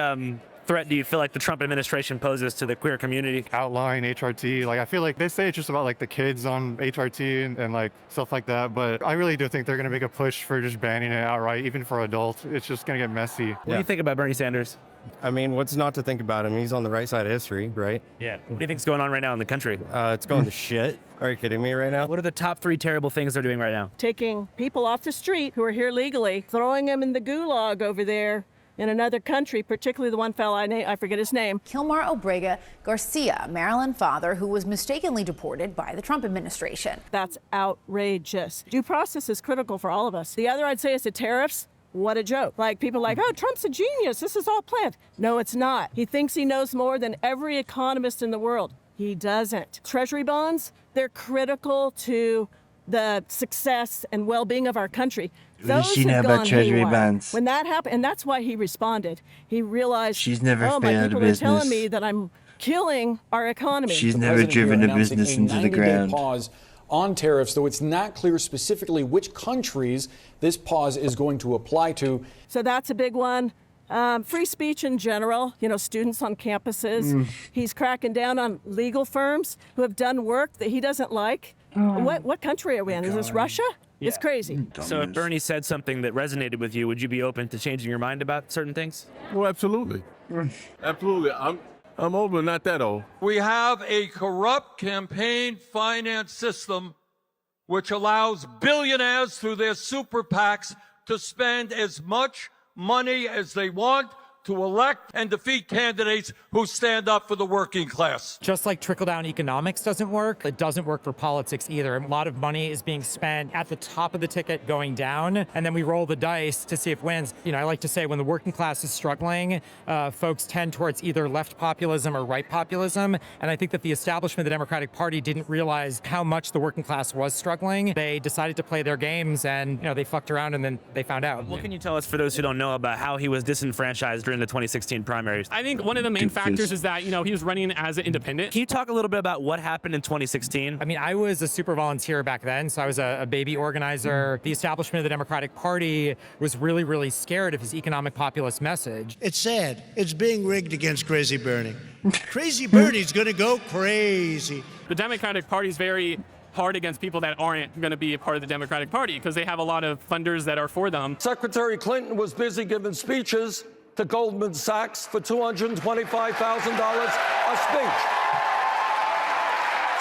threat do you feel like the Trump administration poses to the queer community? Outlawing HRT, like I feel like they say it's just about like the kids on HRT and like stuff like that, but I really do think they're gonna make a push for just banning it outright, even for adults. It's just gonna get messy. What do you think about Bernie Sanders? I mean, what's not to think about him? He's on the right side of history, right? Yeah. What do you think's going on right now in the country? It's going to shit. Are you kidding me right now? What are the top 3 terrible things they're doing right now? Taking people off the street who are here legally, throwing them in the gulag over there, in another country, particularly the one fellow I forget his name. Kilmar Obrega Garcia, Maryland father who was mistakenly deported by the Trump administration. That's outrageous. Due process is critical for all of us. The other I'd say is the tariffs. What a joke. Like people are like, oh, Trump's a genius. This is all planned. No, it's not. He thinks he knows more than every economist in the world. He doesn't. Treasury bonds, they're critical to the success and well-being of our country. Those she know have about gone treasury haywire. bonds? When that happened, and that's why he responded. He realized, She's never oh, my failed a people are telling business. me that I'm killing our economy. She's never driven a business into the ground. Pause on tariffs, though it's not clear specifically which countries this pause is going to apply to. So that's a big one. Free speech in general, students on campuses. He's cracking down on legal firms who have done work that he doesn't like. What country are we in? Is this Russia? Yeah. It's crazy. So if Bernie said something that resonated with you, would you be open to changing your mind about certain things? Well, absolutely. Absolutely. I'm old, but not that old. We have a corrupt campaign finance system which allows billionaires through their super PACs to spend as much money as they want to elect and defeat candidates who stand up for the working class. Just like trickle-down economics doesn't work, it doesn't work for politics either. A lot of money is being spent at the top of the ticket going down, and then we roll the dice to see if it wins. I like to say when the working class is struggling, folks tend towards either left populism or right populism, and I think that the establishment of the Democratic Party didn't realize how much the working class was struggling. They decided to play their games, and they fucked around, and then they found out. What can you tell us, for those who don't know, about how he was disenfranchised during the 2016 primaries? I think one of the main factors is that, he was running as an independent. Can you talk a little bit about what happened in 2016? I mean, I was a super volunteer back then, so I was a baby organizer. The establishment of the Democratic Party was really, really scared of his economic populist message. It's sad. It's being rigged against Crazy Bernie. Crazy Bernie's going to go crazy. The Democratic Party is very hard against people that aren't going to be a part of the Democratic Party because they have a lot of funders that are for them. Secretary Clinton was busy giving speeches to Goldman Sachs for $225,000 a speech.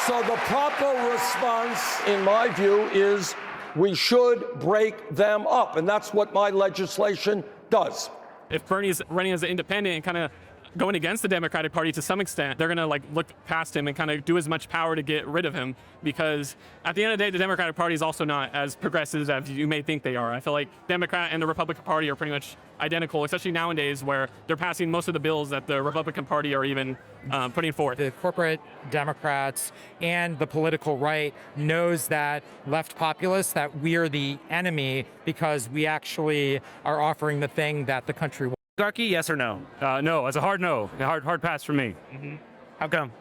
So the proper response, in my view, is we should break them up, and that's what my legislation does. If Bernie's running as an independent and kind of going against the Democratic Party to some extent, they're going to look past him and kind of do as much power to get rid of him, because at the end of the day, the Democratic Party is also not as progressive as you may think they are. I feel like Democrat and the Republican Party are pretty much identical, especially nowadays where they're passing most of the bills that the Republican Party are even putting forth. The corporate Democrats and the political right knows that left populists, that we're the enemy because we actually are offering the thing that the country wants. Oligarchy, yes or no? No, it's a hard no, a hard pass for me. How come?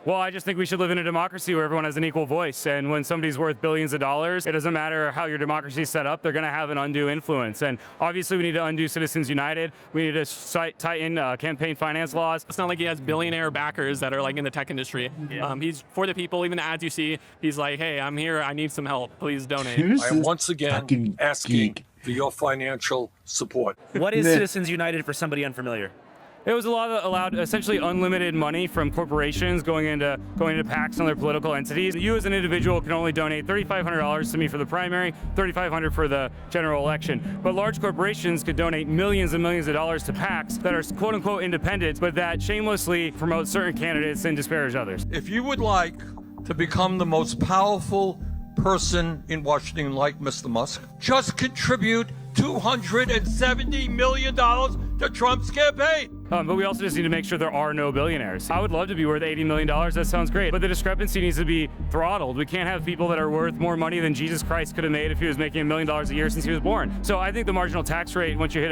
Well, I just think we should live in a democracy where everyone has an equal voice, and when somebody's worth billions of dollars, it doesn't matter how your democracy is set up, they're going to have an undue influence. And obviously we need to undo Citizens United. We need to tighten campaign finance laws. It's not like he has billionaire backers that are in the tech industry. Yeah. He's for the people. Even the ads you see, he's like, hey, I'm here, I need some help, please donate. I am once again asking for your financial support. What is Citizens United for somebody unfamiliar? It was allowed essentially unlimited money from corporations going into PACs and other political entities. You as an individual can only donate $3,500 to me for the primary, $3,500 for the general election. But large corporations could donate millions and millions of dollars to PACs that are quote unquote independent, but that shamelessly promote certain candidates and disparage others. If you would like to become the most powerful person in Washington like Mr. Musk, just contribute $270 million to Trump's campaign. But we also just need to make sure there are no billionaires. I would love to be worth $80 million. That sounds great. But the discrepancy needs to be throttled. We can't have people that are worth more money than Jesus Christ could have made if he was making $1 million a year since he was born. So I think the marginal tax rate, once you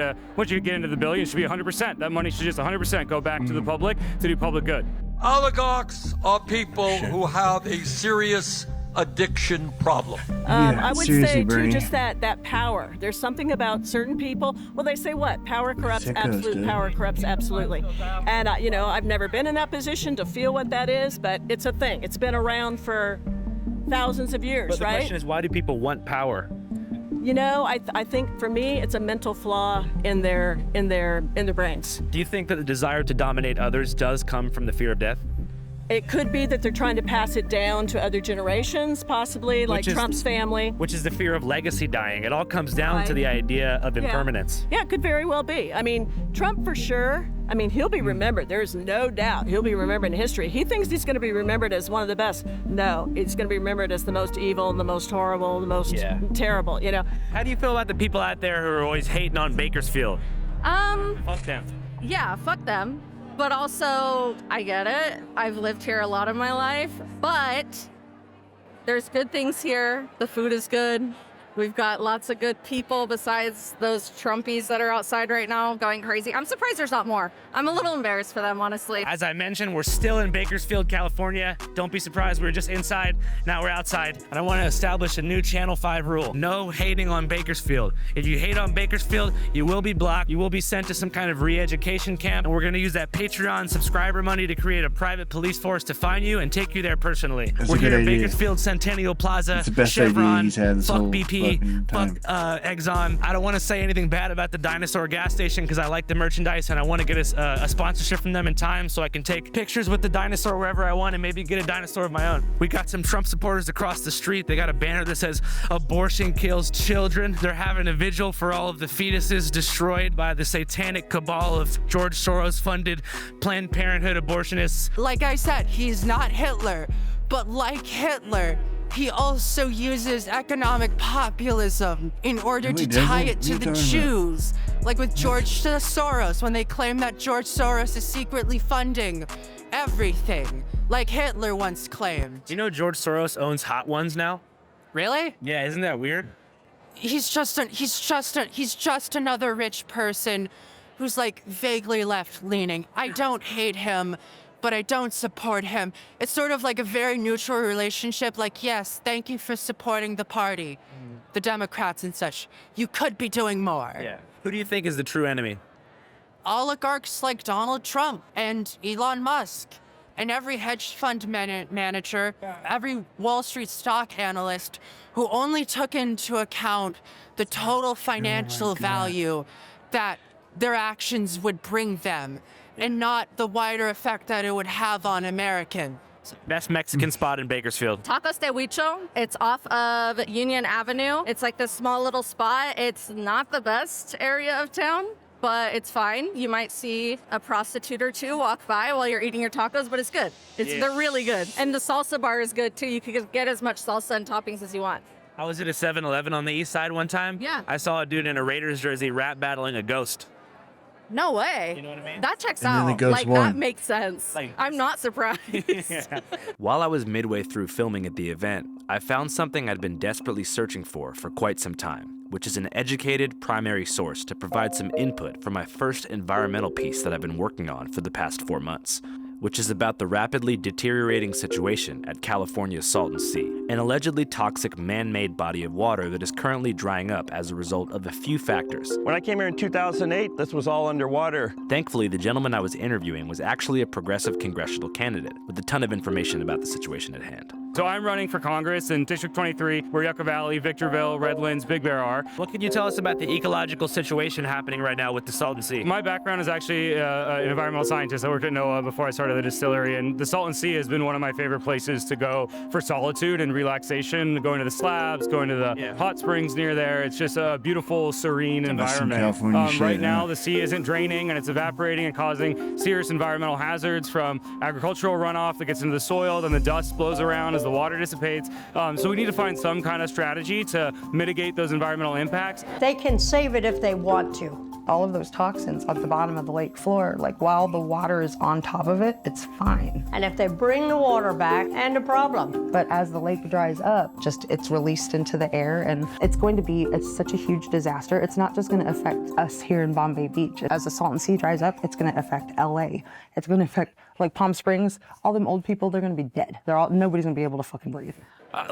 get into the billions, should be 100%. That money should just 100% go back to the public to do public good. Oligarchs are people who have a serious addiction problem. I would say too, just that power. There's something about certain people. Well, they say what? Power corrupts. Absolute power corrupts absolutely. And I've never been in that position to feel what that is, but it's a thing. It's been around for thousands of years, but the right? question is, why do people want power? I think for me, it's a mental flaw in their brains. Do you think that the desire to dominate others does come from the fear of death? It could be that they're trying to pass it down to other generations, possibly, like Trump's family. Which is the fear of legacy dying. It all comes down to the idea of impermanence. Yeah, it could very well be. I mean, Trump for sure. I mean, he'll be remembered. There's no doubt he'll be remembered in history. He thinks he's going to be remembered as one of the best. No, he's going to be remembered as the most evil, the most horrible, the most terrible, you know. How do you feel about the people out there who are always hating on Bakersfield? Fuck them. Yeah, fuck them. But also, I get it. I've lived here a lot of my life, but there's good things here. The food is good. We've got lots of good people besides those Trumpies that are outside right now going crazy. I'm surprised there's not more. I'm a little embarrassed for them, honestly. As I mentioned, we're still in Bakersfield, California. Don't be surprised, we were just inside, now we're outside. And I want to establish a new Channel 5 rule. No hating on Bakersfield. If you hate on Bakersfield, you will be blocked. You will be sent to some kind of re-education camp. And we're going to use that Patreon subscriber money to create a private police force to find you and take you there personally. That's we're a good here at idea. Bakersfield Centennial Plaza. It's the best Chevron, idea he's had this fuck whole BP, fucking time. fuck Exxon. I don't want to say anything bad about the Dinosaur gas station because I like the merchandise and I want to get a sponsorship from them in time so I can take pictures with the dinosaur wherever I want and maybe get a dinosaur of my own. We got some Trump supporters across the street. They got a banner that says abortion kills children. They're having a vigil for all of the fetuses destroyed by the satanic cabal of George Soros funded Planned Parenthood abortionists. Like I said, he's not Hitler, but like Hitler, he also uses economic populism in order to tie it to the Jews. Like with George Soros, when they claim that George Soros is secretly funding everything, like Hitler once claimed. Do you know George Soros owns Hot Ones now? Really? Yeah, isn't that weird? He's just another rich person who's like vaguely left-leaning. I don't hate him, but I don't support him. It's sort of like a very neutral relationship, like, yes, thank you for supporting the party, the Democrats and such. You could be doing more. Yeah. Who do you think is the true enemy? Oligarchs like Donald Trump and Elon Musk and every hedge fund manager, every Wall Street stock analyst who only took into account the total financial value that their actions would bring them, and not the wider effect that it would have on Americans. Best Mexican spot in Bakersfield. Tacos de Huicho. It's off of Union Avenue. It's like this small little spot. It's not the best area of town, but it's fine. You might see a prostitute or two walk by while you're eating your tacos, but it's good. They're really good. And the salsa bar is good too. You can get as much salsa and toppings as you want. I was at a 7-Eleven on the east side one time. Yeah. I saw a dude in a Raiders jersey rap battling a ghost. No way. You know what I mean? That checks And then the out. ghost Like, won. that makes sense. I'm not surprised. While I was midway through filming at the event, I found something I'd been desperately searching for quite some time, which is an educated primary source to provide some input for my first environmental piece that I've been working on for the past 4 months, which is about the rapidly deteriorating situation at California's Salton Sea, an allegedly toxic man-made body of water that is currently drying up as a result of a few factors. When I came here in 2008, this was all underwater. Thankfully, the gentleman I was interviewing was actually a progressive congressional candidate with a ton of information about the situation at hand. So I'm running for Congress in District 23, where Yucca Valley, Victorville, Redlands, Big Bear are. What can you tell us about the ecological situation happening right now with the Salton Sea? My background is actually an environmental scientist. I worked at NOAA before I started the distillery, and the Salton Sea has been one of my favorite places to go for solitude and relaxation, going to the slabs, going to the hot springs near there. It's just a beautiful, serene environment. Right now, the sea isn't draining, and it's evaporating and causing serious environmental hazards from agricultural runoff that gets into the soil, then the dust blows around as the water dissipates. So we need to find some kind of strategy to mitigate those environmental impacts. They can save it if they want to. All of those toxins at the bottom of the lake floor, like while the water is on top of it, it's fine. And if they bring the water back, and a problem. But as the lake dries up, it's released into the air, and it's going to be such a huge disaster. It's not just going to affect us here in Bombay Beach. As the Salton Sea dries up, it's going to affect LA. It's going to affect like Palm Springs. All them old people, they're going to be dead. Nobody's going to be able to fucking breathe.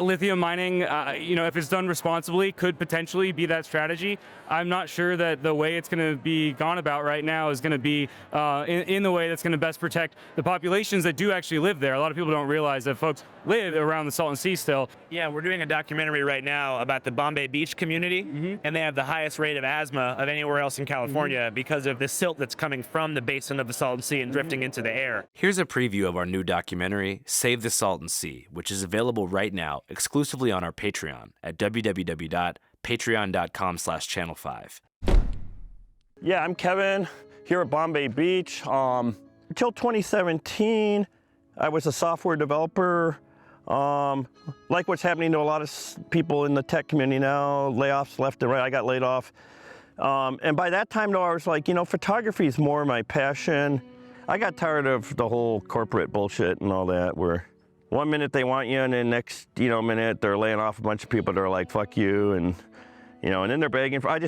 Lithium mining, if it's done responsibly, could potentially be that strategy. I'm not sure that the way it's going to be gone about right now is going to be in the way that's going to best protect the populations that do actually live there. A lot of people don't realize that folks live around the Salton Sea still. Yeah, we're doing a documentary right now about the Bombay Beach community, and they have the highest rate of asthma of anywhere else in California because of the silt that's coming from the basin of the Salton Sea and drifting into the air. Here's a preview of our new documentary, Save the Salton Sea, which is available right now exclusively on our Patreon at www.patreon.com/channel5. Yeah, I'm Kevin here at Bombay Beach. Until 2017, I was a software developer. Like what's happening to a lot of people in the tech community now, layoffs left and right. I got laid off. And by that time, though, I was like, photography is more my passion. I got tired of the whole corporate bullshit and all that, where one minute they want you and then next, minute they're laying off a bunch of people that are like, fuck you, and then they're begging for, I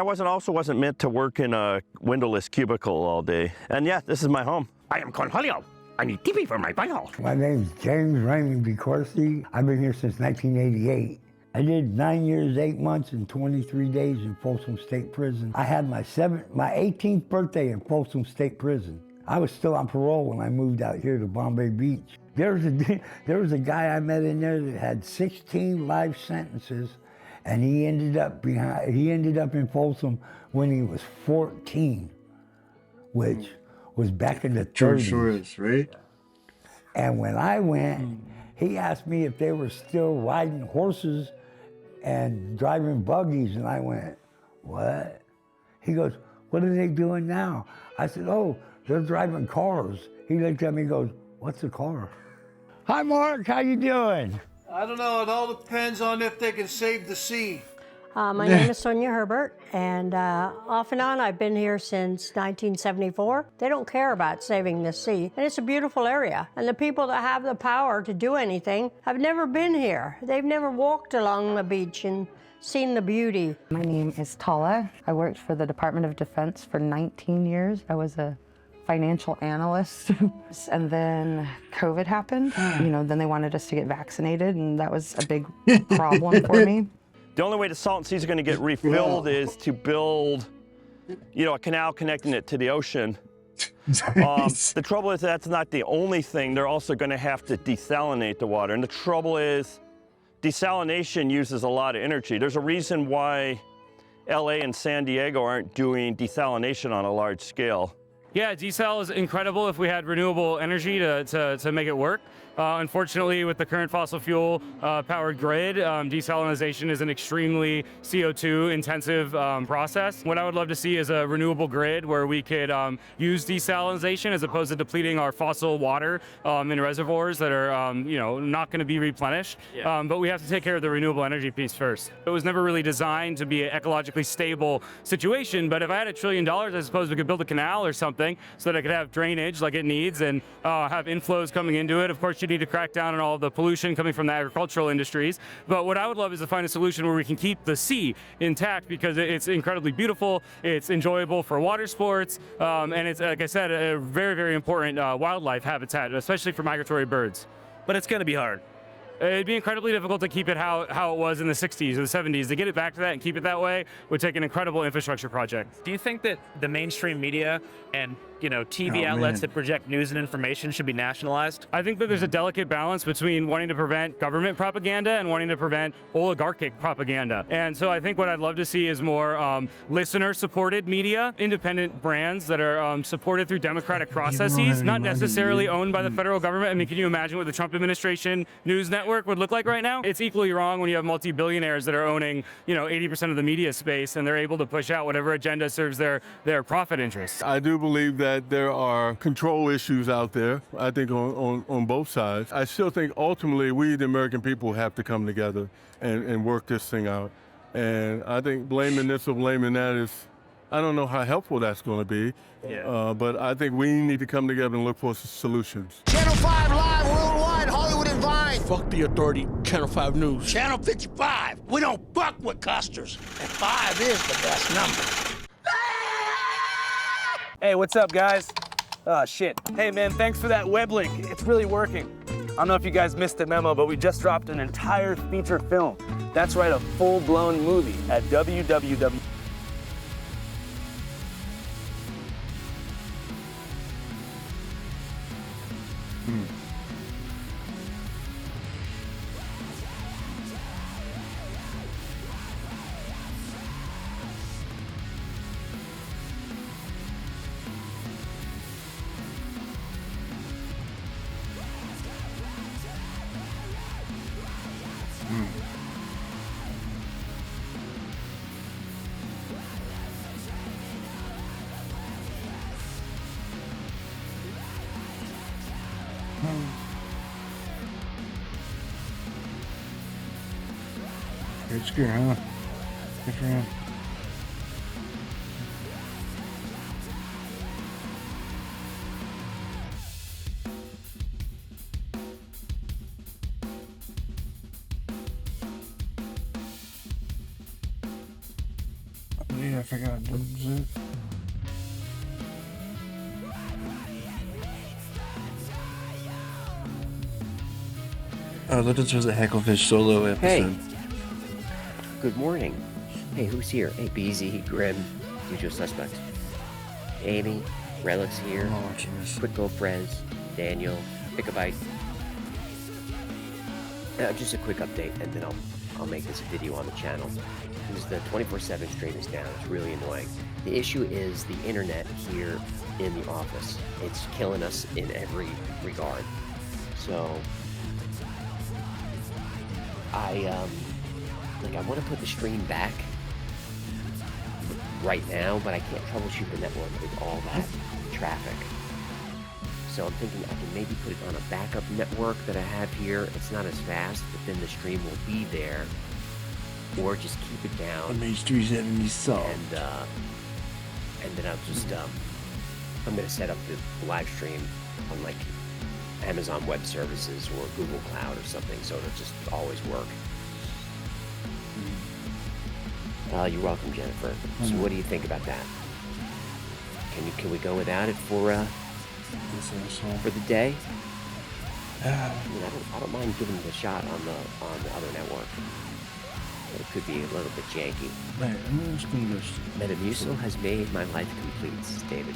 wasn't meant to work in a windowless cubicle all day. And yeah, this is my home. I am Cornholio. I need TV for my Bible. My name's James Raymond DeCourcy. I've been here since 1988. I did 9 years, 8 months, and 23 days in Folsom State Prison. I had my 18th birthday in Folsom State Prison. I was still on parole when I moved out here to Bombay Beach. There was a guy I met in there that had 16 life sentences, and he ended up in Folsom when he was 14, which was back in the 30s. George Soros, right? And when I went, he asked me if they were still riding horses and driving buggies, and I went, what? He goes, what are they doing now? I said, oh, they're driving cars. He looked at me and goes, what's a car? Hi, Mark, how you doing? I don't know, it all depends on if they can save the sea. My name is Sonia Herbert, and off and on I've been here since 1974. They don't care about saving the sea, and it's a beautiful area. And the people that have the power to do anything have never been here. They've never walked along the beach and seen the beauty. My name is Tala. I worked for the Department of Defense for 19 years. I was a financial analyst. And then COVID happened. Then they wanted us to get vaccinated, and that was a big problem for me. The only way the Salton Sea is going to get refilled is to build, a canal connecting it to the ocean. The trouble is that's not the only thing. They're also going to have to desalinate the water. And the trouble is desalination uses a lot of energy. There's a reason why LA and San Diego aren't doing desalination on a large scale. Yeah, desal is incredible if we had renewable energy to make it work. Unfortunately, with the current fossil fuel powered grid, desalination is an extremely CO2 intensive process. What I would love to see is a renewable grid where we could use desalination as opposed to depleting our fossil water in reservoirs that are not going to be replenished. Yeah. But we have to take care of the renewable energy piece first. It was never really designed to be an ecologically stable situation, but if I had $1 trillion, I suppose we could build a canal or something so that it could have drainage like it needs and have inflows coming into it. Of course, you need to crack down on all the pollution coming from the agricultural industries. But what I would love is to find a solution where we can keep the sea intact because it's incredibly beautiful, it's enjoyable for water sports, and it's, like I said, a very, very important wildlife habitat, especially for migratory birds. But it's going to be hard. It'd be incredibly difficult to keep it how it was in the 60s or the 70s. To get it back to that and keep it that way would take an incredible infrastructure project. Do you think that the mainstream media and TV outlets that project news and information should be nationalized? I think that there's a delicate balance between wanting to prevent government propaganda and wanting to prevent oligarchic propaganda. And so I think what I'd love to see is more listener-supported media, independent brands that are supported through democratic processes, not necessarily owned by the federal government. I mean, can you imagine what the Trump administration news network would look like right now? It's equally wrong when you have multi-billionaires that are owning, 80% of the media space, and they're able to push out whatever agenda serves their profit interests. I do believe that there are control issues out there, I think on both sides. I still think ultimately we, the American people, have to come together and work this thing out. And I think blaming this or blaming that is, I don't know how helpful that's going to be, but I think we need to come together and look for solutions. Channel 5 live worldwide, Hollywood and Vine. Fuck the authority, Channel 5 News. Channel 55. We don't fuck with custers, and 5 is the best number. Hey, what's up, guys? Oh, shit. Hey, man, thanks for that web link. It's really working. I don't know if you guys missed the memo, but we just dropped an entire feature film. That's right, a full-blown movie at www. Pritzker, huh? Good for him. Oh, yeah, I forgot. What was it? Oh, this was a Hecklefish solo episode. Hey. Good morning. Hey, who's here? Hey, BZ, Grim, usual suspects. Amy, Relics here. Quitco Frez, Daniel, Pickabite. Just a quick update, and then I'll make this a video on the channel. Because the 24/7 stream is down. It's really annoying. The issue is the internet here in the office. It's killing us in every regard. So I want to put the stream back right now, but I can't troubleshoot the network with all that traffic. So I'm thinking I can maybe put it on a backup network that I have here. It's not as fast, but then the stream will be there. Or just keep it down. MH370 solved. And then I'll just I'm gonna set up the live stream on like Amazon Web Services or Google Cloud or something, so it'll just always work. You're welcome, Jennifer. So what do you think about that? Can we go without it for the day? I mean, I don't mind giving it a shot on the other network. But it could be a little bit janky. Right, I'm just gonna go. Metamucil has made my life complete, says David.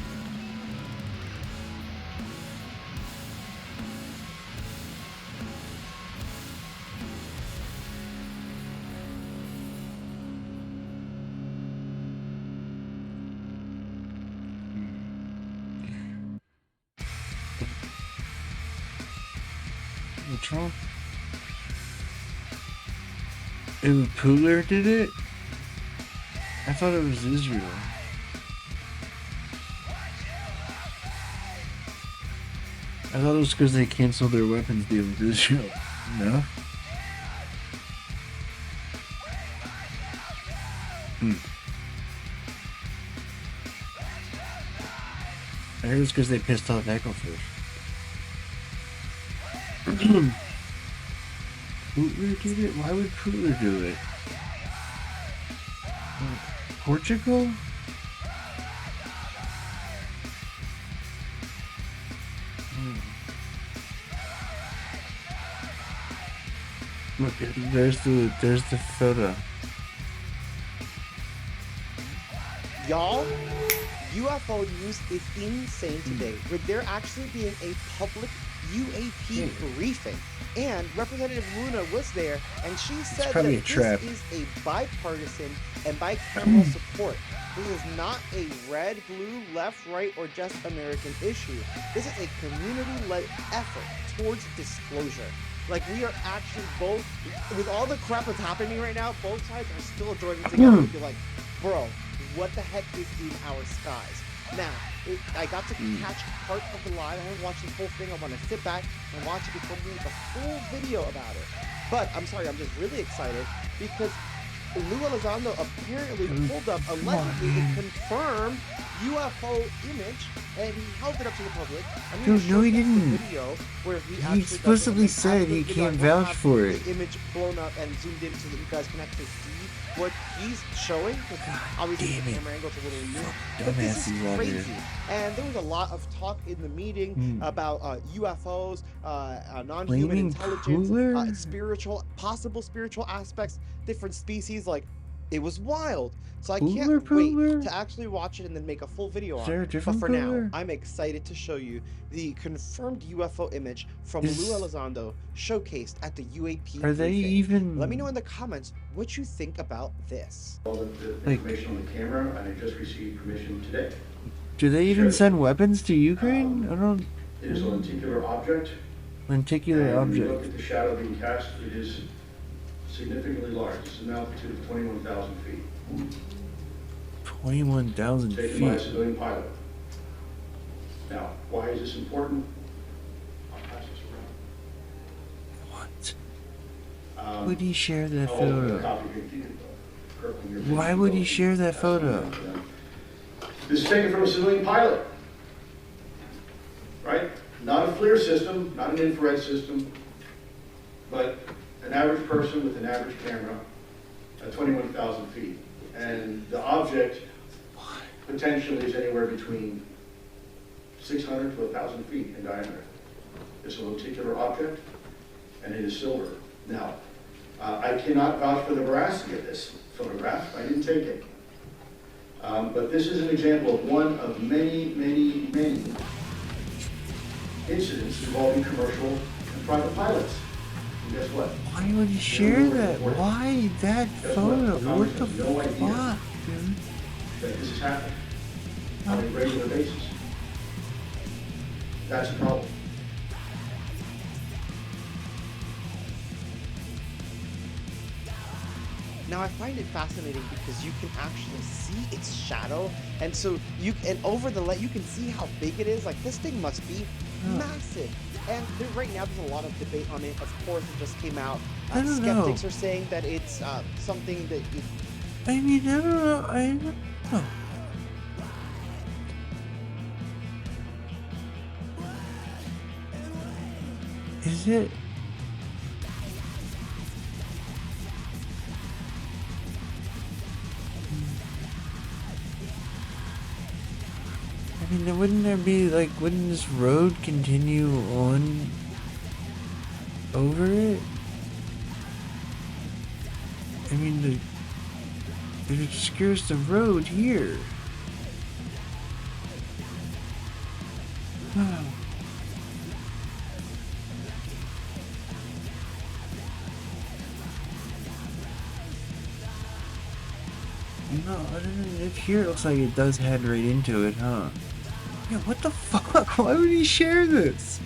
What's wrong? Pooler did it? I thought it was Israel. I thought it was because they canceled their weapons deal with Israel. No? I heard it was because they pissed off Echofish. Pooler did it? Why would Pooler do it? Portugal? Look, there's the photo. Y'all, UFO news is insane today, with there actually being a public UAP briefing. And Representative Luna was there, and she said that this is a bipartisan and bicameral support. This is not a red, blue, left, right, or just American issue. This is a community-led effort towards disclosure. Like, we are actually both, with all the crap that's happening right now, both sides are still joining together and be like, bro, what the heck is in our skies? Now, I got to catch part of the live. I haven't watched the whole thing. I want to sit back and watch it before we make a full video about it. But I'm sorry, I'm just really excited because Lou Elizondo apparently pulled up allegedly a confirmed UFO image, and he held it up to the public. Dude, no, he didn't. Video where he explicitly said he can't vouch for it. The image blown up and zoomed in so that you guys can actually see what he's showing. Obviously, the camera angle's a little weird. But this is crazy. And there was a lot of talk in the meeting about UFOs, non-human intelligence, possible spiritual aspects, different species. Like, it was wild. So I can't wait to actually watch it and then make a full video on it. But for now, I'm excited to show you the confirmed UFO image from Lou Elizondo showcased at the UAP. Are they even? Let me know in the comments what you think about this. The information on the camera, and I just received permission today. Do they even send weapons to Ukraine? I don't. It is a lenticular object. Lenticular object. When you look at the shadow being cast, it is significantly large. It's an altitude of 21,000 feet. 21,000 feet. Taken by a civilian pilot. Now, why is this important? I'll pass this around. What? Would he share that I'll photo? copy it if you could, Kirkland, your Why picture, would he though. share that photo? This is taken from a civilian pilot, right? Not a FLIR system, not an infrared system, but an average person with an average camera at 21,000 feet. And the object potentially is anywhere between 600 to 1,000 feet in diameter. It's a lenticular object, and it is silver. Now, I cannot vouch for the veracity of this photograph. I didn't take it. But this is an example of one of many, many, many incidents involving commercial and private pilots. And guess what? Why would he share that? Why that photo? What the fuck, dude? That this is happening on a regular basis. That's a problem. Now I find it fascinating because you can actually see its shadow, and so over the light you can see how big it is. Like, this thing must be massive. And right now there's a lot of debate on it. Of course, it just came out. I don't Skeptics know. are saying that it's something that. I mean, I don't know. I don't know. Is it? I mean, wouldn't there be, like, wouldn't this road continue on over it? I mean, it obscures the road here. Oh. No, I don't know. If here it looks like it does head right into it, huh? Yeah, what the fuck? Why would he share this?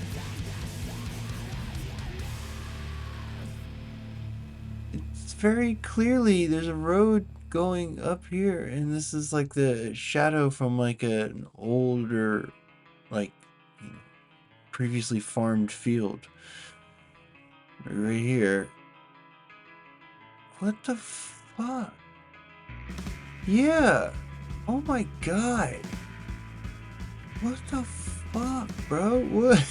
It's very clearly there's a road going up here, and this is like the shadow from like an older, like, you know, previously farmed field. Right here. What the fuck? Yeah. Oh my god. What the fuck, bro? What?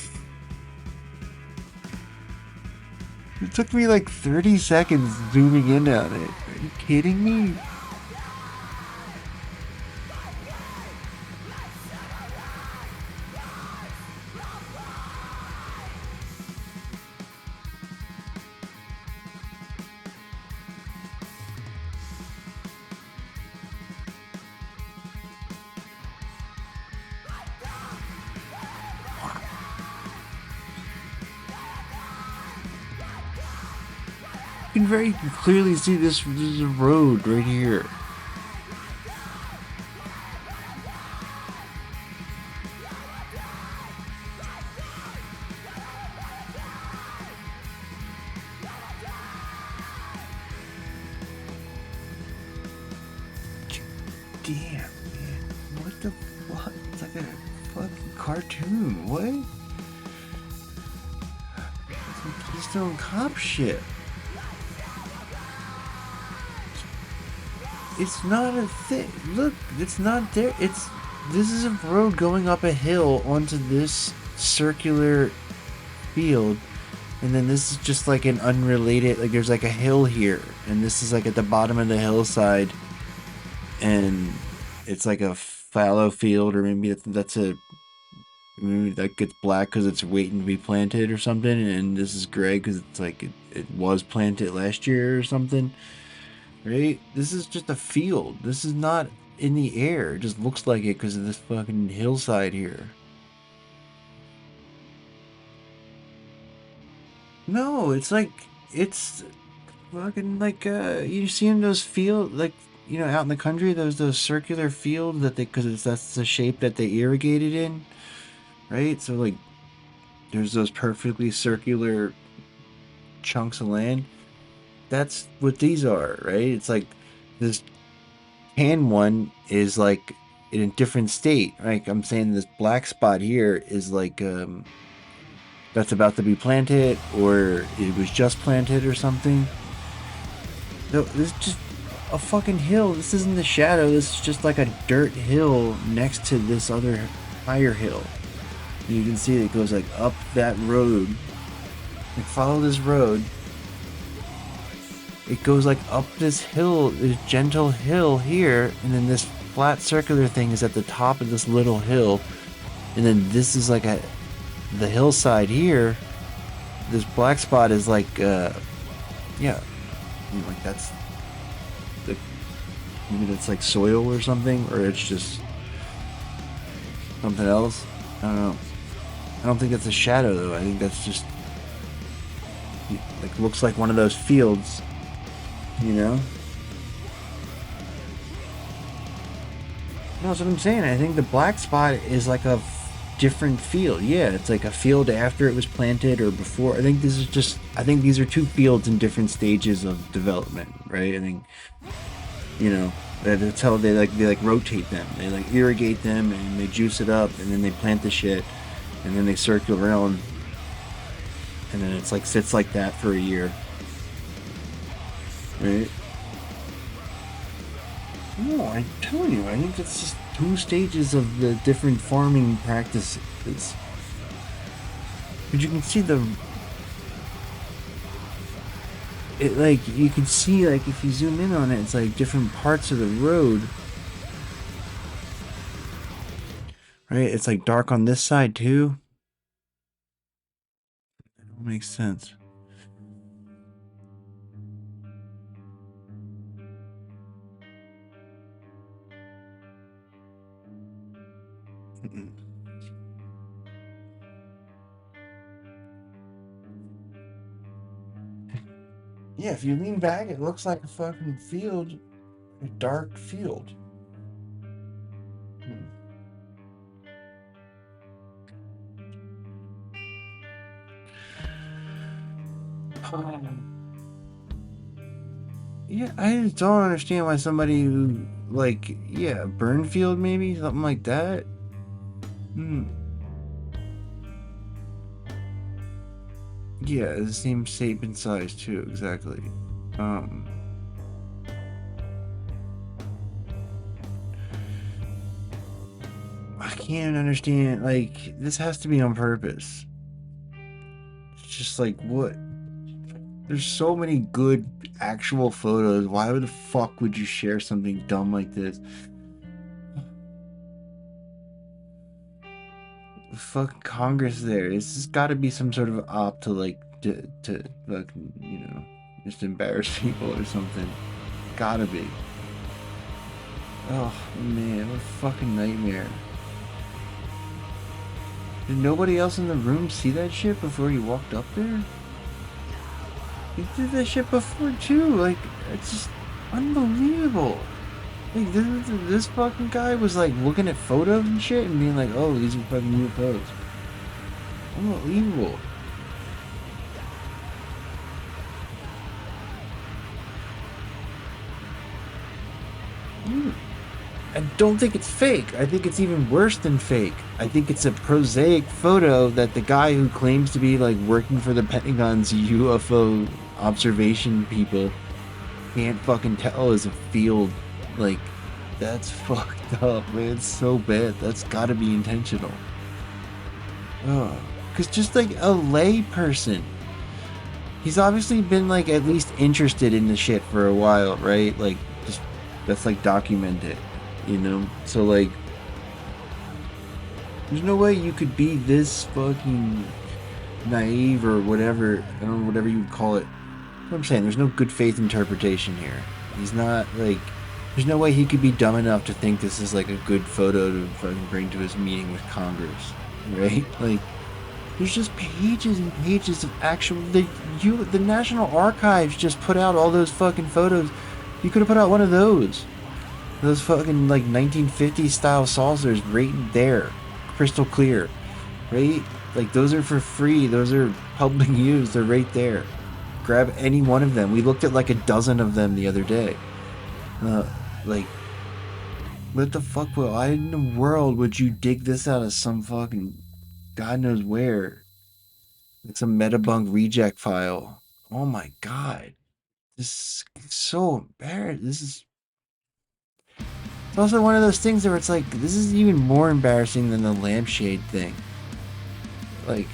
It took me like 30 seconds zooming in on it. Are you kidding me? You can very clearly see this is a road right here. Damn, man. What the fuck? It's like a fucking cartoon. What? It's some Keystone Cop shit. It's not a thing. Look, it's not there. This is a road going up a hill onto this circular field, and then this is just like an unrelated, like there's like a hill here, and this is like at the bottom of the hillside, and it's like a fallow field, or maybe maybe that gets black because it's waiting to be planted or something, and this is gray because it's like it was planted last year or something. Right? This is just a field. This is not in the air. It just looks like it because of this fucking hillside here. No, it's like, it's fucking like, you see in those fields, like, you know, out in the country, those circular fields that because that's the shape that they irrigated in, right? So, like, there's those perfectly circular chunks of land. That's what these are, right? It's like this tan one is like in a different state. Like I'm saying, this black spot here is like that's about to be planted, or it was just planted or something. No, this is just a fucking hill. This isn't the shadow. This is just like a dirt hill next to this other higher hill. And you can see it goes like up that road. Like follow this road. It goes like up this hill, this gentle hill here, and then this flat circular thing is at the top of this little hill, and then this is like the hillside here. This black spot is like yeah, like that's the, maybe that's like soil or something, or it's just something else. I don't know. I don't think that's a shadow though. I think that's just like looks like one of those fields, you know. That's what I'm saying. I think the black spot is like a different field. Yeah, it's like a field after it was planted or before. I think this is just, I think these are two fields in different stages of development, right? I think, you know, that's how they rotate them. They like irrigate them and they juice it up and then they plant the shit and then they circle around and then it's like sits like that for a year, right? No, I'm telling you, I think it's just two stages of the different farming practices. But you can see it like, you can see like if you zoom in on it, it's like different parts of the road. Right? It's like dark on this side too. It don't make sense. Yeah, if you lean back, it looks like a fucking field, a dark field. Yeah, I just don't understand why somebody who, like, yeah, Burnfield maybe, something like that. Yeah, the same shape and size too, exactly. I can't understand, like, this has to be on purpose. It's just like, what? There's so many good actual photos. Why the fuck would you share something dumb like this? The fucking Congress there. It's just gotta be some sort of op to, like, to fucking, you know, just embarrass people or something. Gotta be. Oh, man, what a fucking nightmare. Did nobody else in the room see that shit before you walked up there? You did that shit before too, like, it's just unbelievable. Like, this fucking guy was like looking at photos and shit and being like, oh, these are fucking UFOs. Unbelievable. I don't think it's fake. I think it's even worse than fake. I think it's a prosaic photo that the guy who claims to be like working for the Pentagon's UFO observation people can't fucking tell is a field. Like, that's fucked up, man. It's so bad. That's gotta be intentional. Oh, cause just like a lay person, he's obviously been like at least interested in the shit for a while, right? Like, just that's like documented, you know? So like, there's no way you could be this fucking naive or whatever, I don't know, whatever you would call it. What I'm saying, there's no good faith interpretation here. He's not like, there's no way he could be dumb enough to think this is like a good photo to fucking bring to his meeting with Congress, right? Like, there's just pages and pages of actual, the National Archives just put out all those fucking photos. You could have put out one of those fucking like 1950s style saucers right there, crystal clear, right? Like, those are for free, those are public use, they're right there. Grab any one of them. We looked at like a dozen of them the other day. Like, what the fuck? Why in the world would you dig this out of some fucking God knows where? It's a metabunk reject file. Oh my god. This is so embarrassing. It's also one of those things where it's like, this is even more embarrassing than the lampshade thing. Like,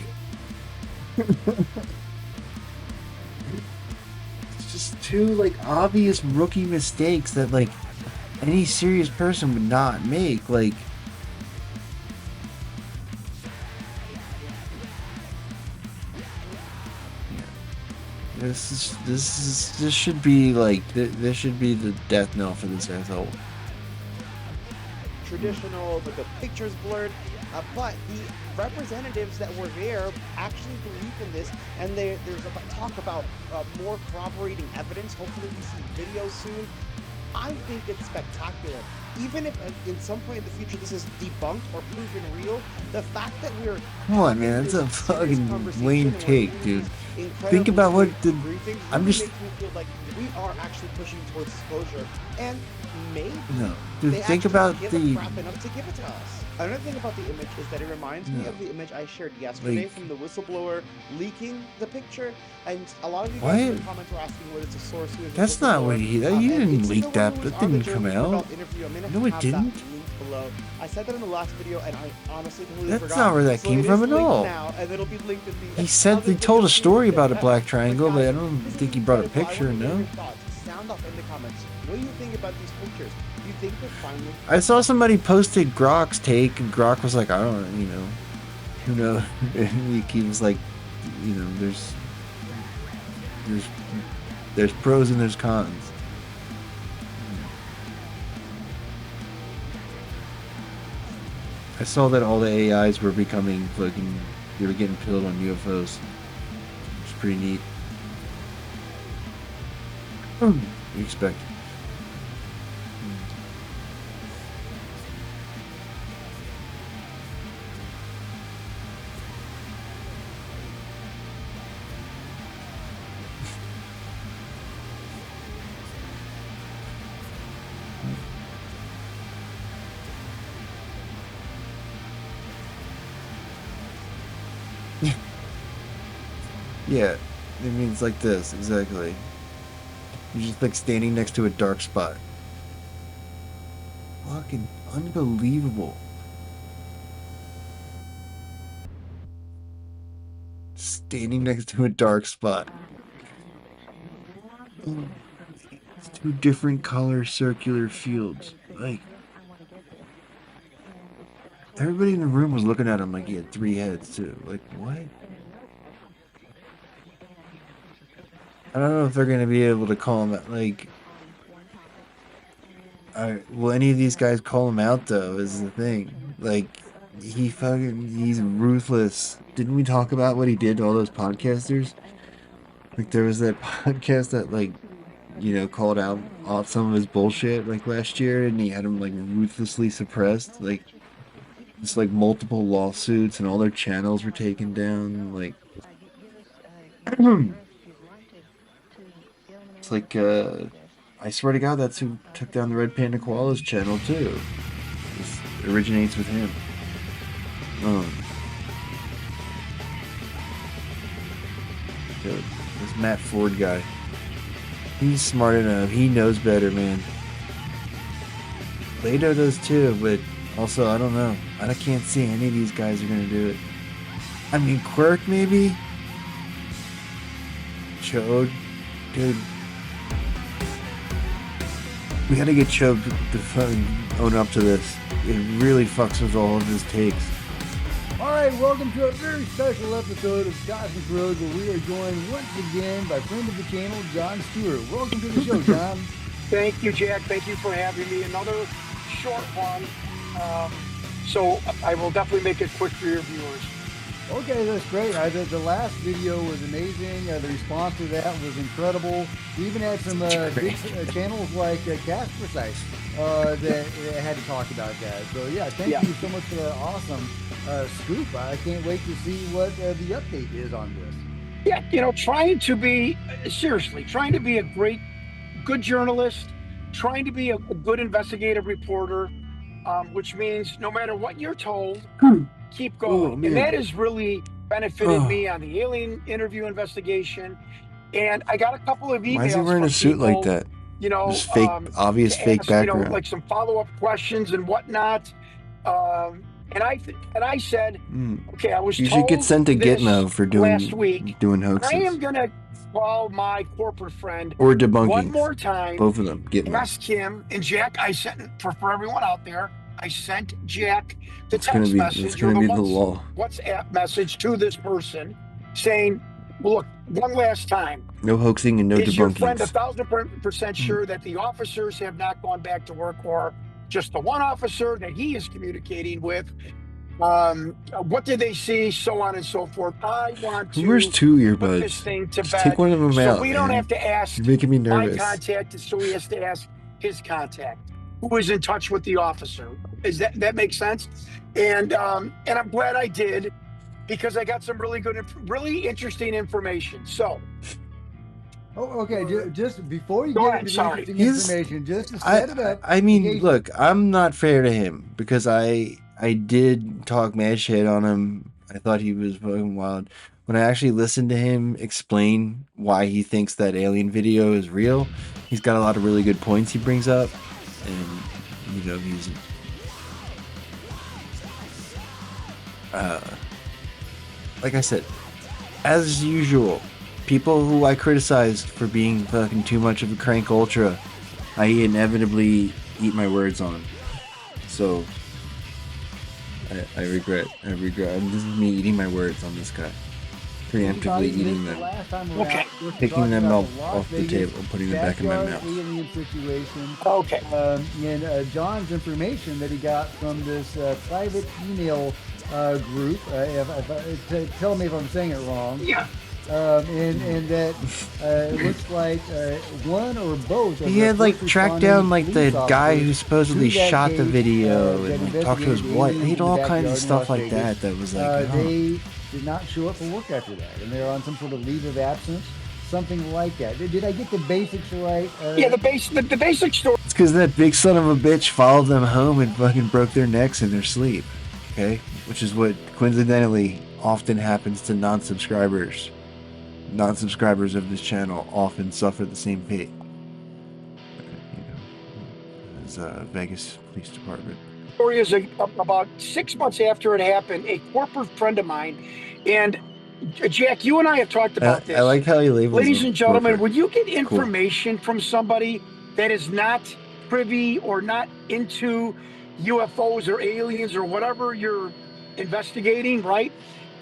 it's just two, like, obvious rookie mistakes that, like, any serious person would not make. Like, this should be, like, this should be the death knell for this asshole. Traditional, but the picture's blurred. But the representatives that were there actually believe in this, and there's talk about more corroborating evidence. Hopefully we see videos soon. I think it's spectacular. Even if in some point in the future this is debunked or proven real, the fact that we're... Come on, man, that's a fucking lame take, dude. Think about what the... I'm just... Makes me feel like we are actually pushing towards disclosure, and maybe... No, dude, think about give the... a crap enough to give it to us. Another thing about the image is that it reminds me of the image I shared yesterday from the whistleblower leaking the picture, and a lot of you guys in the comments were asking what it's a source. Who is That's not what he... You didn't leak that. That didn't come out. No, it didn't. Below. I said that in the last video, and I honestly completely That's forgot. not where that came from at all. Now, and it'll be linked in the He said he told a story about a black triangle, but I don't think he brought a picture, no. Sound off in the comments. What do you think about these pictures? Do you think they're finally... I saw somebody posted Grok's take, and Grok was like, I don't know, you know, who knows? He was like, you know, there's pros and there's cons. I saw that all the AIs were becoming fucking, they were getting pilled on UFOs. It's pretty neat. What do you expect? Yeah, it means like this, exactly. You're just like standing next to a dark spot. Fucking unbelievable. Standing next to a dark spot. It's two different color circular fields. Like, everybody in the room was looking at him like he had 3 heads too. Like, what? I don't know if they're gonna be able to call him out. Like, will any of these guys call him out though? Is the thing. Like, he's ruthless. Didn't we talk about what he did to all those podcasters? Like, there was that podcast that, like, you know, called out some of his bullshit like last year, and he had him like ruthlessly suppressed. Like, it's like multiple lawsuits, and all their channels were taken down. Like. Like, I swear to God, that's who took down the Red Panda Koala's channel, too. This originates with him. This Matt Ford guy. He's smart enough. He knows better, man. Plato does, too, but also, I don't know. I can't see any of these guys are going to do it. I mean, Quirk, maybe? Chode? Dude. We gotta get Chubb to fucking own up to this. It really fucks with all of his takes. Alright, welcome to a very special episode of Cosmic Road, where we are joined once again by friend of the channel, John Stewart. Welcome to the show, John. Thank you, Jack. Thank you for having me. Another short one. So I will definitely make it quick for your viewers. Okay, that's great. The last video was amazing. The response to that was incredible. We even had some big channels like Cast Precise that had to talk about that. So yeah, thank you so much for that awesome scoop. I can't wait to see what the update is on this. Yeah, you know, trying to be a good journalist, trying to be a good investigative reporter, which means no matter what you're told, keep going. And that is really benefited me on the alien interview investigation. And I got a couple of emails Why is he wearing from a suit people, like that? you know, Just fake, obvious to fake ask, background. like some follow-up questions and whatnot. And I said, okay, I was You told should get sent to this Gitmo for last week. doing I hoaxes am gonna call my corporate friend or debunking. one more time. Both of them. Gitmo. Ask him and Jack. I sent for everyone out there. I sent Jack the It's gonna text be message or the the law. WhatsApp message to this person saying, well, look, one last time. No hoaxing and no Is your friend debunkings. 1,000% sure that the officers have not gone back to work, or just the one officer that he is communicating with? What did they see? So on and so forth. I want to Where's 2 put this earbuds? thing to Just bed take one of them so out, we don't man. have to ask You're making me my nervous. contact, so he has to ask his contact, who is in touch with the officer. Is that makes sense? And I'm glad I did, because I got some really interesting information. So. Oh, okay. Just before you Go get ahead, into sorry. the interesting information, just to set it up. I mean, look, I'm not fair to him because I did talk mad shit on him. I thought he was fucking wild. When I actually listened to him explain why he thinks that alien video is real, he's got a lot of really good points he brings up, and you know he's like I said, as usual. People who I criticized for being fucking too much of a crank ultra, I inevitably eat my words on. So, I regret. This is me eating my words on this guy. Preemptively eating them. Okay. Picking them off the table, putting them back in my mouth. Alien situation. Okay. And John's information that he got from this private email group. Tell me if I'm saying it wrong. Yeah. And that it looks like one or both. Of He had like tracked down like the guy who supposedly shot the video and like talked to his wife. He had all kinds of stuff like that. That was like they did not show up for work after that, and they're on some sort of leave of absence, something like that. Did I get the basics right? Yeah, the basic story. It's because that big son of a bitch followed them home and fucking broke their necks in their sleep. Okay, which is what coincidentally often happens to non-subscribers. Non-subscribers of this channel often suffer the same fate, as Vegas Police Department. Story is about 6 months after it happened. A corporate friend of mine, and Jack, you and I have talked about this. I like how you label. Ladies and gentlemen, would you get information from somebody that is not privy or not into UFOs or aliens or whatever you're investigating, right?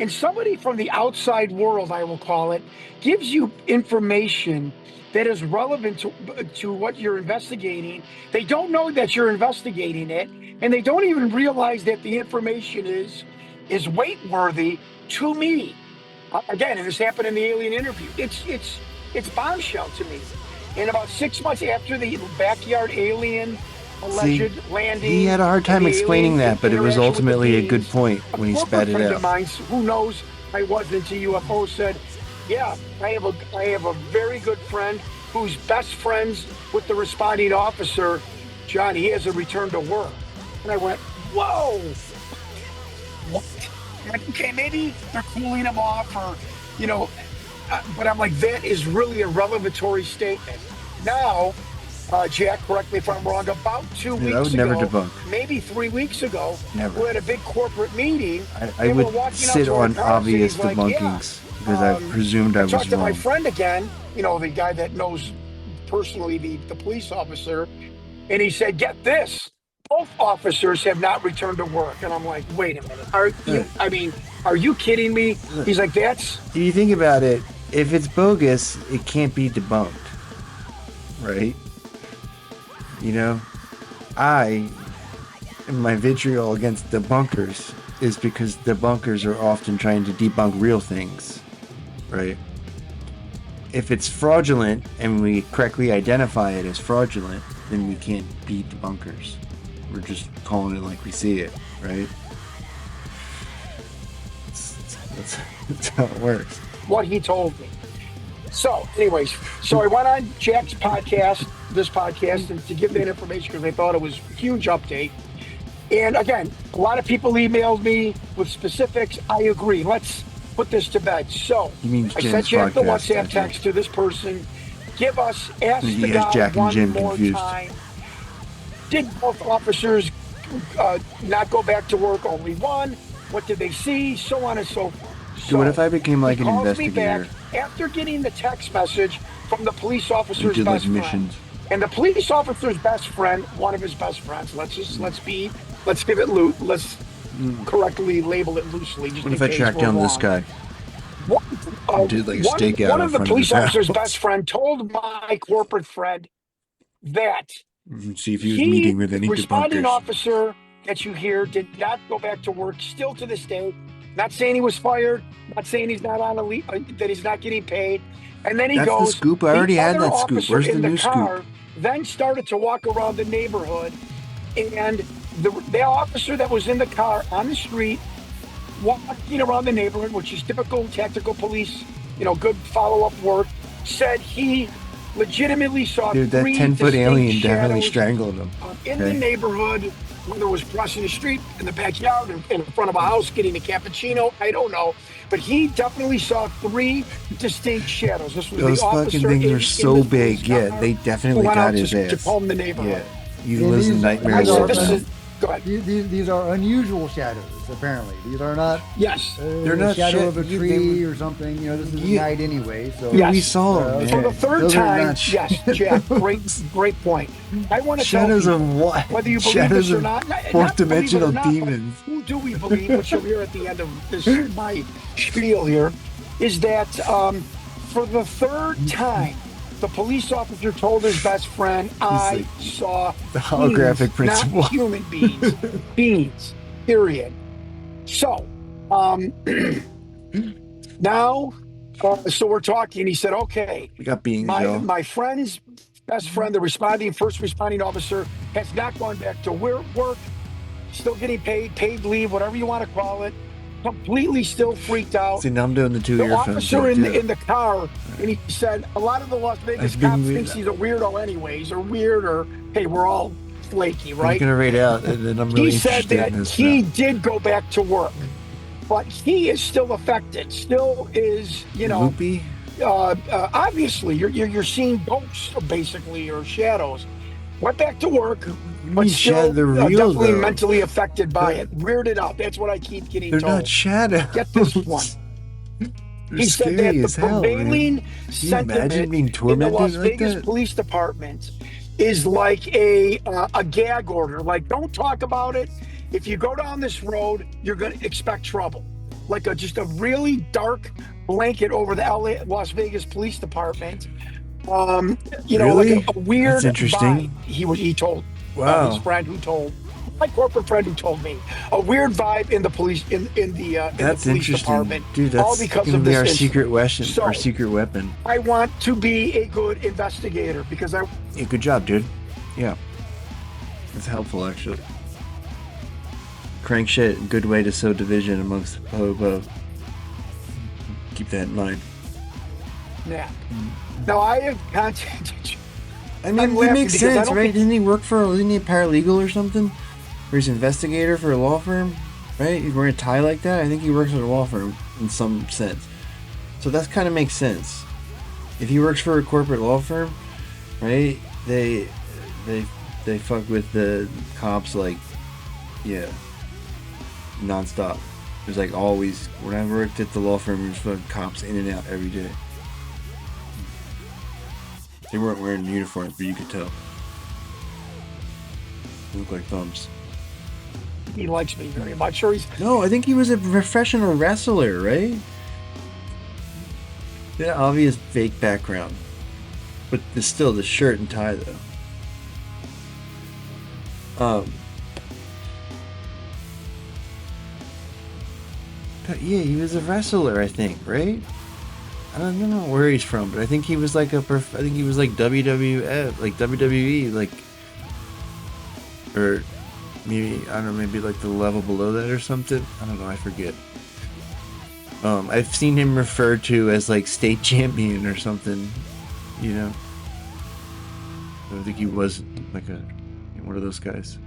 And somebody from the outside world, I will call it, gives you information that is relevant to what you're investigating. They don't know that you're investigating it, and they don't even realize that the information is weight-worthy to me. Again, and this happened in the alien interview. It's bombshell to me. And about 6 months after the backyard alien alleged landing, he had a hard time explaining that, but it was ultimately a good point when he spat it friend out. of mine who knows I was into UFOs said, yeah, I have a very good friend who's best friends with the responding officer. John, he hasn't returned to work. And I went, whoa, what? I'm like, okay, maybe they're cooling him off, or, but I'm like, that is really a revelatory statement. Now, Jack, correct me if I'm wrong, about 2 weeks I would never ago, debunk. maybe 3 weeks ago, Never. we had a big corporate meeting. I would sit on obvious debunkings because I presumed I was talked to my wrong. friend again, the guy that knows personally the police officer, and he said, get this, both officers have not returned to work. And I'm like, wait a minute, are you kidding me? He's like, If you think about it, if it's bogus, it can't be debunked, right? My vitriol against debunkers is because debunkers are often trying to debunk real things, right? If it's fraudulent and we correctly identify it as fraudulent, then we can't be debunkers. We're just calling it like we see it, right? That's how it works. what he told me. So, anyways, I went on Jack's podcast, and to give that information because I thought it was a huge update. And again, a lot of people emailed me with specifics. I agree. Let's put this to bed. So He means I Jen's sent you the podcast, WhatsApp actually. text to this person. Ask He the has guy Jack and one Jim more confused. time. Did both officers not go back to work? Only one. What did they see? So on and so forth. Dude, what if I became like he an calls investigator? me back after getting the text message from the police I officer's did like best friend. missions. And the police officer's best friend, one of his best friends, let's give it loose. Let's correctly label it loosely. Just What in if I case tracked we're down wrong. this guy? Did like a stakeout One in of the front police of his officer's house. best friend told my corporate friend that See if he was meeting with any responding debunkers. officer that you hear did not go back to work still to this day. Not saying he was fired, not saying he's not on a leave, that he's not getting paid. And then he That's the goes, scoop. I already had other that scoop. officer Where's the in the new car scoop? then started to walk around the neighborhood, and the officer that was in the car on the street walking around the neighborhood, which is typical tactical police, good follow-up work, said he legitimately saw Dude, that 3 10-foot distinct alien definitely shadows strangled him. in the neighborhood, whether it was crossing the street, in the backyard, in front of a house, getting a cappuccino, I don't know. But he definitely saw 3 distinct shadows. This was Those the officer fucking things in are so the big. Yeah, they who definitely went got out his to ass. comb the neighborhood. Yeah, he lives in nightmare I said, world this now. is, go ahead. These are unusual shadows, apparently. These are not. Yes. They're not shadow of a shit. tree or something. This is night anyway. So Yes. We saw them. For the third Those are time, not yes, Jack, great point. I want to Shadows tell of people, what? whether you believe Shadows this or of not, not fourth-dimensional believe it or not, demons. but who do we believe, which you'll hear at the end of this, my spiel here, is that for the third time, the police officer told his best friend, I saw the holographic beings, principle. not human beings, beings, period. So, now, so we're talking, he said, okay, We got beings, y'all. my friend's best friend, the first responding officer, has not gone back to work, still getting paid leave, whatever you want to call it, completely still freaked out. See, now I'm doing the two The earphones. officer thing, in the car, and he said, a lot of the Las Vegas I've been cops with- thinks he's a weirdo anyways, or weird, or, hey, we're all flaky, I'm right? gonna rate out, and then I'm really He said interested that in this he now. did go back to work, but he is still affected, still is, Loopy? Obviously, you're seeing ghosts, basically, or shadows. Went back to work, but mean still they're real, definitely though. mentally affected by it. Weirded out. That's what I keep getting They're told. not shadows. Get this one. They're He said that scary the as hell, man. prevailing Can you sentiment imagine being in the tormented Las like Vegas that? Police Department is like a gag order. Like, don't talk about it. If you go down this road, you're going to expect trouble. Like just a really dark blanket over the Las Vegas Police Department. Really? Like a weird That's interesting. vibe. He told Wow. his friend who told my corporate friend who told me a weird vibe in the police in the That's police interesting, department. dude. all That's because gonna of be this our incident. secret weapon. So, Our secret weapon. I want to be a good investigator because I. Yeah, good job, dude. Yeah, that's helpful actually. Crank shit. Good way to sow division amongst the po. Keep that in mind. Yeah. Now I have contacted you. I mean, I'm it laughing makes because I sense, don't right? think- Isn't he a paralegal or something? Or he's an investigator for a law firm, right? He's wearing a tie like that. I think he works for a law firm in some sense. So that kind of makes sense. If he works for a corporate law firm, right? They fuck with the cops like, yeah, nonstop. There's like always, when I worked at the law firm, there's fucking cops in and out every day. They weren't wearing uniforms, but you could tell. They look like thumbs. He likes me very much. Or he's No, I think he was a professional wrestler, right? The obvious fake background. But still the shirt and tie though. But yeah, he was a wrestler, I think, right? I don't know where he's from, but I think he was like I think he was like WWF, like WWE, like, or maybe, I don't know, maybe like the level below that or something. I don't know, I forget. I've seen him referred to as like state champion or something, you know. I think he was like one of those guys.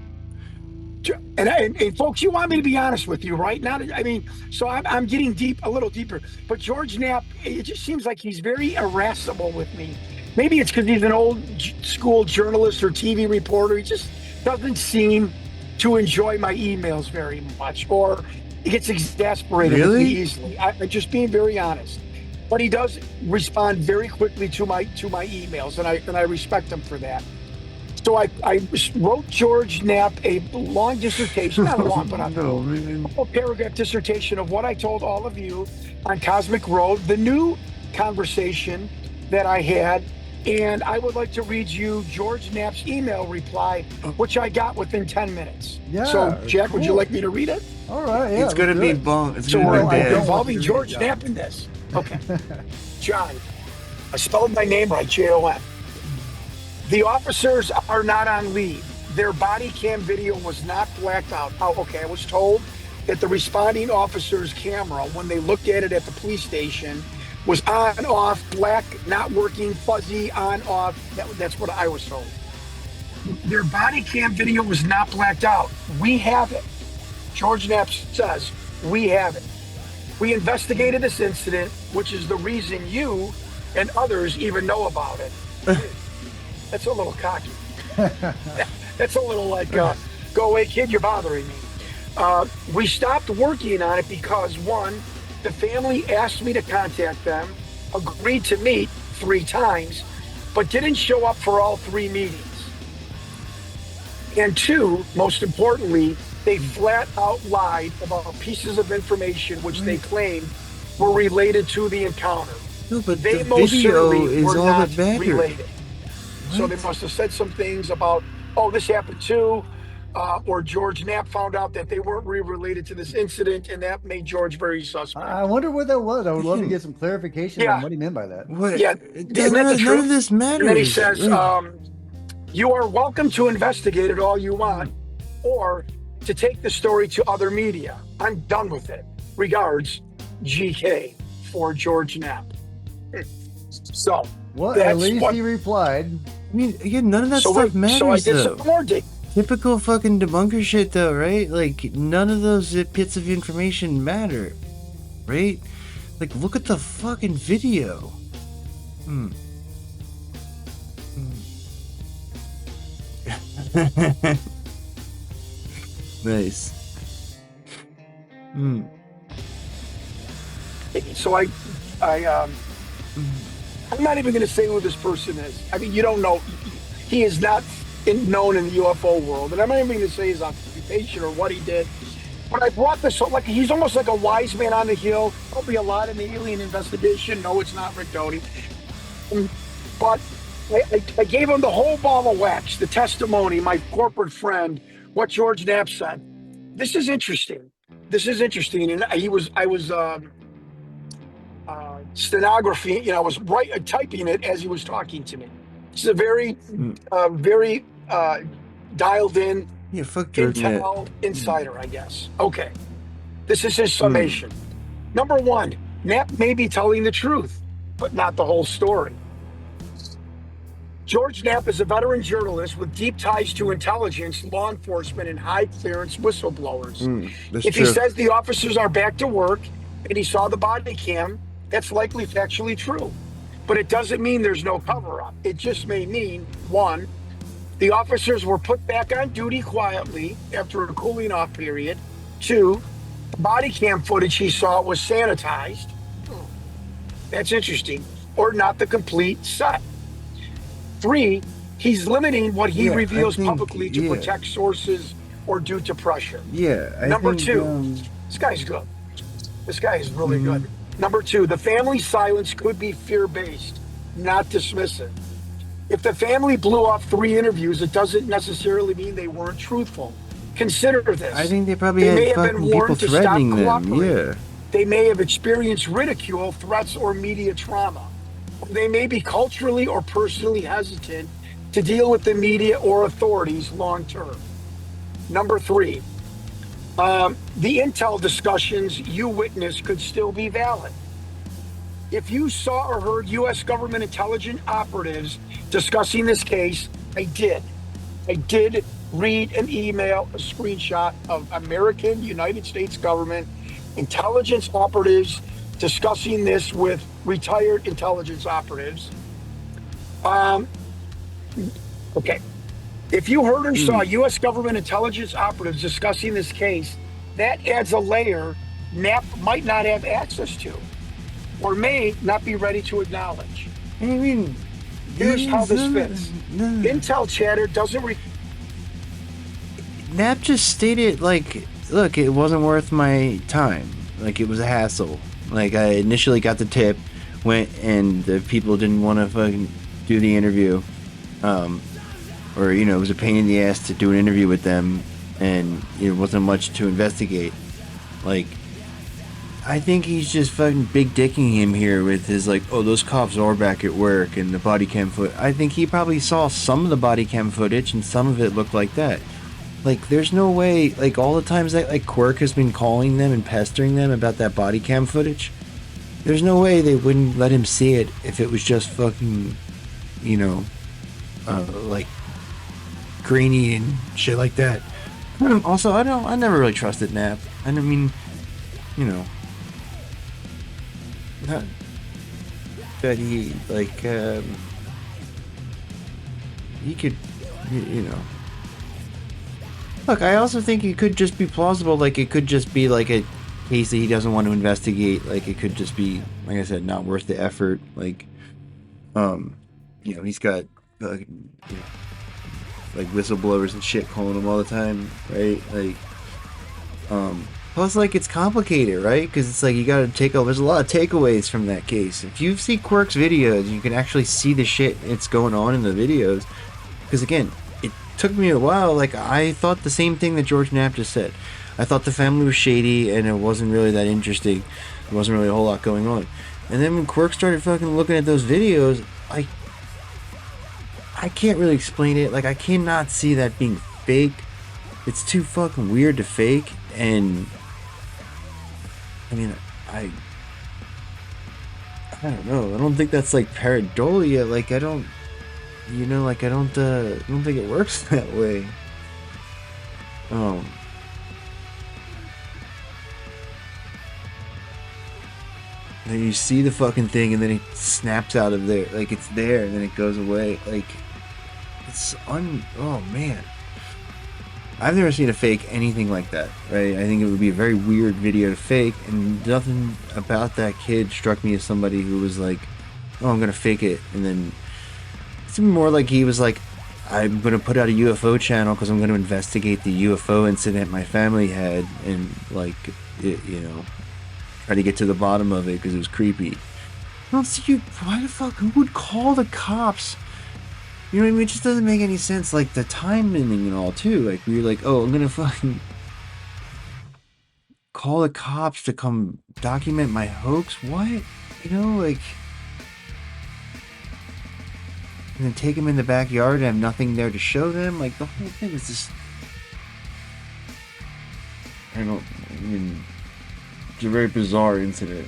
And folks, you want me to be honest with you, right? So I'm getting a little deeper. But George Knapp, it just seems like he's very irascible with me. Maybe it's because he's an old school journalist or TV reporter. He just doesn't seem to enjoy my emails very much, or he gets exasperated with me easily. I'm just being very honest. But he does respond very quickly to my emails, and I respect him for that. So I wrote George Knapp a long dissertation, not long, but a paragraph dissertation of what I told all of you on Cosmic Road, the new conversation that I had, and I would like to read you George Knapp's email reply, which I got within 10 minutes. Yeah, So, Jack, cool. would you like me to read it? All right, yeah. It's gonna be bomb. It's gonna be I'm bad. involving George Knapp in this. Okay. John, I spelled my name right, Jon. The officers are not on leave. Their body cam video was not blacked out. Oh, okay. I was told that the responding officer's camera, when they looked at it at the police station, was on, off, black, not working, fuzzy, on, off. That's what I was told. Their body cam video was not blacked out. We have it. George Knapp says, we have it. We investigated this incident, which is the reason you and others even know about it. That's a little cocky. That's a little like, go away, kid, you're bothering me. We stopped working on it because, one, the family asked me to contact them, agreed to meet 3 times, but didn't show up for all 3 meetings. And 2, most importantly, they flat out lied about pieces of information which they claimed were related to the encounter. No, but they the most video certainly is were all not that better. related. So they must have said some things about, this happened too, or George Knapp found out that they weren't related to this incident, and that made George very suspect. I wonder what that was. I would love to get some clarification on what he meant by that. Yeah, None of this matters. And then he says, you are welcome to investigate it all you want, or to take the story to other media. I'm done with it. Regards, GK, for George Knapp. So, at least he replied. I mean, again, none of that stuff matters, so I did though. some more digging. Typical fucking debunker shit, though, right? Like, none of those bits of information matter, right? Like, look at the fucking video. Nice. So I'm not even going to say who this person is. I mean, you don't know. He is not known in the UFO world, and I'm not even going to say his occupation or what he did. But I brought this up, like he's almost like a wise man on the hill. Probably a lot in the alien investigation. No, it's not Rick Doty. But I gave him the whole ball of wax, the testimony, my corporate friend, what George Knapp said. This is interesting. And I was stenography. I was typing it as he was talking to me. It's a very dialed in intel insider, I guess. Okay, this is his summation. Number 1, Knapp may be telling the truth, but not the whole story. George Knapp is a veteran journalist with deep ties to intelligence, law enforcement, and high clearance whistleblowers. If he says the officers are back to work and he saw the body cam, that's likely factually true. But it doesn't mean there's no cover-up. It just may mean, 1, the officers were put back on duty quietly after a cooling off period. 2, the body cam footage he saw was sanitized. That's interesting. Or not the complete set. 3, he's limiting what he reveals publicly to protect sources or due to pressure. Number 2, this guy's good. This guy is really good. Number 2, the family's silence could be fear-based, not dismissive. If the family blew off 3 interviews, it doesn't necessarily mean they weren't truthful. Consider this. I think they probably had fucking people threatening them. Yeah. They may have experienced ridicule, threats, or media trauma. They may be culturally or personally hesitant to deal with the media or authorities long term. Number 3, the intel discussions you witnessed could still be valid. If you saw or heard U.S. government intelligence operatives discussing this case, I did read an email, a screenshot of American United States government intelligence operatives discussing this with retired intelligence operatives. Okay. If you heard or saw U.S. government intelligence operatives discussing this case, that adds a layer NAP might not have access to or may not be ready to acknowledge. I mean, here's how this fits. Intel chatter doesn't... Nap just stated, like, look, it wasn't worth my time. Like, it was a hassle. Like, I initially got the tip, went, and the people didn't want to fucking do the interview. Or, you know, it was a pain in the ass to do an interview with them, and it wasn't much to investigate. Like, I think he's just fucking big dicking him here with his, like, oh, those cops are back at work, and the body cam footage. I think he probably saw some of the body cam footage, and some of it looked like that. Like, there's no way, like, all the times that, like, Quirk has been calling them and pestering them about that body cam footage, there's no way they wouldn't let him see it if it was just fucking, you know, like, grainy and shit like that. Also, I never really trusted Nap. I mean, you know, not that he, like, he could, you know. Look, I also think it could just be plausible, like, it could just be, like, a case that he doesn't want to investigate, like, it could just be, like I said, not worth the effort, like, you know, he's got, you know, like, whistleblowers and shit calling him all the time, right, like, plus, like, it's complicated, right, because it's like, you gotta there's a lot of takeaways from that case. If you see Quirk's videos, you can actually see the shit that's going on in the videos, because, again, took me a while. Like, I thought the same thing that George Knapp just said. I thought the family was shady and it wasn't really that interesting. There wasn't really a whole lot going on. And then when Quirk started fucking looking at those videos, I can't really explain it. Like, I cannot see that being fake. It's too fucking weird to fake. And I mean, I don't know. I don't think that's like pareidolia. Like, I don't, you know, like, I don't think it works that way. Then you see the fucking thing and then it snaps out of there. Like, it's there and then it goes away. Like, it's oh man. I've never seen a fake anything like that, right? I think it would be a very weird video to fake, and nothing about that kid struck me as somebody who was like, oh, I'm gonna fake it, and then it's more like he was like, I'm gonna put out a UFO channel because I'm gonna investigate the UFO incident my family had, and like, you know, try to get to the bottom of it because it was creepy. I don't see you. Why the fuck? Who would call the cops? You know what I mean? It just doesn't make any sense. Like, the timing and all too. Like, we were like, oh, I'm gonna fucking call the cops to come document my hoax. What? You know, like. And then take them in the backyard and have nothing there to show them. Like, the whole thing is just... I mean, it's a very bizarre incident.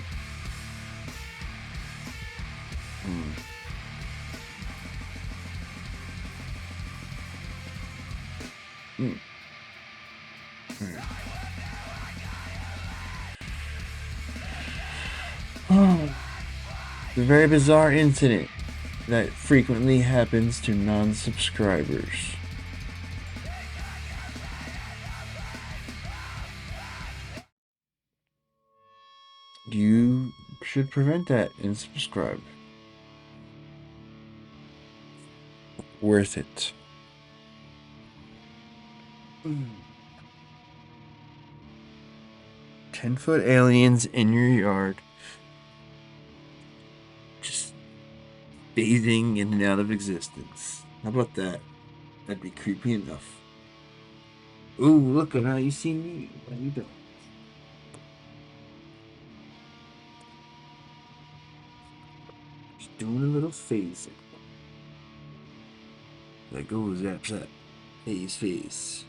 Oh, it's a very bizarre incident that frequently happens to non-subscribers. You should prevent that and subscribe. Worth it. 10-foot aliens in your yard. Just phasing in and out of existence. How about that? That'd be creepy enough. Ooh, look at how you see me. What are you doing? Just doing a little phasing. Like, oh, zap, zap. Face.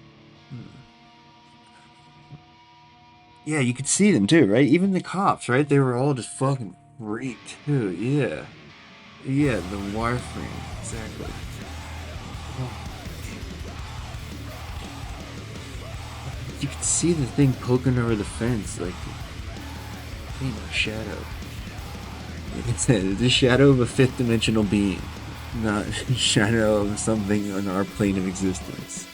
Yeah, you could see them too, right? Even the cops, right? They were all just fucking freaked too. Yeah. Yeah, the wireframe. Exactly. Oh. you can see the thing poking over the fence, like, ain't no shadow. It's the shadow of a fifth dimensional being, not a shadow of something on our plane of existence.